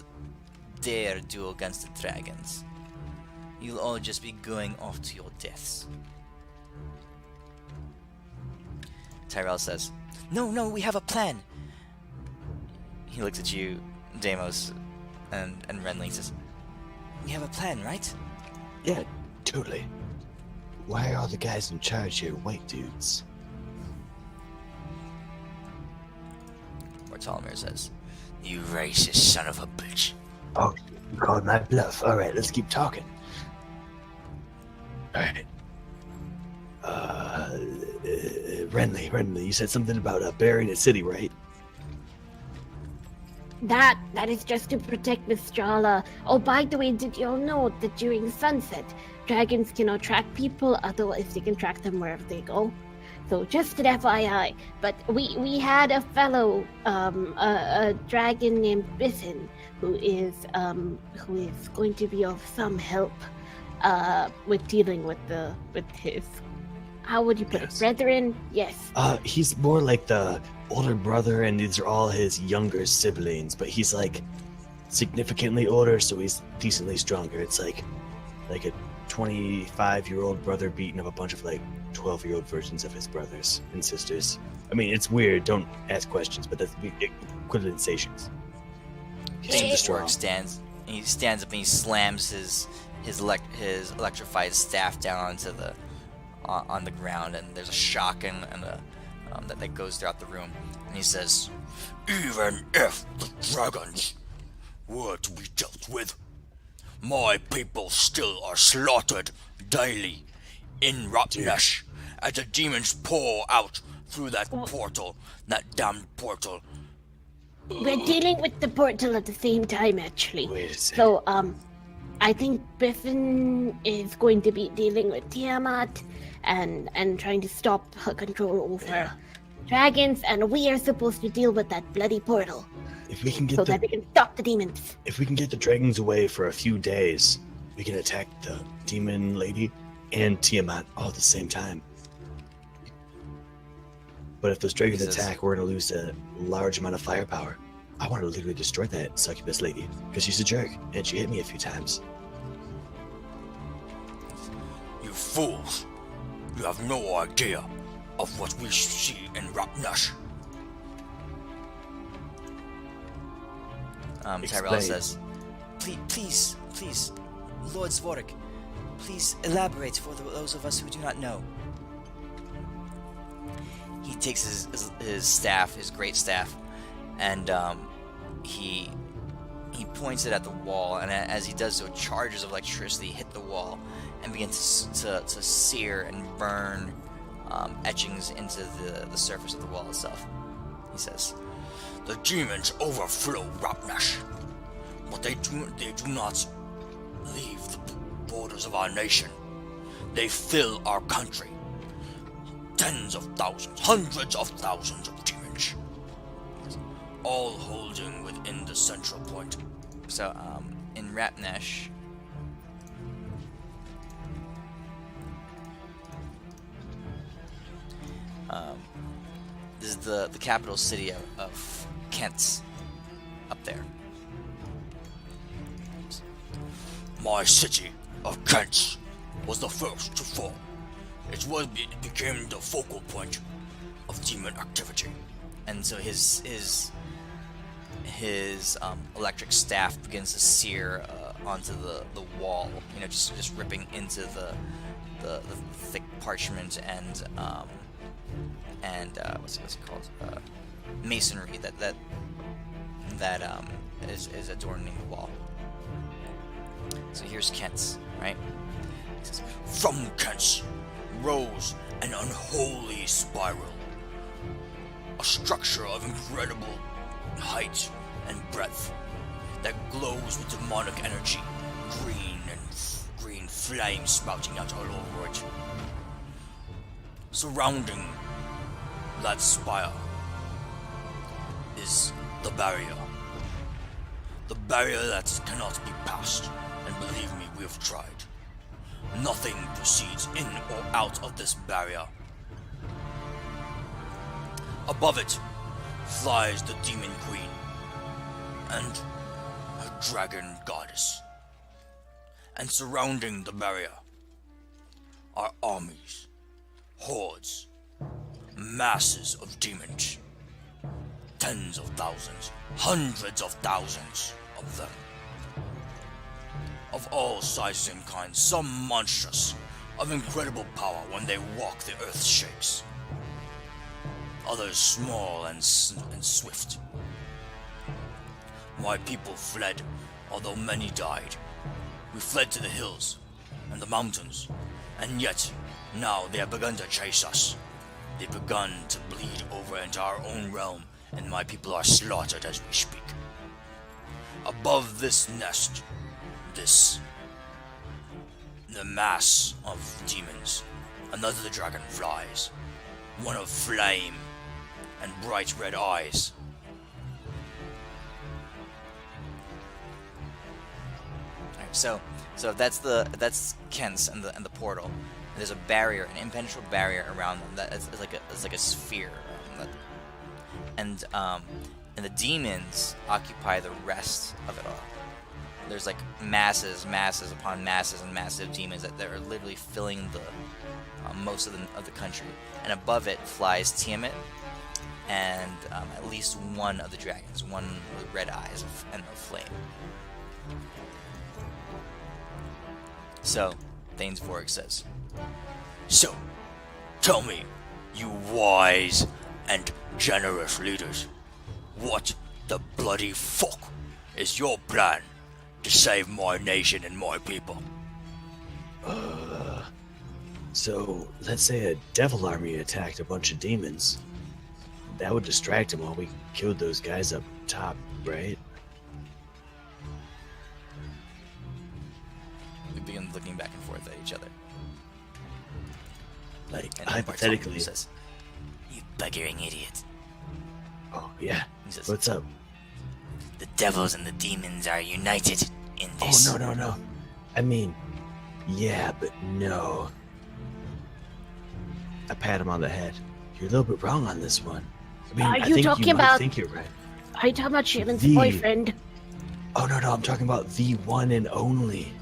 Speaker 1: dare do against the dragons? You'll all just be going off to your deaths." Tyrell says, No, we have a plan." He looks at you, Deimos, and Renly says, "We have a plan, right?"
Speaker 8: Yeah, totally. Why are all the guys in charge here white dudes?
Speaker 1: Bartolomeo says,
Speaker 6: You racist son of a bitch.
Speaker 8: Oh, you called my bluff. All right, let's keep talking. All right. Renly, you said something about burying a city, right?
Speaker 5: That is just to protect Mystrala. Oh, by the way, did you all know that during sunset, dragons can attract people, otherwise they can track them wherever they go? So just an FYI. But we had a fellow, a dragon named Bison, who is going to be of some help, with dealing with his how would you put
Speaker 2: Yes.
Speaker 5: it? Brethren? Yes.
Speaker 2: He's more like the older brother, and these are all his younger siblings. But he's like significantly older, so he's decently stronger. It's like a 25-year-old brother beating up a bunch of like 12-year-old versions of his brothers and sisters. I mean, it's weird. Don't ask questions, but that's equivalizations.
Speaker 1: King
Speaker 2: strong.
Speaker 1: Orc stands up and he slams his electrified staff down onto the on the ground, and there's a shock and that goes throughout the room, and he says,
Speaker 6: Even if the dragons were to be dealt with, my people still are slaughtered daily in Rotnesh as the demons pour out through that portal, that damned portal.
Speaker 5: We're dealing with the portal at the same time, actually.
Speaker 2: Wait a second.
Speaker 5: So, I think Biffin is going to be dealing with Tiamat and trying to stop her control over dragons, and we are supposed to deal with that bloody portal
Speaker 2: If we can get
Speaker 5: so that we can stop the demons.
Speaker 2: if we can get the dragons away for a few days, we can attack the demon lady and Tiamat all at the same time. But if those dragons
Speaker 1: Jesus.
Speaker 2: attack, we're gonna lose a large amount of firepower. I want to literally destroy that succubus lady because she's a jerk and she hit me a few times.
Speaker 6: You fools! You have no idea of what we see in Rotnesh.
Speaker 1: Tyrell
Speaker 2: Explain.
Speaker 1: says, please, Lord Zvorik, please elaborate for those of us who do not know. He takes his staff, his great staff, and he points it at the wall, and as he does so, charges of electricity hit the wall and begin to sear and burn etchings into the surface of the wall itself. He says,
Speaker 6: The demons overflow Rotnesh, but they do not leave the borders of our nation. They fill our country. Tens of thousands, hundreds of thousands of demons, all holding within the central point.
Speaker 1: so in Rapnesh, this is the capital city of Kent, up there.
Speaker 6: My city of Kent was the first to fall. It became the focal point of demon activity.
Speaker 1: And so his electric staff begins to sear onto the wall, just ripping into the thick parchment and what's it called, masonry that is adorning the wall. So here's Kent's, right? He says,
Speaker 6: From Kent rose an unholy spiral, a structure of incredible height and breadth that glows with demonic energy, green flames spouting out all over it. Surrounding that spire is the barrier that cannot be passed, and believe me, we have tried. Nothing proceeds in or out of this barrier. Above it flies the demon queen and her dragon goddess. And surrounding the barrier are armies, hordes, masses of demons. Tens of thousands, hundreds of thousands of them. Of all sizes and kinds, some monstrous, of incredible power when they walk the earth shakes. Others small and swift. My people fled, although many died. We fled to the hills and the mountains, and yet, now they have begun to chase us. They've begun to bleed over into our own realm, and my people are slaughtered as we speak. Above this nest, the mass of demons, another dragon flies, one of flame and bright red eyes.
Speaker 1: Alright, so that's Kent's and the portal. There's a barrier, an impenetrable barrier around them that is like a sphere. And the demons occupy the rest of it all. There's like masses upon masses and massive demons that are literally filling the most of the country. And above it flies Tiamat and at least one of the dragons, one with red eyes and a flame. So, Thane's Vork says,
Speaker 6: So, tell me, you wise and generous leaders, what the bloody fuck is your plan to save my nation and my people?
Speaker 8: So, let's say a devil army attacked a bunch of demons. That would distract them while we killed those guys up top, right?
Speaker 1: we begin looking back and forth at each other.
Speaker 8: Like,
Speaker 1: And then
Speaker 8: hypothetically.
Speaker 1: Bartholomew says,
Speaker 6: You buggering idiot.
Speaker 8: Oh, yeah.
Speaker 1: he says,
Speaker 8: What's up?
Speaker 6: The devils and the demons are united in this.
Speaker 8: Oh, no. I mean, yeah, but no. I pat him on the head. You're a little bit wrong on this one. I mean,
Speaker 5: Are
Speaker 8: I
Speaker 5: you
Speaker 8: think
Speaker 5: talking
Speaker 8: you might
Speaker 5: about-
Speaker 8: think you're right.
Speaker 5: Are you talking about Shannon's
Speaker 8: The-
Speaker 5: boyfriend?
Speaker 8: Oh, no, I'm talking about the one and only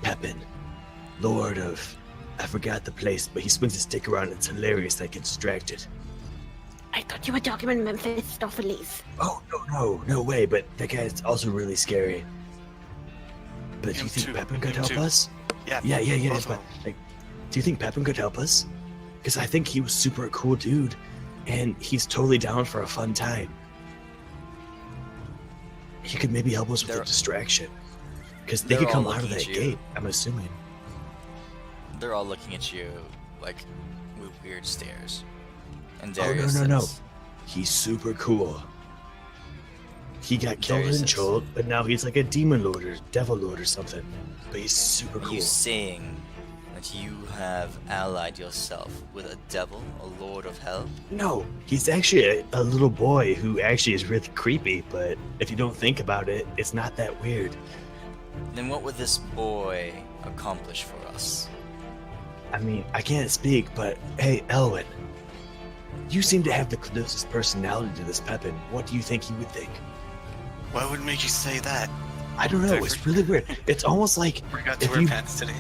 Speaker 8: Pepin, Lord of... I forgot the place, but he swings his stick around and it's hilarious. I get distracted.
Speaker 5: I thought you were talking about Mephistopheles.
Speaker 8: Oh, no way, but that guy's also really scary. But do
Speaker 7: Him
Speaker 8: you think
Speaker 7: too,
Speaker 8: Pepin could
Speaker 7: him
Speaker 8: help
Speaker 7: too.
Speaker 8: us?
Speaker 7: Yeah.
Speaker 8: Yeah.
Speaker 7: both
Speaker 8: But,
Speaker 7: of them.
Speaker 8: like, do you think Pepin could help us? Because I think he was super cool dude, and he's totally down for a fun time. He could maybe help us with
Speaker 1: They're-
Speaker 8: the distraction. Because they
Speaker 1: they're
Speaker 8: could come
Speaker 1: all
Speaker 8: out of
Speaker 1: looking
Speaker 8: that
Speaker 1: at you.
Speaker 8: gate, I'm assuming.
Speaker 1: they're all looking at you like with weird stares. And
Speaker 8: Oh,
Speaker 1: Darius
Speaker 8: no.
Speaker 1: says,
Speaker 8: He's super cool. He got killed
Speaker 1: Darius
Speaker 8: in
Speaker 1: says-
Speaker 8: Jolt, but now he's like a demon lord or devil lord or something. But he's super
Speaker 1: Are
Speaker 8: cool.
Speaker 1: you saying that you have allied yourself with a devil, a lord of hell?
Speaker 8: No, he's actually a little boy who actually is really creepy, but if you don't think about it, it's not that weird.
Speaker 1: Then what would this boy accomplish for us?
Speaker 8: I mean, I can't speak, but hey, Elwin, you seem to have the closest personality to this Pepin. What do you think he would think?
Speaker 7: Why would make you say that?
Speaker 8: I don't know, it's really weird. It's almost like,
Speaker 7: Forgot to
Speaker 8: If
Speaker 7: wear
Speaker 8: you-
Speaker 7: pants today.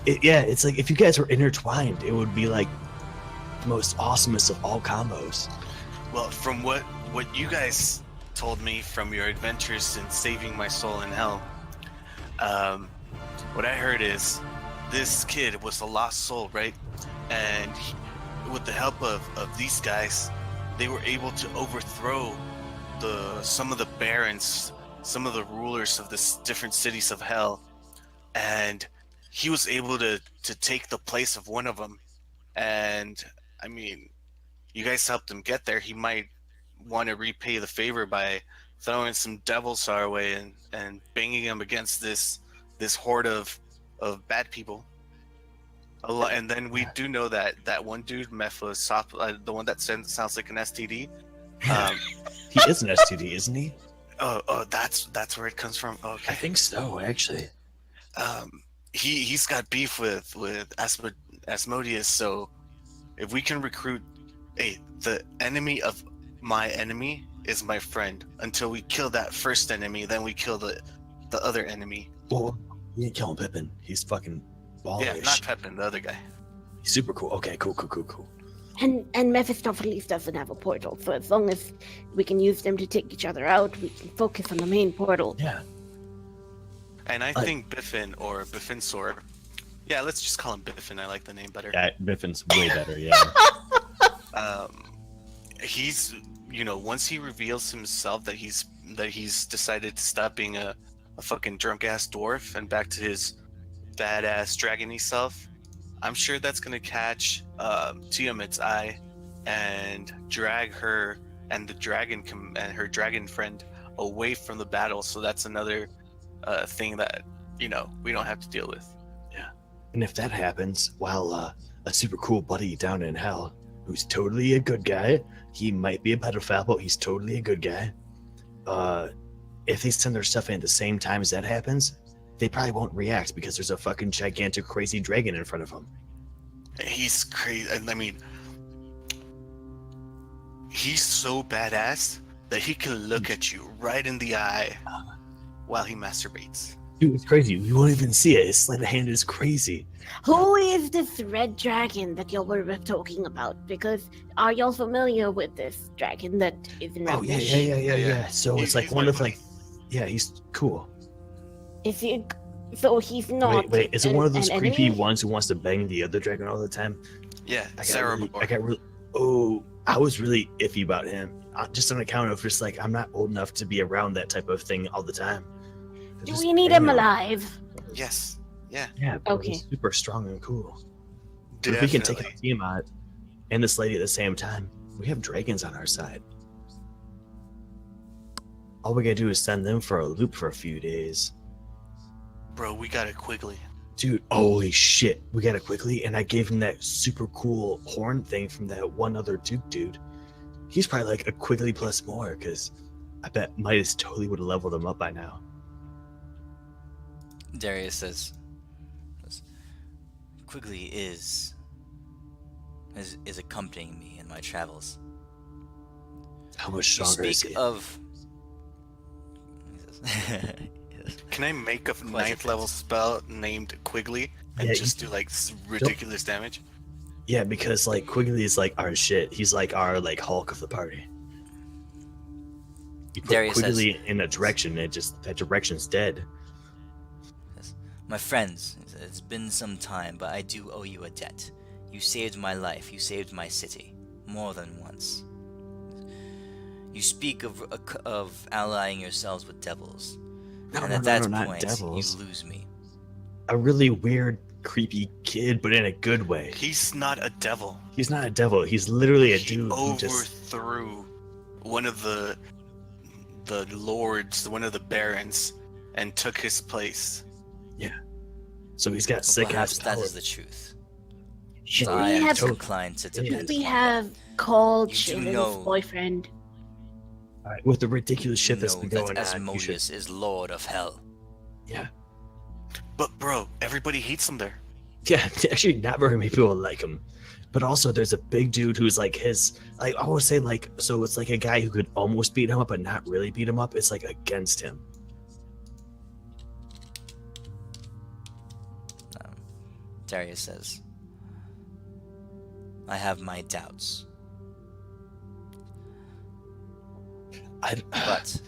Speaker 8: it's like if you guys were intertwined, it would be like the most awesomest of all combos.
Speaker 7: Well, from what you guys told me from your adventures in saving my soul in hell, what I heard is this kid was a lost soul, right? And with the help of these guys, they were able to overthrow some of the barons, some of the rulers of the different cities of hell, and he was able to take the place of one of them. And I mean, you guys helped him get there. He might want to repay the favor by throwing some devils our way and banging them against this horde of bad people. And then we do know that one dude, Mephistopheles, the one that sounds like an STD.
Speaker 8: He is an STD, isn't he?
Speaker 7: Oh, that's where it comes from. Okay.
Speaker 8: I think so, actually.
Speaker 7: He's got beef with Asmodeus. So if we can recruit, the enemy of my enemy is my friend. Until we kill that first enemy, then we kill the other enemy.
Speaker 8: Well, you didn't kill him, Pippin. He's fucking ballish.
Speaker 7: Yeah, not Pepin, the other guy.
Speaker 8: He's super cool. Okay, cool.
Speaker 5: And Mephistopheles doesn't have a portal, so as long as we can use them to take each other out, we can focus on the main portal.
Speaker 8: Yeah.
Speaker 7: And I think Biffin or Biffinsor. Yeah, let's just call him Biffin. I like the name better.
Speaker 2: Yeah, Biffin's way better. Yeah.
Speaker 7: He's, once he reveals himself that he's decided to stop being a fucking drunk ass dwarf and back to his badass dragony self, I'm sure that's gonna catch Tiamat's eye and drag her and the dragon and her dragon friend away from the battle. So that's another thing that we don't have to deal with.
Speaker 8: And if that happens, while a super cool buddy down in hell, who's totally a good guy, he might be a pedophile, but he's totally a good guy. If they send their stuff in at the same time as that happens,
Speaker 2: they probably won't react because there's a fucking gigantic, crazy dragon in front of them.
Speaker 7: He's crazy. I mean, he's so badass that he can look at you right in the eye while he masturbates.
Speaker 2: Dude, it's crazy. We won't even see it. His sleight of hand is crazy.
Speaker 5: Who is this red dragon that y'all were talking about? Because are y'all familiar with this dragon that is in that
Speaker 2: Oh, yeah,
Speaker 5: dish?
Speaker 2: yeah. So it's like
Speaker 7: He's
Speaker 2: one
Speaker 7: my
Speaker 2: of
Speaker 7: buddy.
Speaker 2: like, yeah, he's cool.
Speaker 5: Is he? So he's not.
Speaker 2: Wait, is it one of those
Speaker 5: an
Speaker 2: creepy
Speaker 5: enemy?
Speaker 2: ones who wants to bang the other dragon all the time?
Speaker 7: Yeah,
Speaker 2: I
Speaker 7: Sarah.
Speaker 2: got really. Oh, I was really iffy about him, just on account of just like I'm not old enough to be around that type of thing all the time.
Speaker 5: Do we need him alive?
Speaker 7: Yes.
Speaker 2: Yeah, but
Speaker 5: Okay.
Speaker 2: he's super strong and cool. But if we can take out Tiamat and this lady at the same time, we have dragons on our side. All we gotta do is send them for a loop for a few days.
Speaker 7: Bro, we got it quickly.
Speaker 2: Dude, holy shit. We got it quickly, and I gave him that super cool horn thing from that one other Duke dude. He's probably like a Quigley plus more, because I bet Midas totally would have leveled him up by now.
Speaker 1: Darius says, Quigley is accompanying me in my travels.
Speaker 2: How much
Speaker 1: You
Speaker 2: stronger is
Speaker 1: speak
Speaker 2: he?
Speaker 1: of.
Speaker 7: Can I make a
Speaker 1: Quite
Speaker 7: 9th level spell named Quigley and
Speaker 2: Yeah,
Speaker 7: just do like ridiculous damage?
Speaker 2: Yeah, because like Quigley is like our shit. He's like our like Hulk of the party. You put
Speaker 1: Darius says-
Speaker 2: Quigley in a direction, that direction's dead.
Speaker 1: My friends, it's been some time, but I do owe you a debt. You saved my life. You saved my city, more than once. You speak of allying yourselves with devils, and at that
Speaker 2: not
Speaker 1: point,
Speaker 2: devils.
Speaker 1: you lose me.
Speaker 2: A really weird, creepy kid, but in a good way.
Speaker 7: He's not a devil.
Speaker 2: He's not a devil. He's literally a
Speaker 7: He
Speaker 2: dude who just.
Speaker 7: overthrew one of the lords, one of the barons, and took his place.
Speaker 2: So he's got
Speaker 1: But
Speaker 2: sick
Speaker 1: perhaps
Speaker 2: ass
Speaker 1: that
Speaker 2: power.
Speaker 1: is the truth.
Speaker 5: Should
Speaker 1: So I
Speaker 5: we
Speaker 1: am
Speaker 5: have?
Speaker 1: inclined to
Speaker 2: Yeah.
Speaker 1: depend
Speaker 5: We
Speaker 1: upon
Speaker 5: have called
Speaker 1: You do
Speaker 5: Shivan's
Speaker 1: know-
Speaker 5: boyfriend.
Speaker 2: Alright, with the ridiculous
Speaker 1: you
Speaker 2: shit that's
Speaker 1: know
Speaker 2: been
Speaker 1: that
Speaker 2: going on. You should,
Speaker 1: Asmodeus is Lord of Hell.
Speaker 2: yeah,
Speaker 7: But bro, everybody hates him there.
Speaker 2: yeah. Actually, not very many people like him. But also, there's a big dude who's like his. I always say like, so it's like a guy who could almost beat him up, but not really beat him up. It's like against him.
Speaker 1: Darius says, I have my doubts, but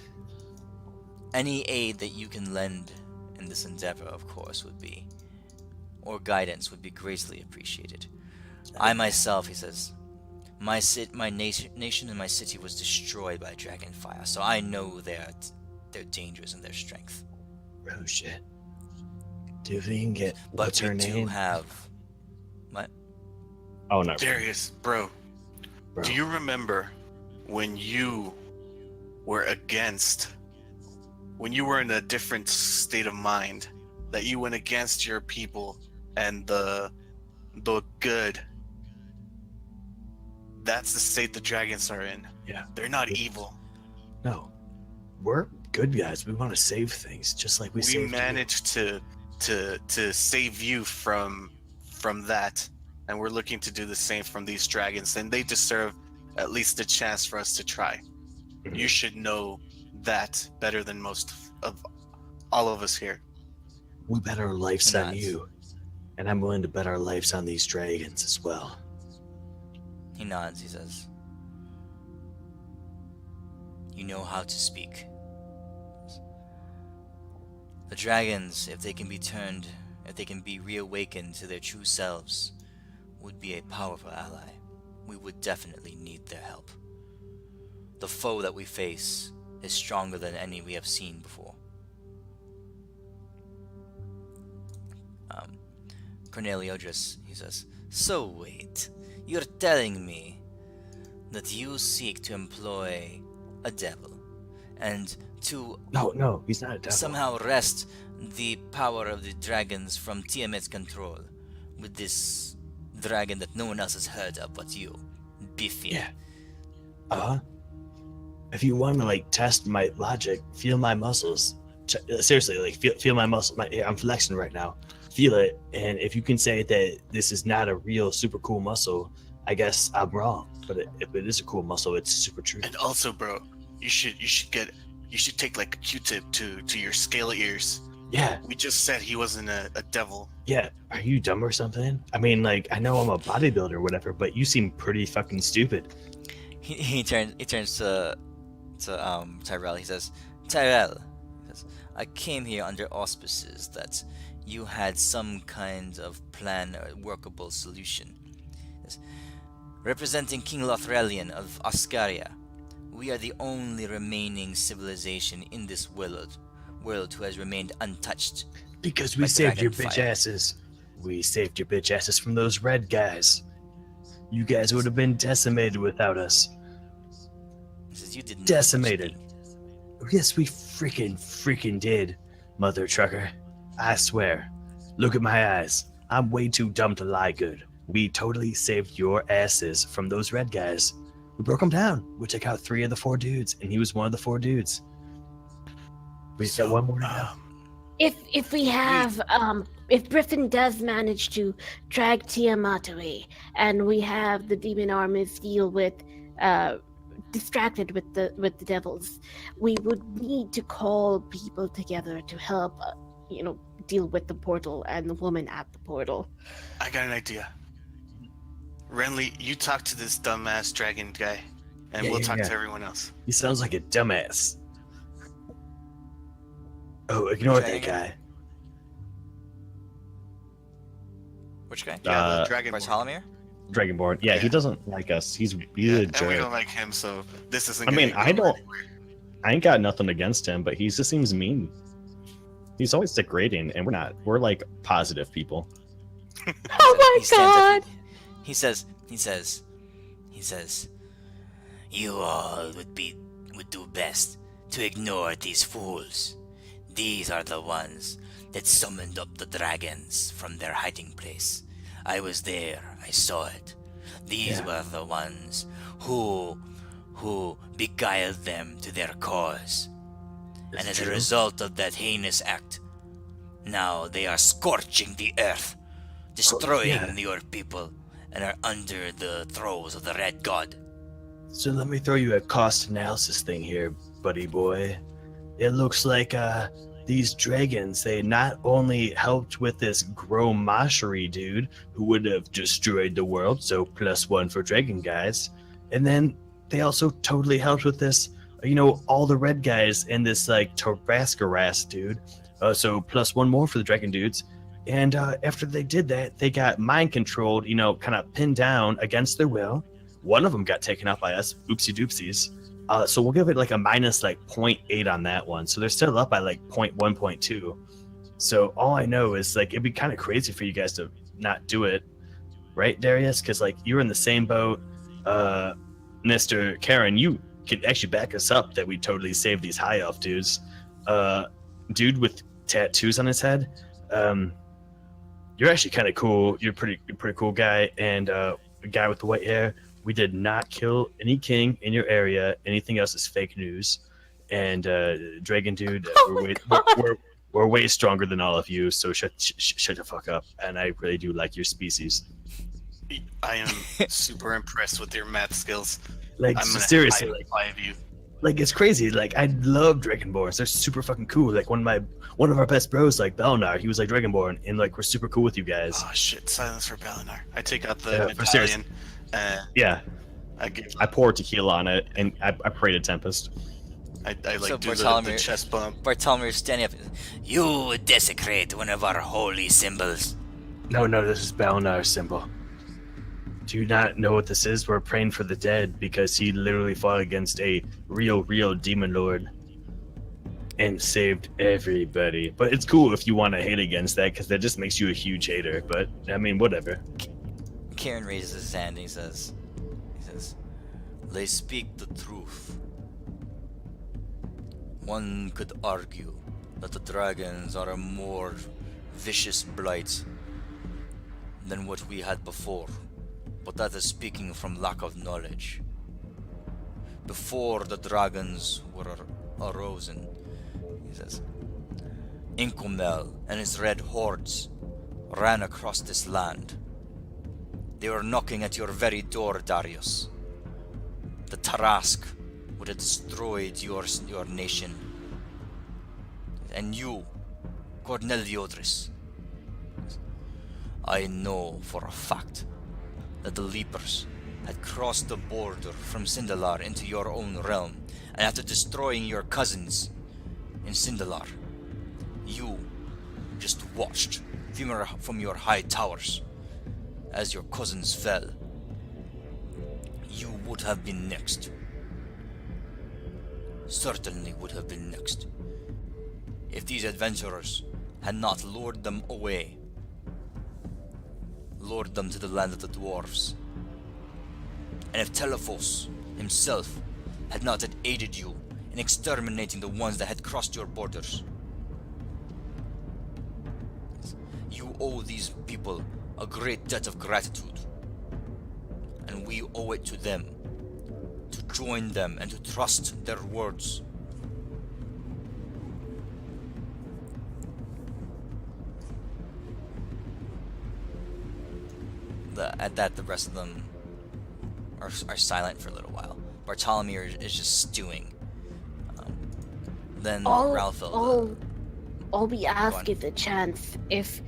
Speaker 1: any aid that you can lend in this endeavor, of course, or guidance would be greatly appreciated. I myself, he says, my nation and my city was destroyed by Dragonfire, so I know their dangers and their strength.
Speaker 2: Oh shit. Dude, we can get.
Speaker 1: But
Speaker 2: What's
Speaker 1: we
Speaker 2: her
Speaker 1: do
Speaker 2: name?
Speaker 1: have what?
Speaker 2: Oh no.
Speaker 7: Darius, bro,
Speaker 2: Bro.
Speaker 7: do you remember when you were when you were in a different state of mind, that you went against your people and the good? That's the state the dragons are in.
Speaker 2: Yeah.
Speaker 7: They're not
Speaker 2: Yeah.
Speaker 7: evil.
Speaker 2: No. We're good guys. We want to save things, just like we
Speaker 7: We
Speaker 2: saved you.
Speaker 7: managed to save you from that, and we're looking to do the same from these dragons, and they deserve at least a chance for us to try.
Speaker 2: Mhm.
Speaker 7: You should know that better than most of all of us here.
Speaker 2: We bet our lives on
Speaker 1: Nuts.
Speaker 2: you, and I'm willing to bet our lives on these dragons as well.
Speaker 1: He nods, he says, you know how to speak. The dragons, if they can be reawakened to their true selves, would be a powerful ally. We would definitely need their help. The foe that we face is stronger than any we have seen before. Corneliodris, he says, so wait, you're telling me that you seek to employ a devil and to
Speaker 2: No, he's not a devil.
Speaker 1: somehow wrest the power of the dragons from Tiamat's control with this dragon that no one else has heard of but you, Biffy.
Speaker 2: Yeah. If you want to like test my logic, feel my muscles.
Speaker 8: seriously, like feel my muscle. I'm flexing right now. Feel it, and if you can say that this is not a real super cool muscle, I guess I'm wrong. But if it is a cool muscle, it's super true.
Speaker 7: And also, bro, you should take like a Q-tip to your scaly ears.
Speaker 8: Yeah,
Speaker 7: We just said he wasn't a devil.
Speaker 8: yeah. Are you dumb or something? I mean, like, I know I'm a bodybuilder or whatever, but you seem pretty fucking stupid.
Speaker 1: He turns to Tyrell. He says, Tyrell, he says, I came here under auspices that you had some kind of plan or workable solution. Yes. Representing King Lothrelian of Oscaria, we are the only remaining civilization in this world who has remained untouched.
Speaker 8: Because we
Speaker 1: By
Speaker 8: saved your
Speaker 1: dragon
Speaker 8: bitch
Speaker 1: fire.
Speaker 8: asses. We saved your bitch asses from those red guys. You guys would have been decimated without us.
Speaker 1: He says, you did not
Speaker 8: Decimated. Yes, we freaking did, mother trucker. I swear. Look at my eyes. I'm way too dumb to lie good. We totally saved your asses from those red guys. We broke them down. We took out 3 of the 4 dudes, and he was one of the 4 dudes. We got one more to go.
Speaker 5: If we have if Griffin does manage to drag Tiamat away, and we have the demon armies deal with distracted with the devils, we would need to call people together to help deal with the portal and the woman at the portal.
Speaker 7: I got an idea. Renly, you talk to this dumbass dragon guy, and we'll talk to everyone else.
Speaker 8: He sounds like a dumbass. Oh, ignore that guy.
Speaker 1: Which guy?
Speaker 7: Yeah, the dragon.
Speaker 1: Bartholomew?
Speaker 2: Dragonborn. Yeah, he
Speaker 7: Yeah.
Speaker 2: doesn't like us. He's a
Speaker 7: And we
Speaker 2: jerk.
Speaker 7: don't like him, so this isn't.
Speaker 2: I mean,
Speaker 7: gonna
Speaker 2: I
Speaker 7: go
Speaker 2: don't-
Speaker 7: anywhere.
Speaker 2: I ain't got nothing against him, but he just seems mean. He's always degrading, and we're not. We're like positive people.
Speaker 5: Oh my
Speaker 1: He stands up,
Speaker 5: god!
Speaker 1: he says, you all would do best to ignore these fools. These are the ones that summoned up the dragons from their hiding place. I was there, I saw it. These were the ones who beguiled them to their cause. And as a result of that heinous act, now they are scorching the earth, destroying your people, and are under the throes of the Red God.
Speaker 8: So let me throw you a cost analysis thing here, buddy boy. It looks like these dragons, they not only helped with this Gromasheri dude who would have destroyed the world, so +1 for dragon guys, and then they also totally helped with this, all the red guys and this like Tarascaras dude, so +1 more for the dragon dudes. And after they did that, they got mind controlled, kind of pinned down against their will. One of them got taken out by us. Oopsie doopsies. So we'll give it like a minus like 0.8 on that one. So they're still up by like 0.1, 0.2. So all I know is like it'd be kind of crazy for you guys to not do it, right, Darius? Because like you were in the same boat. Mr. Karen, you could actually back us up that we totally saved these high elf dudes. Dude with tattoos on his head. You're actually kind of cool. You're a pretty cool guy. And a guy with the white hair. We did not kill any king in your area. Anything else is fake news. And Dragon Dude, we're way stronger than all of you. So shut the fuck up. And I really do like your species.
Speaker 7: I am super impressed with your math skills.
Speaker 8: Like
Speaker 7: I'm gonna
Speaker 8: seriously,
Speaker 7: high five you.
Speaker 8: like it's crazy. Like I love Dragonborns. They're super fucking cool. Like one of our best bros, like Belnar, he was like Dragonborn, and like we're super cool with you guys.
Speaker 7: Oh shit! Silence for Belinar. I take out the
Speaker 8: Yeah, for serious.
Speaker 7: medallion.
Speaker 2: Yeah,
Speaker 7: I
Speaker 2: pour tequila on it, and I pray to Tempest.
Speaker 7: like
Speaker 1: So
Speaker 7: do
Speaker 1: Bartholomew-
Speaker 7: the chest bump.
Speaker 1: Bartholomew is standing up. You desecrate one of our holy symbols.
Speaker 8: No, this is Belnar's symbol. Do you not know what this is? We're praying for the dead because he literally fought against a real demon lord and saved everybody. But it's cool if you want to hate against that because that just makes you a huge hater. But I mean, whatever.
Speaker 1: Kieran raises his hand and he says, they speak the truth. One could argue that the dragons are a more vicious blight than what we had before, but that is speaking from lack of knowledge. Before the dragons were arisen, he says,
Speaker 6: Inkomel and his red hordes ran across this land. They were knocking at your very door, Darius. The Tarask would have destroyed your nation. And you, Corneliodris, I know for a fact that the Leapers had crossed the border from Sindalar into your own realm, and after destroying your cousins in Sindalar, you just watched from your high towers as your cousins fell. You would have been next. Certainly would have been next, if these adventurers had not lured them away, lured them to the land of the dwarves. And if Telephos himself had not aided you in exterminating the ones that had crossed your borders. You owe these people a great debt of gratitude, and we owe it to them to join them and to trust their words. At that, the rest of them are silent for a little while. Bartholomew is just stewing. Then Ralphil.
Speaker 5: All we ask is a chance. If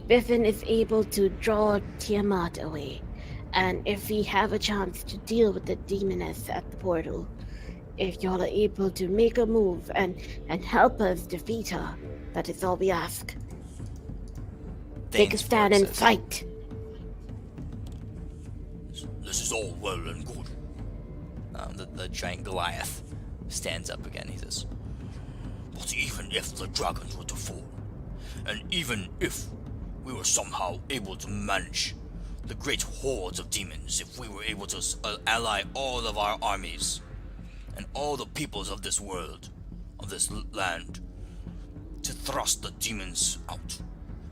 Speaker 5: Biffin is able to draw Tiamat away, and if we have a chance to deal with the demoness at the portal, if y'all are able to make a move and help us defeat her, that is all we ask. Take a stand and fight.
Speaker 6: This is all well and good. The giant Goliath stands up again. He says, but even if the dragons were to fall, and even if we were somehow able to manage the great hordes of demons, if we were able to ally all of our armies and all the peoples of this world, of this land, to thrust the demons out,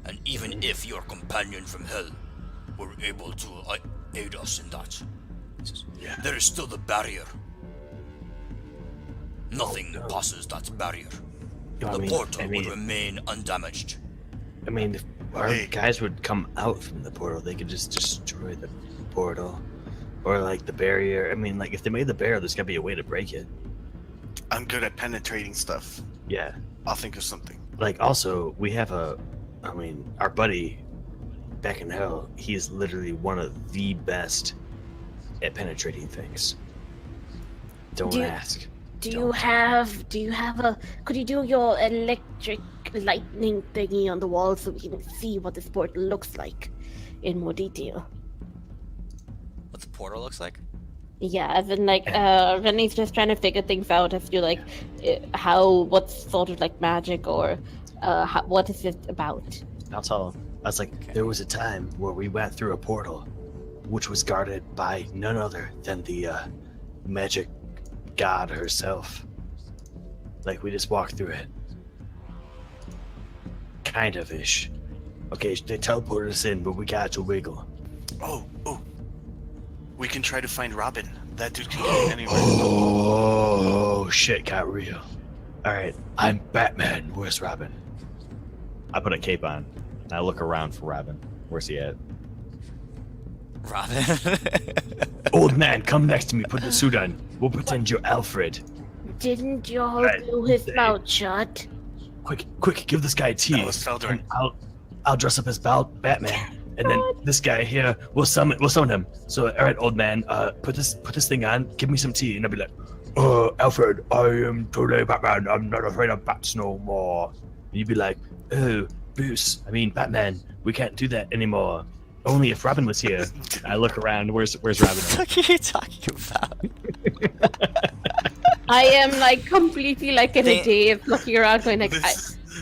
Speaker 6: and even if your companion from hell were able to aid us in that, there is still the barrier. Nothing passes that barrier. The portal would remain undamaged.
Speaker 2: I mean, if our guys would come out from the portal, they could just destroy the portal. Or, like, the barrier. I mean, like, if they made the barrier, there's gotta be a way to break it.
Speaker 7: I'm good at penetrating stuff.
Speaker 2: Yeah.
Speaker 7: I'll think of something.
Speaker 2: Like, also, we have our buddy back in hell, he's literally one of the best at penetrating things. Don't ask.
Speaker 5: Could you do your electric lightning thingy on the wall so we can see what this portal looks like in more detail?
Speaker 1: What the portal looks like?
Speaker 5: Yeah, as in, like, Renee's just trying to figure things out as to, like, what's sort of, like, magic or, what is it about?
Speaker 2: I'll tell him. I was like, there was a time where we went through a portal, which was guarded by none other than the, magic god herself. Like, we just walked through it. Kind of-ish. Okay, they teleported us in, but we got to wiggle.
Speaker 7: Oh. We can try to find Robin. That dude can get anywhere.
Speaker 2: Oh, shit got real. Alright, I'm Batman. Where's Robin? I put a cape on, and I look around for Robin. Where's he at?
Speaker 1: Robin?
Speaker 2: Old man, come next to me. Put the suit on. We'll pretend you're Alfred.
Speaker 5: Didn't y'all do his mouth shut?
Speaker 2: Quick, give this guy tea.
Speaker 7: That was Feldor.
Speaker 2: I'll dress up as Batman. And then this guy here, we'll summon him. So, all right, old man, put this thing on. Give me some tea, and I'll be like, Alfred, I am totally Batman. I'm not afraid of bats no more. And you'd be like, oh, Batman, we can't do that anymore. Only if Robin was here. I look around. Where's Robin?
Speaker 1: What are you talking about?
Speaker 5: I am, like, completely, like, in a dave, looking around, going like,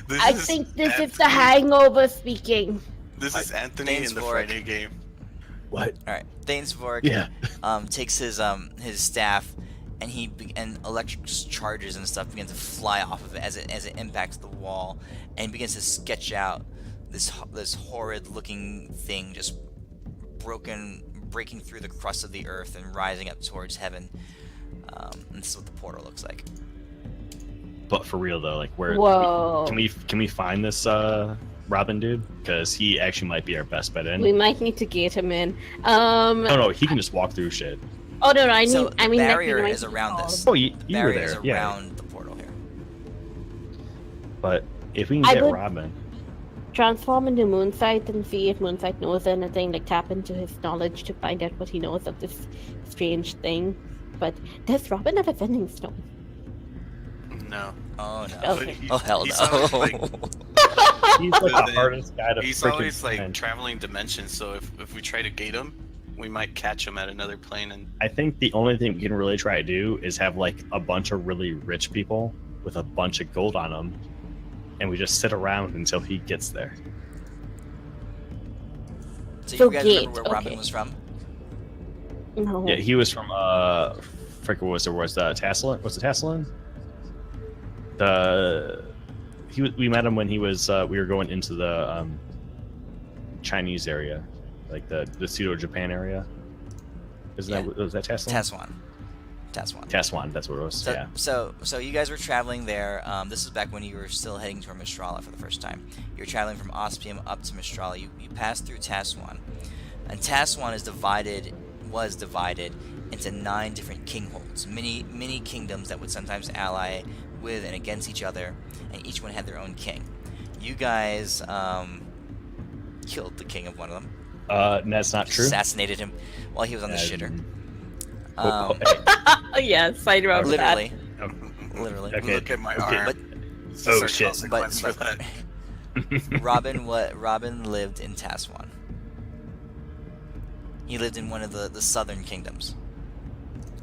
Speaker 5: I think this is the hangover speaking.
Speaker 7: This is Anthony in the Friday game.
Speaker 2: What?
Speaker 1: All right, Thainsborg.
Speaker 2: Yeah.
Speaker 1: Takes his staff, and electric charges and stuff begin to fly off of it as it impacts the wall, and begins to sketch out this horrid looking thing just breaking through the crust of the earth and rising up towards heaven. And this is what the portal looks like.
Speaker 2: But for real though, like
Speaker 5: Whoa.
Speaker 2: can we find this Robin dude? Because he actually might be our best bet in.
Speaker 5: We might need to gate him in.
Speaker 2: No, he can just walk through shit.
Speaker 5: Oh no, I mean,
Speaker 1: So the
Speaker 5: I mean,
Speaker 1: barrier
Speaker 5: like,
Speaker 1: is around this.
Speaker 2: Oh, you
Speaker 1: The
Speaker 2: were
Speaker 1: barrier
Speaker 2: there.
Speaker 1: is
Speaker 2: Yeah.
Speaker 1: around the portal here.
Speaker 2: But if we can
Speaker 5: I
Speaker 2: get
Speaker 5: would-
Speaker 2: Robin,
Speaker 5: transform into Moonsight and see if Moonsight knows anything. Like tap into his knowledge to find out what he knows of this strange thing. But does Robin have a vending stone?
Speaker 7: No.
Speaker 1: Oh no.
Speaker 5: Okay.
Speaker 1: Oh hell
Speaker 7: He's
Speaker 1: no.
Speaker 7: always, like,
Speaker 2: he's like the
Speaker 7: Then
Speaker 2: hardest guy to
Speaker 7: He's
Speaker 2: freaking
Speaker 7: always like
Speaker 2: find.
Speaker 7: traveling dimensions, so if we try to gate him, we might catch him at another plane. And
Speaker 2: I think the only thing we can really try to do is have like a bunch of really rich people with a bunch of gold on them, and we just sit around until he gets there.
Speaker 1: So
Speaker 5: So
Speaker 1: you guys remember
Speaker 5: gate,
Speaker 1: where Robin
Speaker 5: okay.
Speaker 1: was from?
Speaker 5: No.
Speaker 2: Yeah, he was from frick, what was there? Was Tasselin? Was it Tasselin? We met him when he was we were going into the Chinese area, like the pseudo Japan area. Isn't
Speaker 1: Yeah.
Speaker 2: that was that Tasselin?
Speaker 1: Taswan.
Speaker 2: Taswan, that's what it was.
Speaker 1: So,
Speaker 2: yeah.
Speaker 1: so you guys were traveling there. This is back when you were still heading toward Mystrala for the first time. You were traveling from Ospium up to Mystrala. You passed through Taswan, and Taswan was divided into 9 different kingholds, many kingdoms that would sometimes ally with and against each other, and each one had their own king. You guys killed the king of one of them.
Speaker 2: That's not true.
Speaker 1: Assassinated him while he was on the shitter.
Speaker 2: Hey,
Speaker 5: Yes, I remember
Speaker 1: Literally.
Speaker 2: oh,
Speaker 1: Literally.
Speaker 2: okay.
Speaker 7: look at my
Speaker 2: okay.
Speaker 7: arm.
Speaker 1: But
Speaker 7: It's a
Speaker 2: Oh,
Speaker 7: certain
Speaker 2: shit.
Speaker 7: consequence for
Speaker 1: But-
Speaker 7: that.
Speaker 1: Robin lived in Taswan. He lived in one of the southern kingdoms.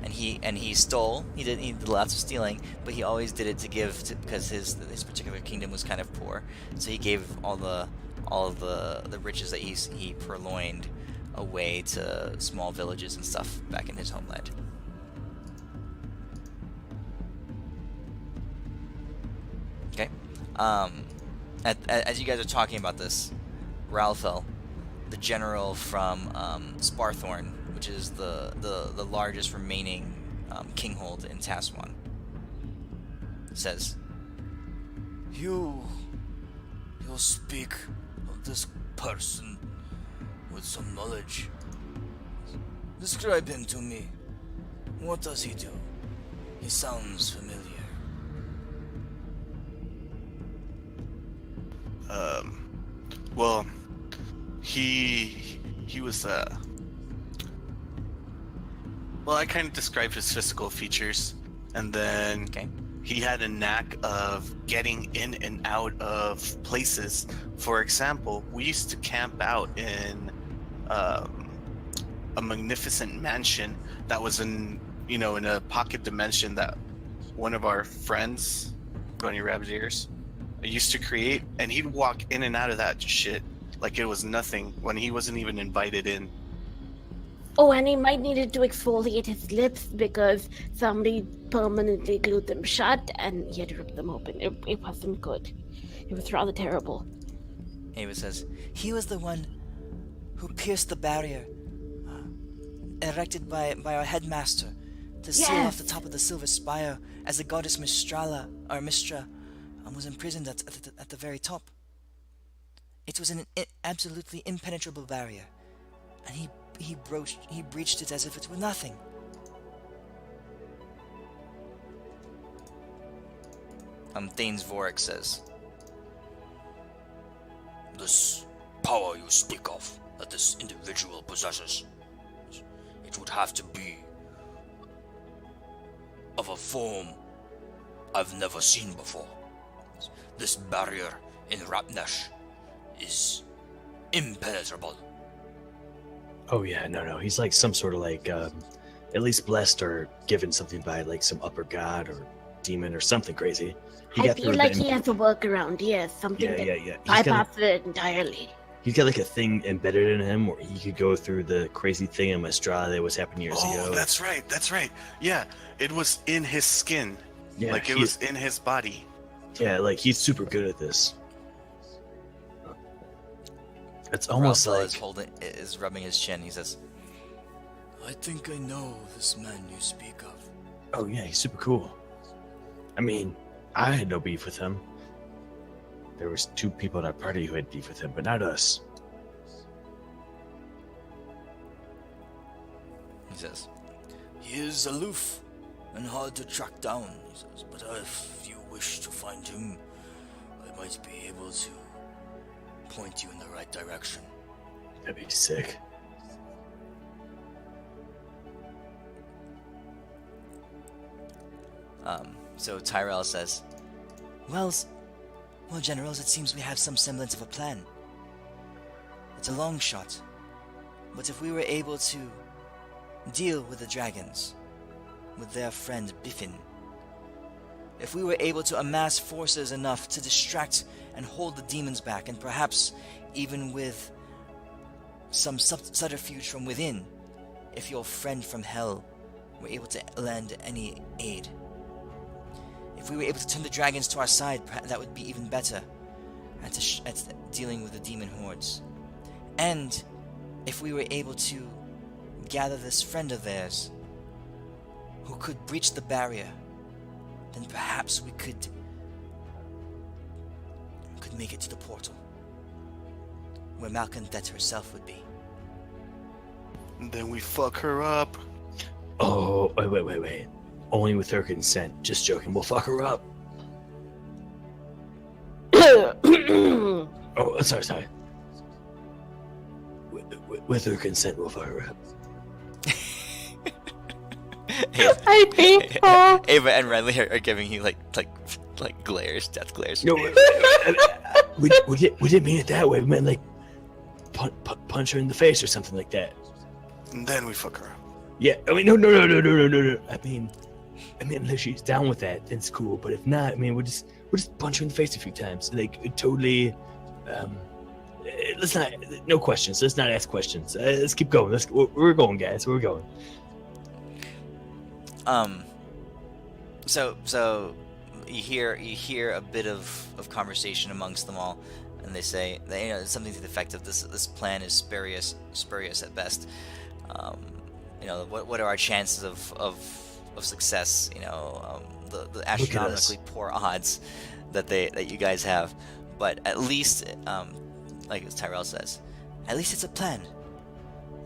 Speaker 1: And he stole. He did lots of stealing, but he always did it to give to, because his particular kingdom was kind of poor. So he gave all of the riches that he purloined away to small villages and stuff back in his homeland. Okay. As you guys are talking about this, Ralphel, the general from Sparthorn, which is the largest remaining kinghold in Taswan, says,
Speaker 6: You speak of this person with some knowledge. Describe him to me. What does he do? He sounds familiar.
Speaker 7: Well, he was well, I kind of described his physical features, and then
Speaker 1: okay,
Speaker 7: he had a knack of getting in and out of places. For example, we used to camp out in a magnificent mansion that was in a pocket dimension that one of our friends, Bunny Rabbit Ears, used to create, and he'd walk in and out of that shit like it was nothing when he wasn't even invited in.
Speaker 5: Oh, and he might needed to exfoliate his lips because somebody permanently glued them shut and he had to rip them open. It wasn't good. It was rather terrible.
Speaker 1: Ava says, he was the one who pierced the barrier erected by our headmaster to seal off the
Speaker 5: Yes.
Speaker 1: top of the silver spire as the goddess Mystrala, or Mystra, was imprisoned at the very top. It was an absolutely impenetrable barrier, and he breached it as if it were nothing. Thanes Vorik says,
Speaker 6: This power you speak of, that this individual possesses, it would have to be of a form I've never seen before. This barrier in Rapnesh is impenetrable.
Speaker 8: Oh yeah, no. He's like some sort of like at least blessed or given something by like some upper god or demon or something crazy.
Speaker 5: I
Speaker 8: got
Speaker 5: feel
Speaker 8: through
Speaker 5: like
Speaker 8: the-
Speaker 5: he has a workaround. Yes, something
Speaker 8: Yeah.
Speaker 5: that
Speaker 8: He's got,
Speaker 5: bypasses it entirely.
Speaker 8: he's got like a thing embedded in him where he could go through the crazy thing in Mystrala that was happening years
Speaker 7: Oh,
Speaker 8: ago.
Speaker 7: that's right. Yeah, it was in his skin.
Speaker 8: Yeah,
Speaker 7: Like it was in his body.
Speaker 8: Yeah, like he's super good at this. It's almost
Speaker 1: Ralph
Speaker 8: like
Speaker 1: is rubbing his chin. He says,
Speaker 6: I think I know this man you speak of.
Speaker 8: oh yeah, he's super cool. I mean, I had no beef with him. There was 2 people in our party who had beef with him, but not us.
Speaker 6: He says, he is aloof and hard to track down, he says, but if you wish to find him, I might be able to point you in the right direction.
Speaker 8: That'd be sick.
Speaker 1: So Tyrell says, well, generals, it seems we have some semblance of a plan. It's a long shot, but if we were able to deal with the dragons, with their friend Biffin, if we were able to amass forces enough to distract and hold the demons back, and perhaps even with some subterfuge from within, if your friend from hell were able to lend any aid, if we were able to turn the dragons to our side, that would be even better at dealing with the demon hordes. And if we were able to gather this friend of theirs who could breach the barrier, then perhaps we could make it to the portal where Malcondet herself would be.
Speaker 7: And then we fuck her up.
Speaker 8: Oh, wait. Only with her consent. Just joking. We'll fuck her up. Oh, sorry. With her consent, we'll fuck her up.
Speaker 5: I think so.
Speaker 1: Ava and Renly are giving you like glares, death glares.
Speaker 8: No, we didn't mean it that way. We meant like punch her in the face or something like that.
Speaker 7: And then we fuck her up.
Speaker 8: Yeah, I mean, no. I mean, unless she's down with that, then it's cool. But if not, I mean, we'll just punch her in the face a few times. Like, totally. Let's not. No questions. Let's not ask questions. Let's keep going. We're going, guys. We're going.
Speaker 1: So you hear a bit of conversation amongst them all, and they say something to the effect of this plan is spurious at best. What are our chances of success? The astronomically poor odds that you guys have, but at least, like Tyrell says, at least it's a plan.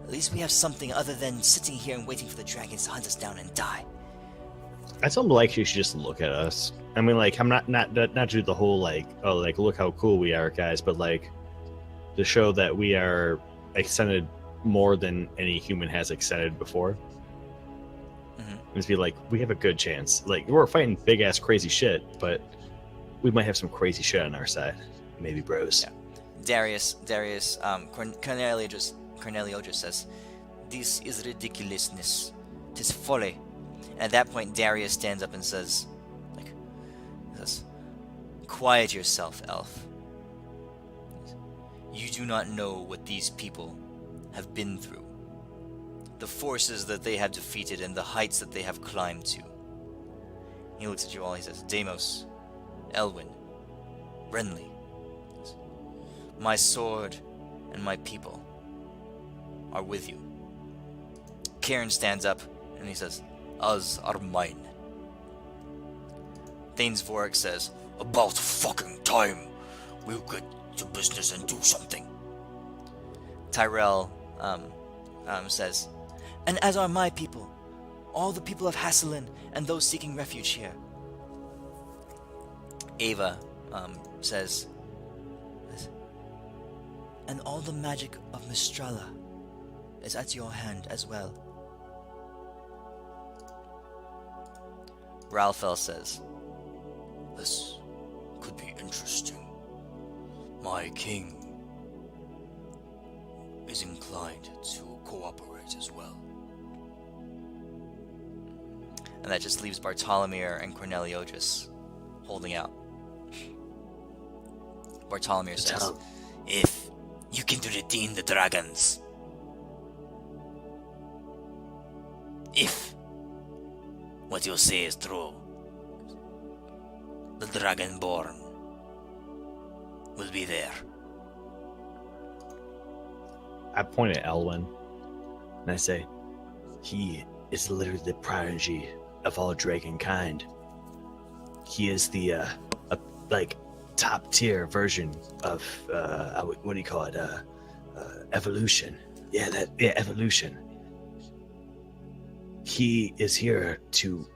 Speaker 1: At least we have something other than sitting here and waiting for the dragons to hunt us down and die.
Speaker 2: I told him like you should just look at us. I mean, like, I'm not do the whole look how cool we are, guys, but like to show that we are extended more than any human has extended before. And just be like, we have a good chance. Like, we're fighting big ass crazy shit, but we might have some crazy shit on our side. Maybe, bros.
Speaker 1: Yeah. Darius, Cornelio just says, "This is ridiculousness. 'Tis folly." And at that point, Darius stands up and says, "Quiet yourself, elf. You do not know what these people have been through, the forces that they have defeated, and the heights that they have climbed to." He looks at you all. He says, "Deimos, Elwyn, Renly, my sword and my people are with you." Cairn stands up and he says, "Us are mine." Thane's Vorik says, "About fucking time. We'll get to business and do something." Tyrell says, "And as are my people, all the people of Hasselin and those seeking refuge here." Ava says, "And all the magic of Mystrala is at your hand as well." Ralphel says,
Speaker 6: This could be interesting. My king is inclined to cooperate as well.
Speaker 1: and that just leaves Bartolomir and Corneliodris holding out. Bartolomir says,
Speaker 6: If you can redeem the dragons, if what you say is true, the Dragonborn will be there.
Speaker 2: I point at Elwyn.
Speaker 8: And I say, he is literally the prodigy of all dragon kind. He is the like top tier version of what do you call it? Evolution. Yeah, evolution. He is here to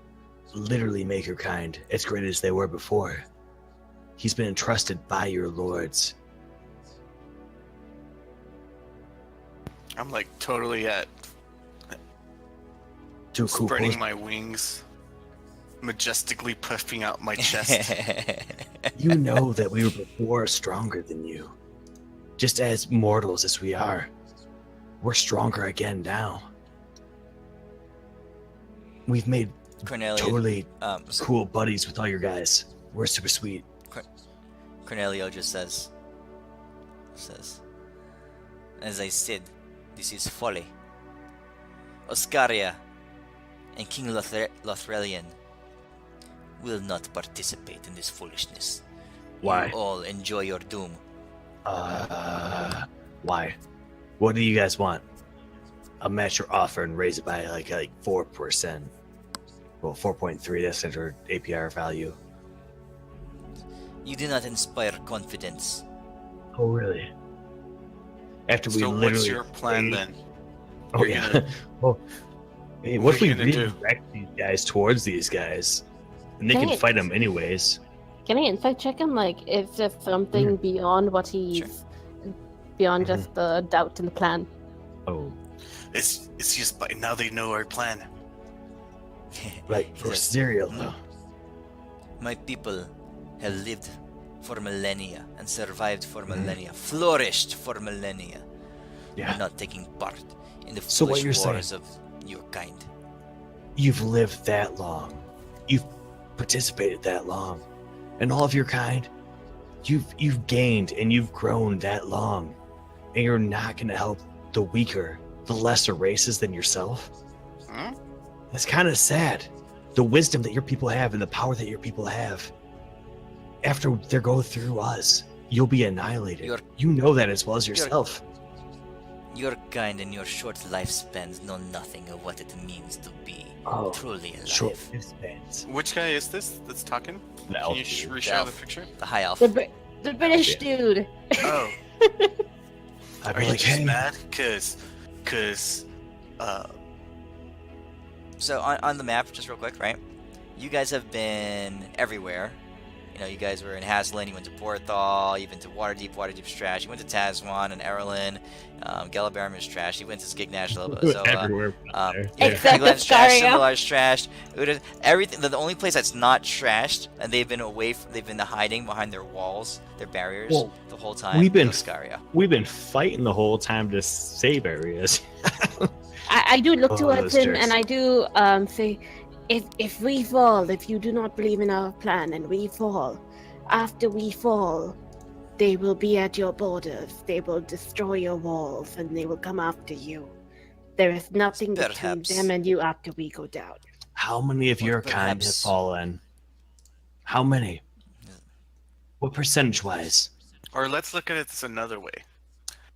Speaker 8: literally make your kind as great as they were before. He's been entrusted by your lords.
Speaker 7: I'm like totally at
Speaker 8: To a cool
Speaker 7: spreading
Speaker 8: pose.
Speaker 7: my wings, majestically puffing out my chest.
Speaker 8: You know that we were before stronger than you. Just as mortals as we are, we're stronger again now. We've made
Speaker 1: Cornelia,
Speaker 8: totally
Speaker 1: so
Speaker 8: cool buddies with all your guys. We're super sweet.
Speaker 1: Cornelio just says, as I said, this is folly. Oscaria and King Lothrelian will not participate in this foolishness.
Speaker 8: Why?
Speaker 1: You all enjoy your doom.
Speaker 8: Why? What do you guys want? I'll match your offer and raise it by like 4%. Well, 4.3. That's our APR value.
Speaker 1: You do not inspire confidence.
Speaker 8: Oh, really? After we
Speaker 7: So
Speaker 8: literally.
Speaker 7: what's your plan then?
Speaker 8: Oh
Speaker 7: You're
Speaker 8: yeah.
Speaker 7: gonna-
Speaker 8: well, hey,
Speaker 7: what
Speaker 8: what if
Speaker 7: are
Speaker 8: we
Speaker 7: you gonna do?
Speaker 8: redirect these guys towards these guys, and they
Speaker 5: Dang
Speaker 8: can
Speaker 5: it.
Speaker 8: fight them anyways?
Speaker 5: Can I insight check him? Like, if there's something beyond what he's beyond just the doubt in the plan.
Speaker 8: Oh,
Speaker 7: It's just by now they know our plan.
Speaker 8: like
Speaker 1: He
Speaker 8: for
Speaker 1: says,
Speaker 8: cereal.
Speaker 1: "No. My people have lived for millennia and survived for millennia, flourished for millennia.
Speaker 8: Yeah.
Speaker 1: We're not taking part in the
Speaker 8: So what
Speaker 1: foolish
Speaker 8: you're
Speaker 1: wars of your kind.
Speaker 8: You've lived that long. You've participated that long, and all of your kind, you've gained and you've grown that long, and you're not going to help the weaker, the lesser races than yourself.
Speaker 7: Hmm?
Speaker 8: That's kind of sad. The wisdom that your people have and the power that your people have, after they go through us, you'll be annihilated.
Speaker 1: You're-
Speaker 8: You know that as well as yourself.
Speaker 1: Your kind and your short lifespans know nothing of what it means to be
Speaker 8: Oh,
Speaker 1: truly alive.
Speaker 8: short lifespans.
Speaker 7: Which guy is this that's talking?
Speaker 8: The
Speaker 7: Can
Speaker 8: elf
Speaker 7: you
Speaker 8: dude.
Speaker 7: reshare the
Speaker 1: Elf.
Speaker 7: picture?
Speaker 1: The high elf.
Speaker 5: The British dude.
Speaker 7: Oh,
Speaker 8: I'd
Speaker 7: are
Speaker 8: be
Speaker 7: you
Speaker 8: like,
Speaker 7: just
Speaker 8: hey,
Speaker 7: mad? Cause,
Speaker 1: So on the map, just real quick, right? You guys have been everywhere. You know, you guys were in Haslin, you went to Porthal, you've been to Waterdeep's trash, you went to Tazwan and Erlin, Galabarum is trash, you went to Skignash a little bit, so,
Speaker 8: everywhere.
Speaker 1: yeah,
Speaker 5: Except
Speaker 1: Glen's trash,
Speaker 5: Oscaria.
Speaker 1: Simbalar's trashed, everything, the only place that's not trashed, and they've been they've been hiding behind their walls, their barriers,
Speaker 2: Well,
Speaker 1: the whole time,
Speaker 2: we've been-
Speaker 1: is Oscaria.
Speaker 2: We've been fighting the whole time to save areas.
Speaker 5: I do look
Speaker 8: Oh,
Speaker 5: towards
Speaker 8: those
Speaker 5: him
Speaker 8: jerks.
Speaker 5: and I do say, if we fall, if you do not believe in our plan and we fall, after we fall, they will be at your borders. They will destroy your walls and they will come after you. There is nothing between
Speaker 1: Perhaps.
Speaker 5: them and you after we go down.
Speaker 8: How many of
Speaker 1: Or
Speaker 8: your kind have
Speaker 1: perhaps-
Speaker 8: fallen? How many? What percentage wise?
Speaker 7: or let's look at it this another way.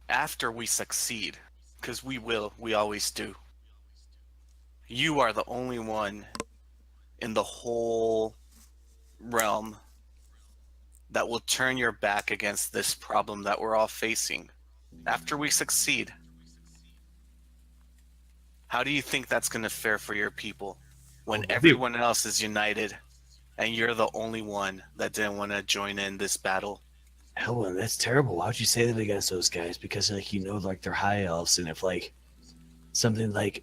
Speaker 7: After we succeed, because we will, we always do. You are the only one in the whole realm that will turn your back against this problem that we're all facing. After we succeed, how do you think that's going to fare for your people when
Speaker 8: Well, we-
Speaker 7: everyone else is united and you're the only one that didn't want to join in this battle?
Speaker 8: Hell, well, that's terrible. Why would you say that against those guys? Because like they're high elves, and if like something like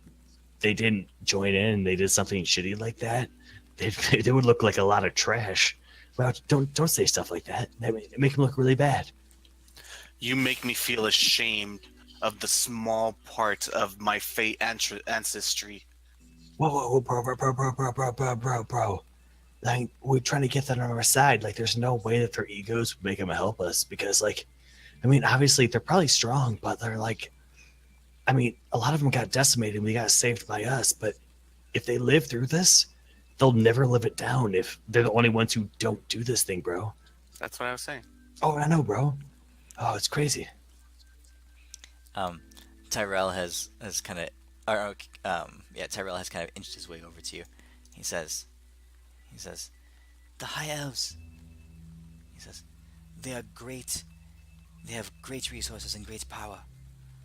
Speaker 8: they didn't join in, they did something shitty like that, they would look like a lot of trash. Well, don't say stuff like that. That make them look really bad.
Speaker 7: You make me feel ashamed of the small part of my fate ancestry.
Speaker 8: Whoa, bro. Like, we're trying to get that on our side. Like, there's no way that their egos would make them help us because, like, I mean, obviously they're probably strong, but they're like, I mean, a lot of them got decimated. We got saved by us, but if they live through this, they'll never live it down if they're the only ones who don't do this thing, bro.
Speaker 7: That's what I was saying.
Speaker 8: Oh, I know, bro. Oh, it's crazy.
Speaker 1: Tyrell has kind of, Tyrell has kind of inched his way over to you. He says, The High Elves, he says, they are great. They have great resources and great power.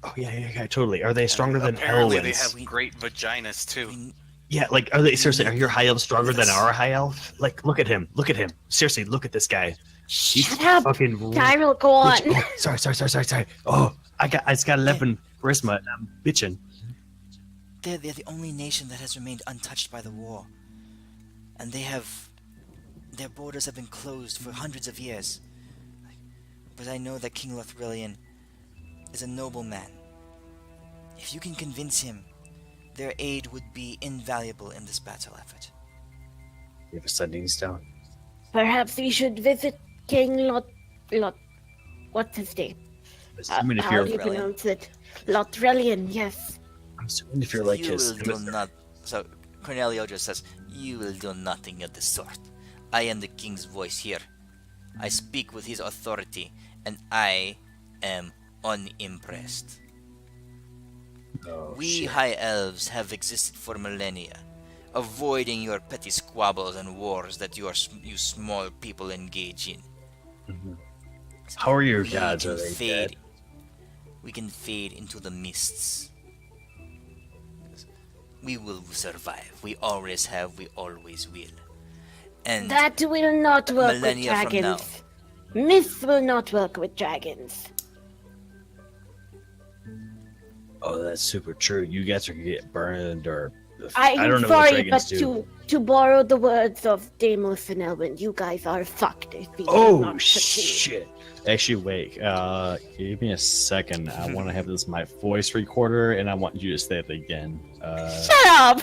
Speaker 2: Oh yeah, totally. Are they
Speaker 7: And
Speaker 2: stronger than
Speaker 7: apparently they
Speaker 2: Erwin's?
Speaker 7: have great vaginas too.
Speaker 1: We,
Speaker 2: Yeah, like are they seriously?
Speaker 1: need
Speaker 2: Are your
Speaker 1: them
Speaker 2: high elves stronger than
Speaker 1: with us.
Speaker 2: our high elf? Like, look at him. Look at him. Seriously, look at this guy. He's
Speaker 5: Shut up!
Speaker 2: fucking.
Speaker 5: Tyrell, go on.
Speaker 2: Oh, sorry. Oh, I just got 11 charisma and I'm bitching.
Speaker 1: they're the only nation that has remained untouched by the war. And their borders have been closed for hundreds of years. But I know that King Lothrelian is a noble man. If you can convince him, their aid would be invaluable in this battle effort.
Speaker 2: You have a sending stone.
Speaker 5: Perhaps we should visit King Lot. What's his name?
Speaker 2: Assuming if
Speaker 5: How
Speaker 2: you're,
Speaker 5: do you
Speaker 1: Lothrelian?
Speaker 5: pronounce it? Lotrelian, yes.
Speaker 2: I'm assuming if you're like
Speaker 1: You
Speaker 2: his.
Speaker 1: will do not. So Cornelio just says, "You will do nothing of the sort. I am the king's voice here. I speak with his authority, and I am unimpressed.
Speaker 2: Oh,
Speaker 1: We
Speaker 2: shit.
Speaker 1: high elves have existed for millennia, avoiding your petty squabbles and wars that you small people engage in.
Speaker 2: Mhm. How are your
Speaker 1: We
Speaker 2: gods?
Speaker 1: can
Speaker 2: Are they
Speaker 1: fade.
Speaker 2: dead?
Speaker 1: We can fade into the mists. We will survive. We always have. We always will. And
Speaker 5: That will not work with
Speaker 1: millennia from now.
Speaker 5: dragons. Myths will not work with dragons.
Speaker 2: Oh, that's super true. You guys are gonna get burned, or
Speaker 5: I
Speaker 2: I
Speaker 5: am
Speaker 2: don't know what
Speaker 5: sorry,
Speaker 2: dragons
Speaker 5: but
Speaker 2: do.
Speaker 5: to borrow the words of Deimos and Elwyn, you guys are fucked if we do
Speaker 2: Oh
Speaker 5: not succeed.
Speaker 2: shit! Actually, wait. Give me a second. I want to have this my voice recorder, and I want you to say it again.
Speaker 5: Shut up!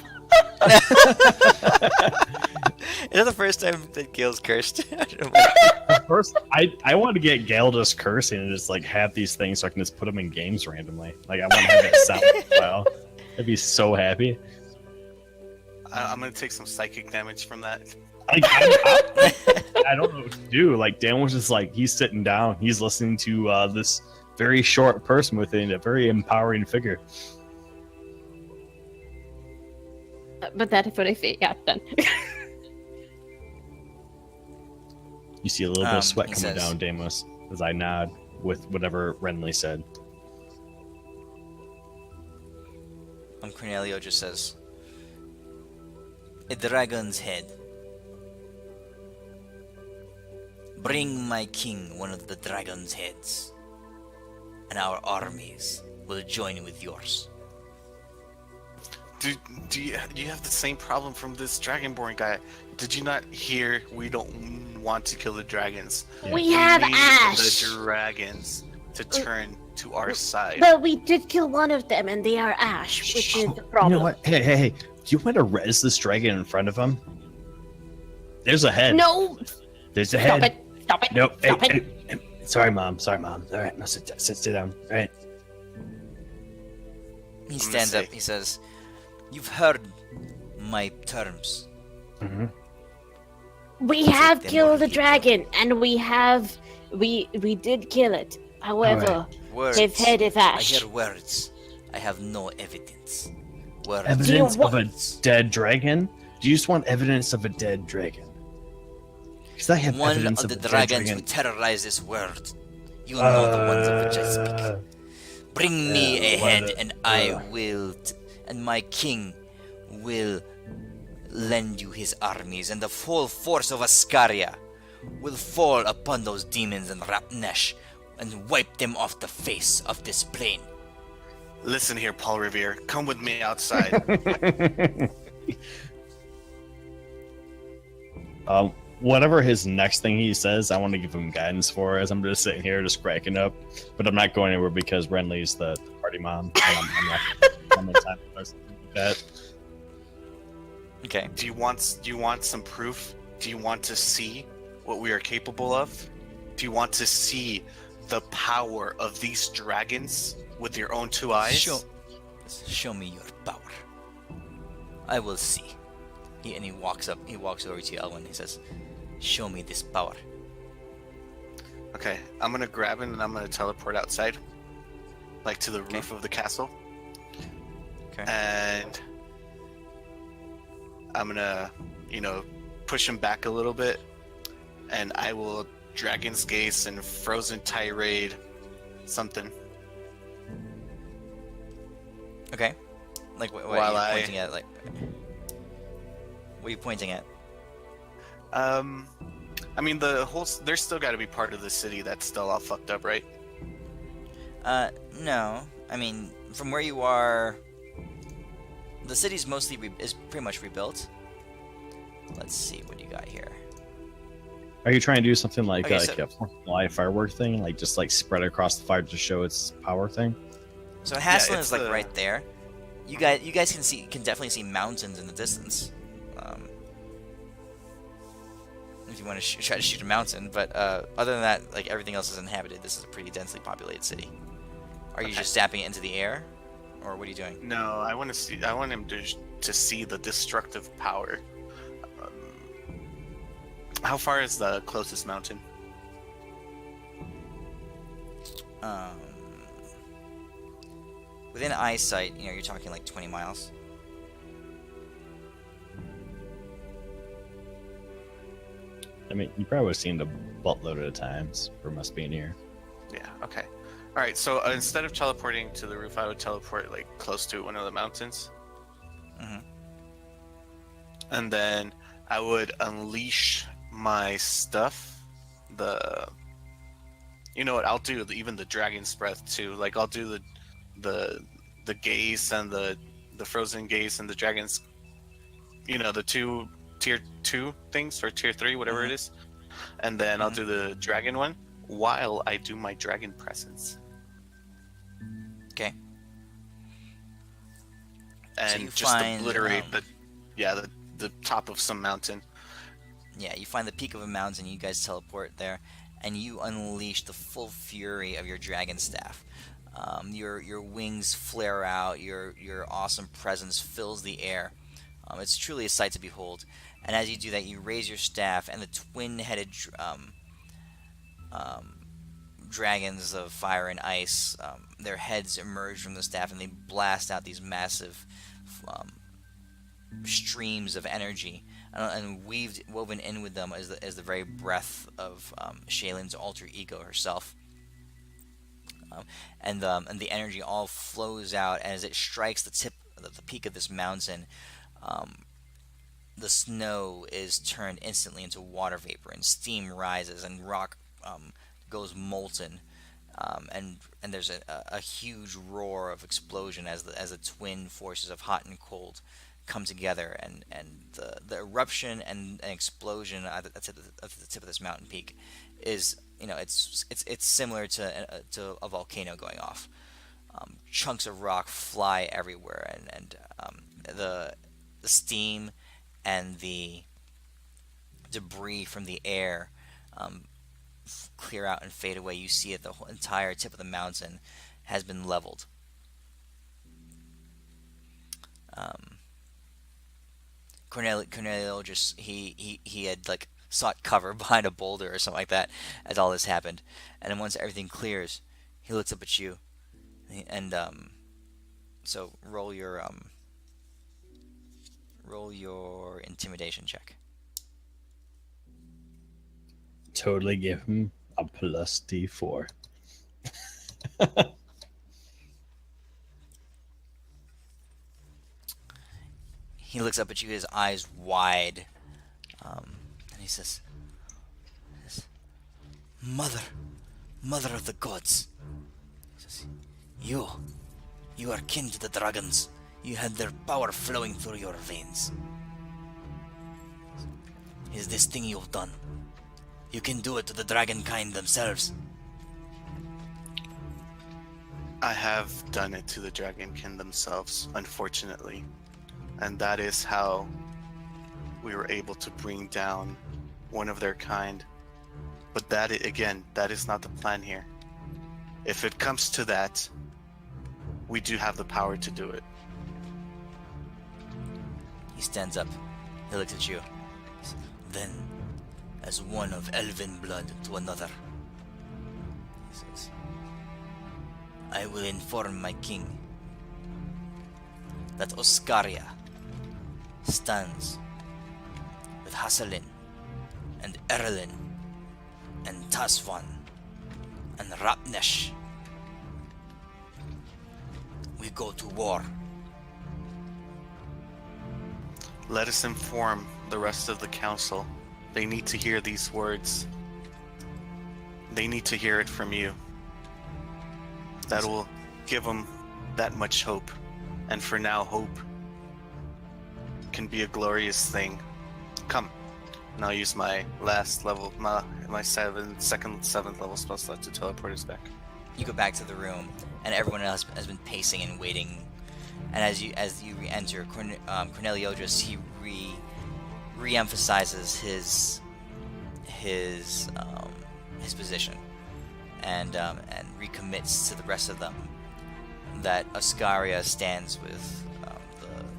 Speaker 1: Is that the first time that Gil's cursed? I don't know why.
Speaker 2: First, I want to get Gal just cursing and just like have these things so I can just put them in games randomly. Like I want to have that sound file. I'd be so happy.
Speaker 7: I'm gonna take some psychic damage from that.
Speaker 2: I don't know what to do. Like Dan was just like he's sitting down, he's listening to this very short person within a very empowering figure.
Speaker 5: But that is what I say. Yeah, done.
Speaker 2: You see a little bit of sweat
Speaker 1: he
Speaker 2: coming
Speaker 1: says-
Speaker 2: down, Deimos, as I nod with whatever Renly said.
Speaker 1: Cornelio just says, "A dragon's head. Bring my king one of the dragon's heads, and our armies will join with yours."
Speaker 7: Do you have the same problem from this Dragonborn guy? Did you not hear? We don't want to kill the dragons.
Speaker 2: Yeah.
Speaker 5: We have
Speaker 7: need
Speaker 5: Ash.
Speaker 7: the dragons to turn to our side.
Speaker 5: Well, we did kill one of them, and they are Ash, which is the problem.
Speaker 2: You know what? Hey! Do you want to res this dragon in front of him? There's a head.
Speaker 5: No!
Speaker 2: There's a
Speaker 5: Stop
Speaker 2: head.
Speaker 5: it! Stop it!
Speaker 2: Nope.
Speaker 5: Stop
Speaker 2: Hey,
Speaker 5: it!
Speaker 2: hey. Sorry, mom. All right, now sit down. All right.
Speaker 1: He
Speaker 7: gonna
Speaker 1: stands
Speaker 7: say-
Speaker 1: up. He says, "You've heard my terms.
Speaker 2: Mm-hmm.
Speaker 5: We have
Speaker 1: them
Speaker 5: killed
Speaker 1: or
Speaker 5: the
Speaker 1: leave them.
Speaker 5: dragon, and we did kill it. However,
Speaker 1: Words.
Speaker 5: his head is
Speaker 1: I
Speaker 5: Ash.
Speaker 1: hear words. I have no evidence. Words.
Speaker 2: Evidence of a
Speaker 1: Words.
Speaker 2: dead dragon? Do you just want evidence of a dead dragon? Because I have
Speaker 1: One
Speaker 2: evidence
Speaker 1: of the
Speaker 2: a dead
Speaker 1: dragons who
Speaker 2: dragon.
Speaker 1: terrorize this world. You know the ones of which I speak. Bring me a
Speaker 2: what
Speaker 1: head,
Speaker 2: a-
Speaker 1: and I will, and my king will lend you his armies, and the full force of Ascaria will fall upon those demons in Rapnesh and wipe them off the face of this plane."
Speaker 7: Listen here, Paul Revere. Come with me outside.
Speaker 2: Whatever his next thing he says, I want to give him guidance for. As I'm just sitting here, just cracking up, but I'm not going anywhere because Renly's the party mom. And I'm not I'm not time for something like that.
Speaker 1: Okay.
Speaker 7: Do you want some proof? Do you want to see what we are capable of? Do you want to see the power of these dragons with your own two eyes?
Speaker 1: Show me your power. I will see. He walks over to Elwyn. He says, "Show me this power."
Speaker 7: Okay, I'm gonna grab it and I'm gonna teleport outside, like to the
Speaker 1: Okay.
Speaker 7: roof of the castle,
Speaker 1: Okay.
Speaker 7: and I'm gonna, push him back a little bit and I will Dragon's Gaze and Frozen Tirade something.
Speaker 1: Okay. Like what
Speaker 7: While
Speaker 1: are you pointing at? Like, what are you pointing at?
Speaker 7: I mean, there's still got to be part of the city that's still all fucked up, right?
Speaker 1: No. I mean, from where you are, the city's mostly is pretty much rebuilt. Let's see what you got here.
Speaker 2: Are you trying to do something like
Speaker 1: Okay,
Speaker 2: a
Speaker 1: so-
Speaker 2: July firework thing, like just like spread across the fire to show its power thing?
Speaker 1: So Haslin
Speaker 7: it's
Speaker 1: is like
Speaker 7: the-
Speaker 1: right there. You guys can definitely see mountains in the distance. If you want to try to shoot a mountain, but other than that, like everything else is inhabited. This is a pretty densely populated city. Are you
Speaker 7: Okay.
Speaker 1: just zapping it into the air, or what are you doing?
Speaker 7: No, I want him to see the destructive power. How far is the closest mountain?
Speaker 1: Within eyesight, you're talking like 20 miles.
Speaker 2: I mean, you probably would have seen the buttload of times for must be in here.
Speaker 7: Yeah. Okay. All right. So instead of teleporting to the roof, I would teleport like close to one of the mountains,
Speaker 1: Mm-hmm.
Speaker 7: and then I would unleash my stuff. You know what? I'll do even the dragon's breath too. Like I'll do the gaze and the frozen gaze and the dragon's. The two tier 2 things or tier 3, whatever it is, and then I'll do the dragon one while I do my dragon presence.
Speaker 1: Okay.
Speaker 7: And
Speaker 1: you
Speaker 7: just
Speaker 1: find,
Speaker 7: obliterate the top of some mountain.
Speaker 1: Yeah, you find the peak of a mountain, you guys teleport there, and you unleash the full fury of your dragon staff. Your wings flare out, your awesome presence fills the air. It's truly a sight to behold. And as you do that, you raise your staff, and the twin-headed dragons of fire and ice, their heads emerge from the staff, and they blast out these massive streams of energy, and woven in with them is the very breath of Shaylin's alter ego herself. And the energy all flows out, and as it strikes the peak of this mountain, the snow is turned instantly into water vapor, and steam rises, and rock goes molten, and there's a huge roar of explosion as the twin forces of hot and cold come together, and the eruption and explosion at the tip of this mountain peak is, it's similar to a volcano going off. Chunks of rock fly everywhere, and the steam and the debris from the air clear out and fade away. You see it, the whole entire tip of the mountain has been leveled. Cornelio just he had like sought cover behind a boulder or something like that as all this happened, and then once everything clears, he looks up at you, and so roll your intimidation check.
Speaker 2: Totally give him a plus D4.
Speaker 1: He looks up at you, his eyes wide, and he says, Mother of the gods. He says, you are kin to the dragons. You had their power flowing through your veins. Is this thing you've done? You can do it to the dragon kind themselves.
Speaker 7: I have done it to the dragonkin themselves, unfortunately. And that is how we were able to bring down one of their kind. But that is not the plan here. If it comes to that, we do have the power to do it.
Speaker 1: He stands up. He looks at you. Then, as one of elven blood to another, he says, I will inform my king that Oscaria stands with Hasalin and Erlin
Speaker 6: and Tasvan and Rapnesh. We go to war.
Speaker 7: Let us inform the rest of the council. They need to hear these words. They need to hear it from you. That will give them that much hope. And for now, hope can be a glorious thing. Come. And I'll use my last level, my second 7th level spell slot to teleport us back.
Speaker 1: You go back to the room, and everyone else has been pacing and waiting. And as you re-enter, Corneliodris, he re-emphasizes his position, and recommits to the rest of them that Oscaria stands with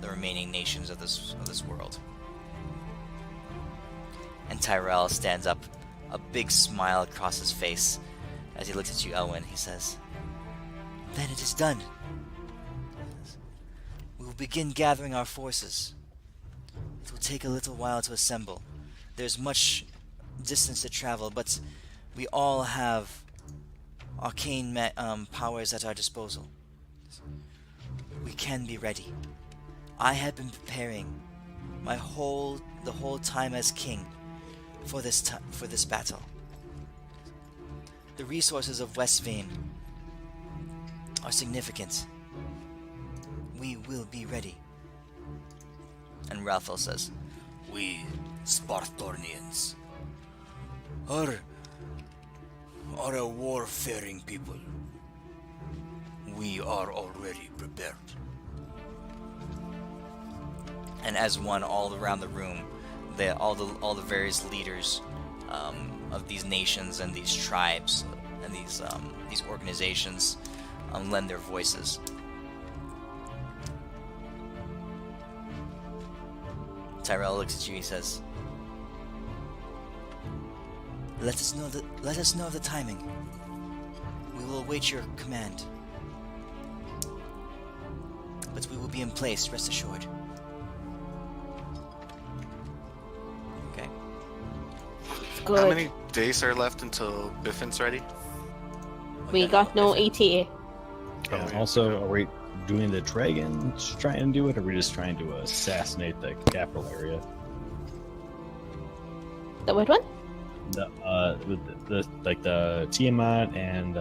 Speaker 1: the remaining nations of this world. And Tyrell stands up, a big smile across his face as he looks at you, Elwyn. He says, "Then it is done. We will begin gathering our forces. It will take a little while to assemble. There's much distance to travel, but we all have arcane powers at our disposal. We can be ready. I have been preparing the whole time as king for this battle. The resources of Westvane are significant. We will be ready." And Ralphel says,
Speaker 6: We Spartornians are a warfaring people. We are already prepared.
Speaker 1: and as one, all around the room, all the various leaders of these nations and these tribes and these organizations lend their voices. Tyrell looks at you. He says, Let us know the timing. We will await your command. But we will be in place, rest assured." Okay.
Speaker 5: Good.
Speaker 7: How many days are left until Biffin's ready?
Speaker 5: We got no ETA.
Speaker 2: And also, are we doing the dragon to try and do it, or are we just trying to assassinate the capital area?
Speaker 5: The what one?
Speaker 2: The Tiamat and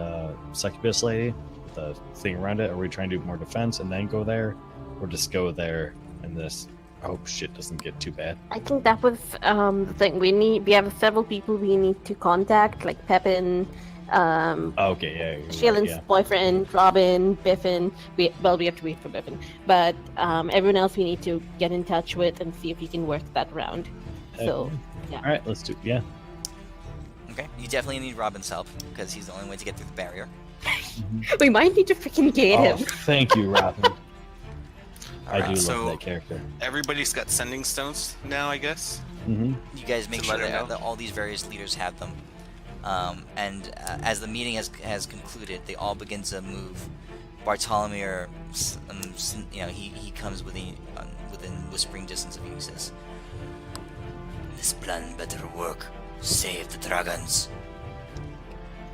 Speaker 2: Succubus lady, the thing around it. Are we trying to do more defense and then go there, or just go there and this? I hope shit doesn't get too bad.
Speaker 5: I think that was the thing. We have several people we need to contact, like Pepin,
Speaker 2: Okay, yeah.
Speaker 5: Shaylin's
Speaker 2: Yeah.
Speaker 5: boyfriend, Robin, Biffin. We have to wait for Biffin, but everyone else we need to get in touch with and see if we can work that round. So, yeah.
Speaker 2: All right, let's do. Yeah.
Speaker 1: Okay. You definitely need Robin's help because he's the only way to get through the barrier.
Speaker 5: We might need to freaking get
Speaker 2: Oh,
Speaker 5: him.
Speaker 2: thank you, Robin. I
Speaker 7: Alright,
Speaker 2: do
Speaker 7: so-
Speaker 2: love that character.
Speaker 7: Everybody's got sending stones now, I guess.
Speaker 2: Mm-hmm.
Speaker 1: You guys make
Speaker 7: To
Speaker 1: sure
Speaker 7: let her know.
Speaker 1: that all these various leaders have them. And as the meeting has concluded, they all begin to move. Bartholomew, he comes within whispering distance of you. He says,
Speaker 6: This plan better work. Save the dragons.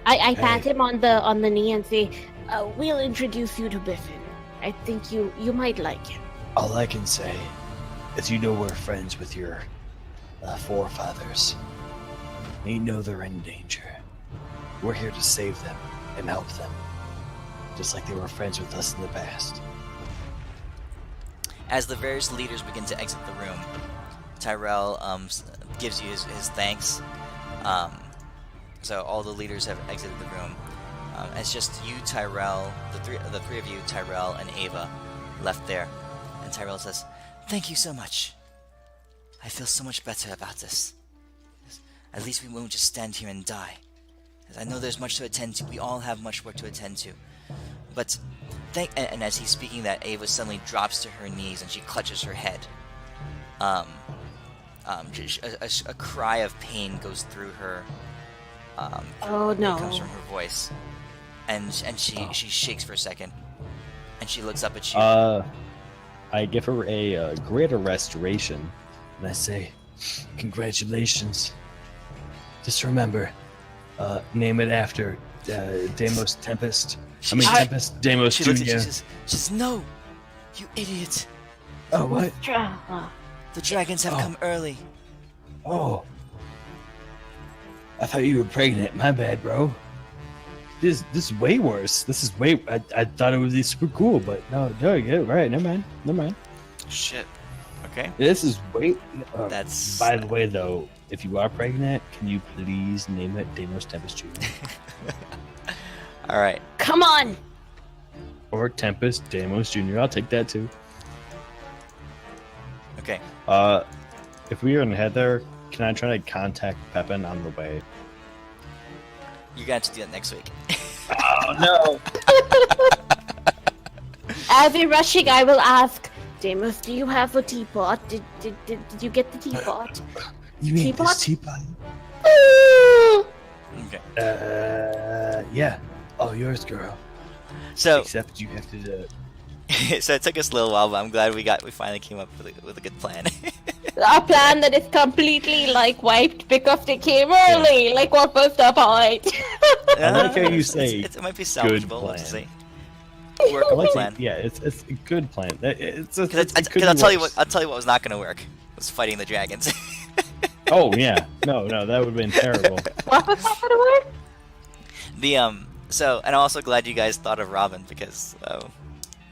Speaker 5: I pat him on the knee and say, "We'll introduce you to Biffin. I think you might like him."
Speaker 8: All I can say is, you know, we're friends with your forefathers. They know they're in danger. We're here to save them and help them, just like they were friends with us in the past.
Speaker 1: As the various leaders begin to exit the room, Tyrell gives you his thanks. So all the leaders have exited the room. It's just you, Tyrell, the three of you, Tyrell and Ava, left there. And Tyrell says, "Thank you so much. I feel so much better about this. At least we won't just stand here and die. I know there's much to attend to. We all have much work to attend to. But and as he's speaking that, Ava suddenly drops to her knees and she clutches her head. A cry of pain goes through her.
Speaker 5: Oh no!
Speaker 1: It comes from her voice, and she shakes for a second, and she looks up at you.
Speaker 2: I give her a greater restoration.
Speaker 8: And I say, congratulations. Just remember, Name it after Deimos Tempest. I mean
Speaker 1: She-
Speaker 8: Tempest Deimos
Speaker 1: She looks at
Speaker 8: Jr.
Speaker 1: you. She says, "No, you idiot!
Speaker 8: Oh what?
Speaker 5: Mystrala.
Speaker 1: The dragons have
Speaker 8: Oh.
Speaker 1: come early."
Speaker 8: Oh. I thought you were pregnant. My bad, bro. This is way worse. This is way. I thought it would be super cool, but no, yeah, right. Never mind.
Speaker 7: Shit.
Speaker 1: Okay.
Speaker 8: This is way.
Speaker 1: That's-
Speaker 8: By the way, though, if you are pregnant, can you please name it Deimos Tempest Jr.
Speaker 1: All right.
Speaker 5: Come on.
Speaker 8: or Tempest Deimos Jr.? I'll take that too.
Speaker 1: Okay.
Speaker 2: If we are in Heather, can I try to contact Pepin on the way?
Speaker 1: You're gonna have to do that next week.
Speaker 8: Oh no!
Speaker 5: As we're rushing, I will ask, Deimos, do you have a teapot? Did you get the teapot?
Speaker 8: You mean
Speaker 5: Teapot?
Speaker 8: this teapot?
Speaker 1: Okay.
Speaker 8: Yeah. Oh, yours, girl.
Speaker 1: So
Speaker 8: Except you have to.
Speaker 1: so it took us a little while, but I'm glad we finally came up with a good plan.
Speaker 5: A plan that is completely like wiped because they came early. Like what was the point?
Speaker 2: I like how you say
Speaker 1: it might be salvageable.
Speaker 2: plan.
Speaker 1: Let's see.
Speaker 2: I
Speaker 1: Workable
Speaker 2: like
Speaker 1: plan.
Speaker 2: yeah, it's a good plan.
Speaker 1: Because I'll tell you what was not going to work was fighting the dragons.
Speaker 2: Oh yeah, no, that would have been terrible.
Speaker 5: What was that gonna work?
Speaker 1: So, and I'm also glad you guys thought of Robin because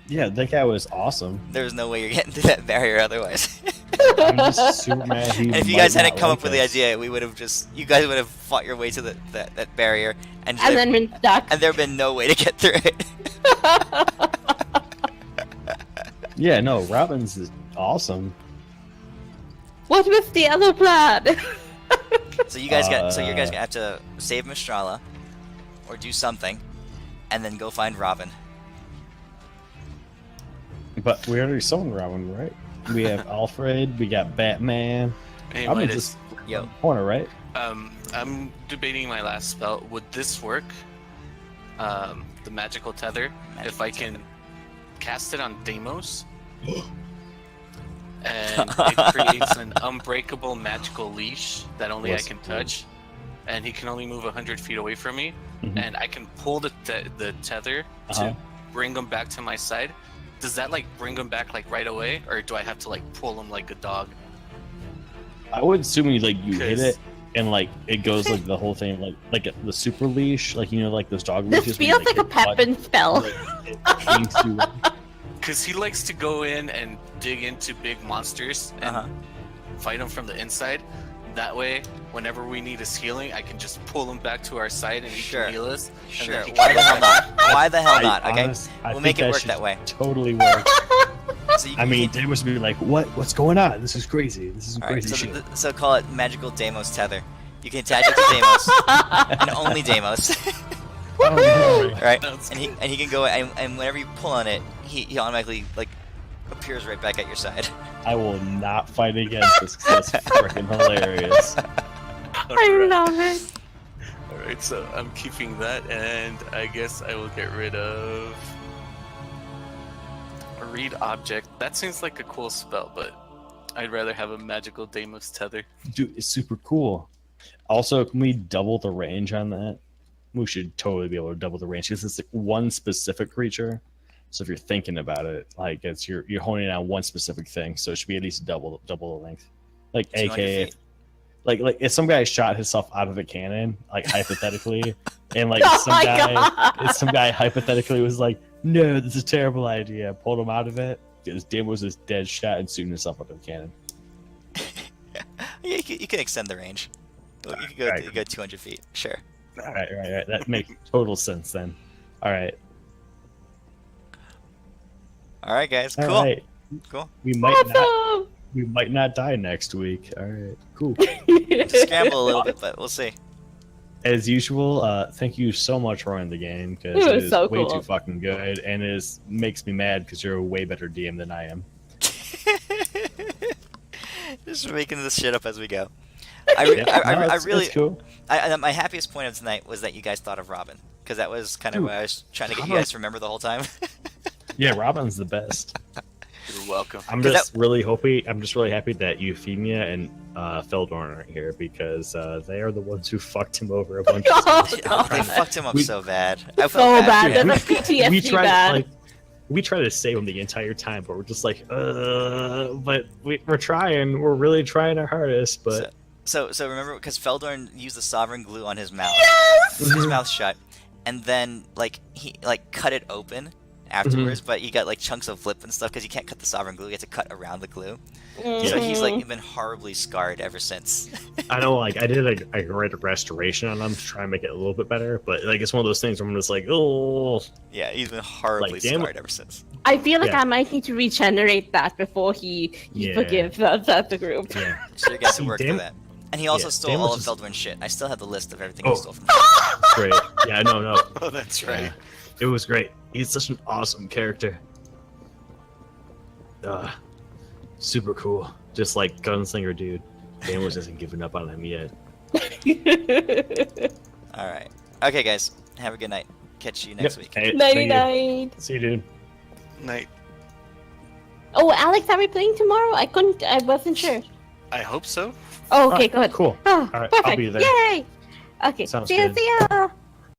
Speaker 2: Yeah, that guy was awesome.
Speaker 1: there was no way you're getting through that barrier otherwise.
Speaker 2: I'm just super mad. He
Speaker 1: And if you
Speaker 2: might
Speaker 1: guys hadn't
Speaker 2: not
Speaker 1: come
Speaker 2: like
Speaker 1: up with the
Speaker 2: us.
Speaker 1: idea, you guys would have fought your way to that barrier, and
Speaker 5: And then been stuck.
Speaker 1: and there'd been no way to get through it.
Speaker 2: Yeah, no, Robin's is awesome.
Speaker 5: What was the other plan?
Speaker 1: So you guys gonna have to save Mystrala, or do something, and then go find Robin.
Speaker 2: But we already saw Robin, right? We have Alfred, we got Batman.
Speaker 7: Hey,
Speaker 2: Robin
Speaker 7: Midas,
Speaker 2: just
Speaker 1: Yo.
Speaker 2: corner, right?
Speaker 7: I'm debating my last spell. Would this work? The magical tether. If I can cast it on Deimos, and it creates an unbreakable magical leash that only
Speaker 2: Yes,
Speaker 7: I can
Speaker 2: please.
Speaker 7: touch, and he can only move 100 feet away from me,
Speaker 2: Mhm.
Speaker 7: and I can pull the tether
Speaker 2: Uh-huh.
Speaker 7: to bring him back to my side. Does that like bring him back like right away, or do I have to like pull him like a dog?
Speaker 2: I would assume you hit
Speaker 7: 'Cause-
Speaker 2: it and it goes like the whole thing like the super leash, like those dog
Speaker 5: This
Speaker 2: leashes. where
Speaker 5: feels
Speaker 2: you,
Speaker 5: like a
Speaker 2: hit the button,
Speaker 5: Pepin spell.
Speaker 2: it yanks you in.
Speaker 7: Because he likes to go in and dig into big monsters and
Speaker 1: Uh-huh.
Speaker 7: fight them from the inside. That way, whenever we need his healing, I can just pull him back to our side and he
Speaker 1: Sure.
Speaker 7: can heal us. and
Speaker 1: Sure.
Speaker 7: then he
Speaker 1: Why
Speaker 7: can
Speaker 1: the
Speaker 7: go
Speaker 1: hell
Speaker 7: back.
Speaker 1: not? Why the hell not? Okay.
Speaker 2: I
Speaker 1: We'll
Speaker 2: think
Speaker 1: make it work
Speaker 2: should
Speaker 1: that way.
Speaker 2: Totally work.
Speaker 1: So you,
Speaker 2: I mean,
Speaker 1: you
Speaker 2: they must be like, what's going on? This is crazy. This is
Speaker 1: all right,
Speaker 2: crazy
Speaker 1: so,
Speaker 2: shit.
Speaker 1: so call it magical Deimos tether. You can attach it to Deimos and only Deimos.
Speaker 2: Oh, no.
Speaker 1: Right?
Speaker 7: Sounds
Speaker 1: And he can go and whenever you pull on it, he automatically appears right back at your side.
Speaker 2: I will not fight against this because that's freaking hilarious.
Speaker 5: I love it.
Speaker 7: Alright, so I'm keeping that, and I guess I will get rid of. A read object. That seems like a cool spell, but I'd rather have a magical Deimos tether.
Speaker 2: Dude, it's super cool. Also, can we double the range on that? We should totally be able to double the range because it's one specific creature. So if you're thinking about it, it's you're honing in on one specific thing, so it should be at least double the length.
Speaker 1: 200
Speaker 2: AKA,
Speaker 1: feet.
Speaker 2: like if some guy shot himself out of a cannon, hypothetically, and
Speaker 5: Oh my
Speaker 2: some guy hypothetically was like, "No, this is a terrible idea," pulled him out of it because Dim was just dead shot and shooting himself out of a cannon.
Speaker 1: Yeah, you can extend the range. You can go
Speaker 2: Alright.
Speaker 1: you go 200 feet. Sure.
Speaker 2: All right. That makes total sense then. All right.
Speaker 1: All right, guys.
Speaker 2: All
Speaker 1: Cool.
Speaker 2: right.
Speaker 1: Cool.
Speaker 2: We might
Speaker 5: Awesome.
Speaker 2: not die next week. All right. Cool.
Speaker 1: Scramble a little bit, but we'll see.
Speaker 2: As usual, thank you so much for running the game because
Speaker 5: It
Speaker 2: it
Speaker 5: was
Speaker 2: is
Speaker 5: so
Speaker 2: way
Speaker 5: cool.
Speaker 2: too fucking good, and makes me mad because you're a way better DM than I am.
Speaker 1: Just making this shit up as we go.
Speaker 2: Yeah, no,
Speaker 1: I
Speaker 2: it's
Speaker 1: really,
Speaker 2: cool.
Speaker 1: my happiest point of tonight was that you guys thought of Robin, because that was kind of
Speaker 2: Dude,
Speaker 1: what I was trying to get you
Speaker 2: Robin-
Speaker 1: guys to remember the whole time.
Speaker 2: Yeah, Robin's the best.
Speaker 7: You're welcome.
Speaker 2: I'm
Speaker 1: 'Cause
Speaker 2: just really happy that Euphemia and Feldorn aren't here because they are the ones who fucked him over a bunch of times.
Speaker 1: Oh, they fucked him up
Speaker 2: We-
Speaker 1: so bad. I felt
Speaker 5: So bad.
Speaker 1: for him.
Speaker 5: That's a PTSD
Speaker 2: we tried
Speaker 5: bad.
Speaker 2: we try to save him the entire time, but we're just like, but we're trying. We're really trying our hardest, but
Speaker 1: So remember, because Feldorn used the sovereign glue on his mouth,
Speaker 5: Yes!
Speaker 1: his mouth shut, and then he cut it open afterwards, but you got like chunks of lip and stuff because you can't cut the sovereign glue. You have to cut around the glue. So he's like been horribly scarred ever since.
Speaker 2: I know, like I did a great restoration on him to try and make it a little bit better, but like it's one of those things where I'm just like, oh,
Speaker 1: Yeah, he's been horribly
Speaker 2: Like, damn it.
Speaker 1: scarred ever since.
Speaker 5: I feel like
Speaker 2: Yeah.
Speaker 5: I might need to regenerate that before he
Speaker 2: Yeah.
Speaker 5: forgives the group.
Speaker 2: yeah.
Speaker 1: So you guys
Speaker 2: See,
Speaker 1: have work for
Speaker 2: Dam-
Speaker 1: that. And he also
Speaker 2: yeah,
Speaker 1: stole
Speaker 2: Dam
Speaker 1: all
Speaker 2: was
Speaker 1: of
Speaker 2: just-
Speaker 1: Feldorn's shit. I still have the list of everything
Speaker 2: Oh.
Speaker 1: he stole from him.
Speaker 2: Great. Yeah, no.
Speaker 7: Oh, that's right.
Speaker 2: Yeah. It was great. He's such an awesome character. Super cool. Just like gunslinger dude. Dan was isn't giving up on him yet.
Speaker 1: All right. Okay, guys. Have a good night. Catch you next week.
Speaker 2: Hey,
Speaker 5: Nighty
Speaker 2: thank you.
Speaker 5: night.
Speaker 2: See you, dude.
Speaker 7: Night.
Speaker 5: Oh, Alex, are we playing tomorrow? I wasn't sure.
Speaker 7: I hope so.
Speaker 5: Oh, okay,
Speaker 2: Alright,
Speaker 5: good.
Speaker 2: cool.
Speaker 5: Oh,
Speaker 2: Alright, I'll
Speaker 5: perfect.
Speaker 2: be there.
Speaker 5: Yay! Okay,
Speaker 2: Sounds
Speaker 5: see ya,
Speaker 2: good.
Speaker 5: see ya.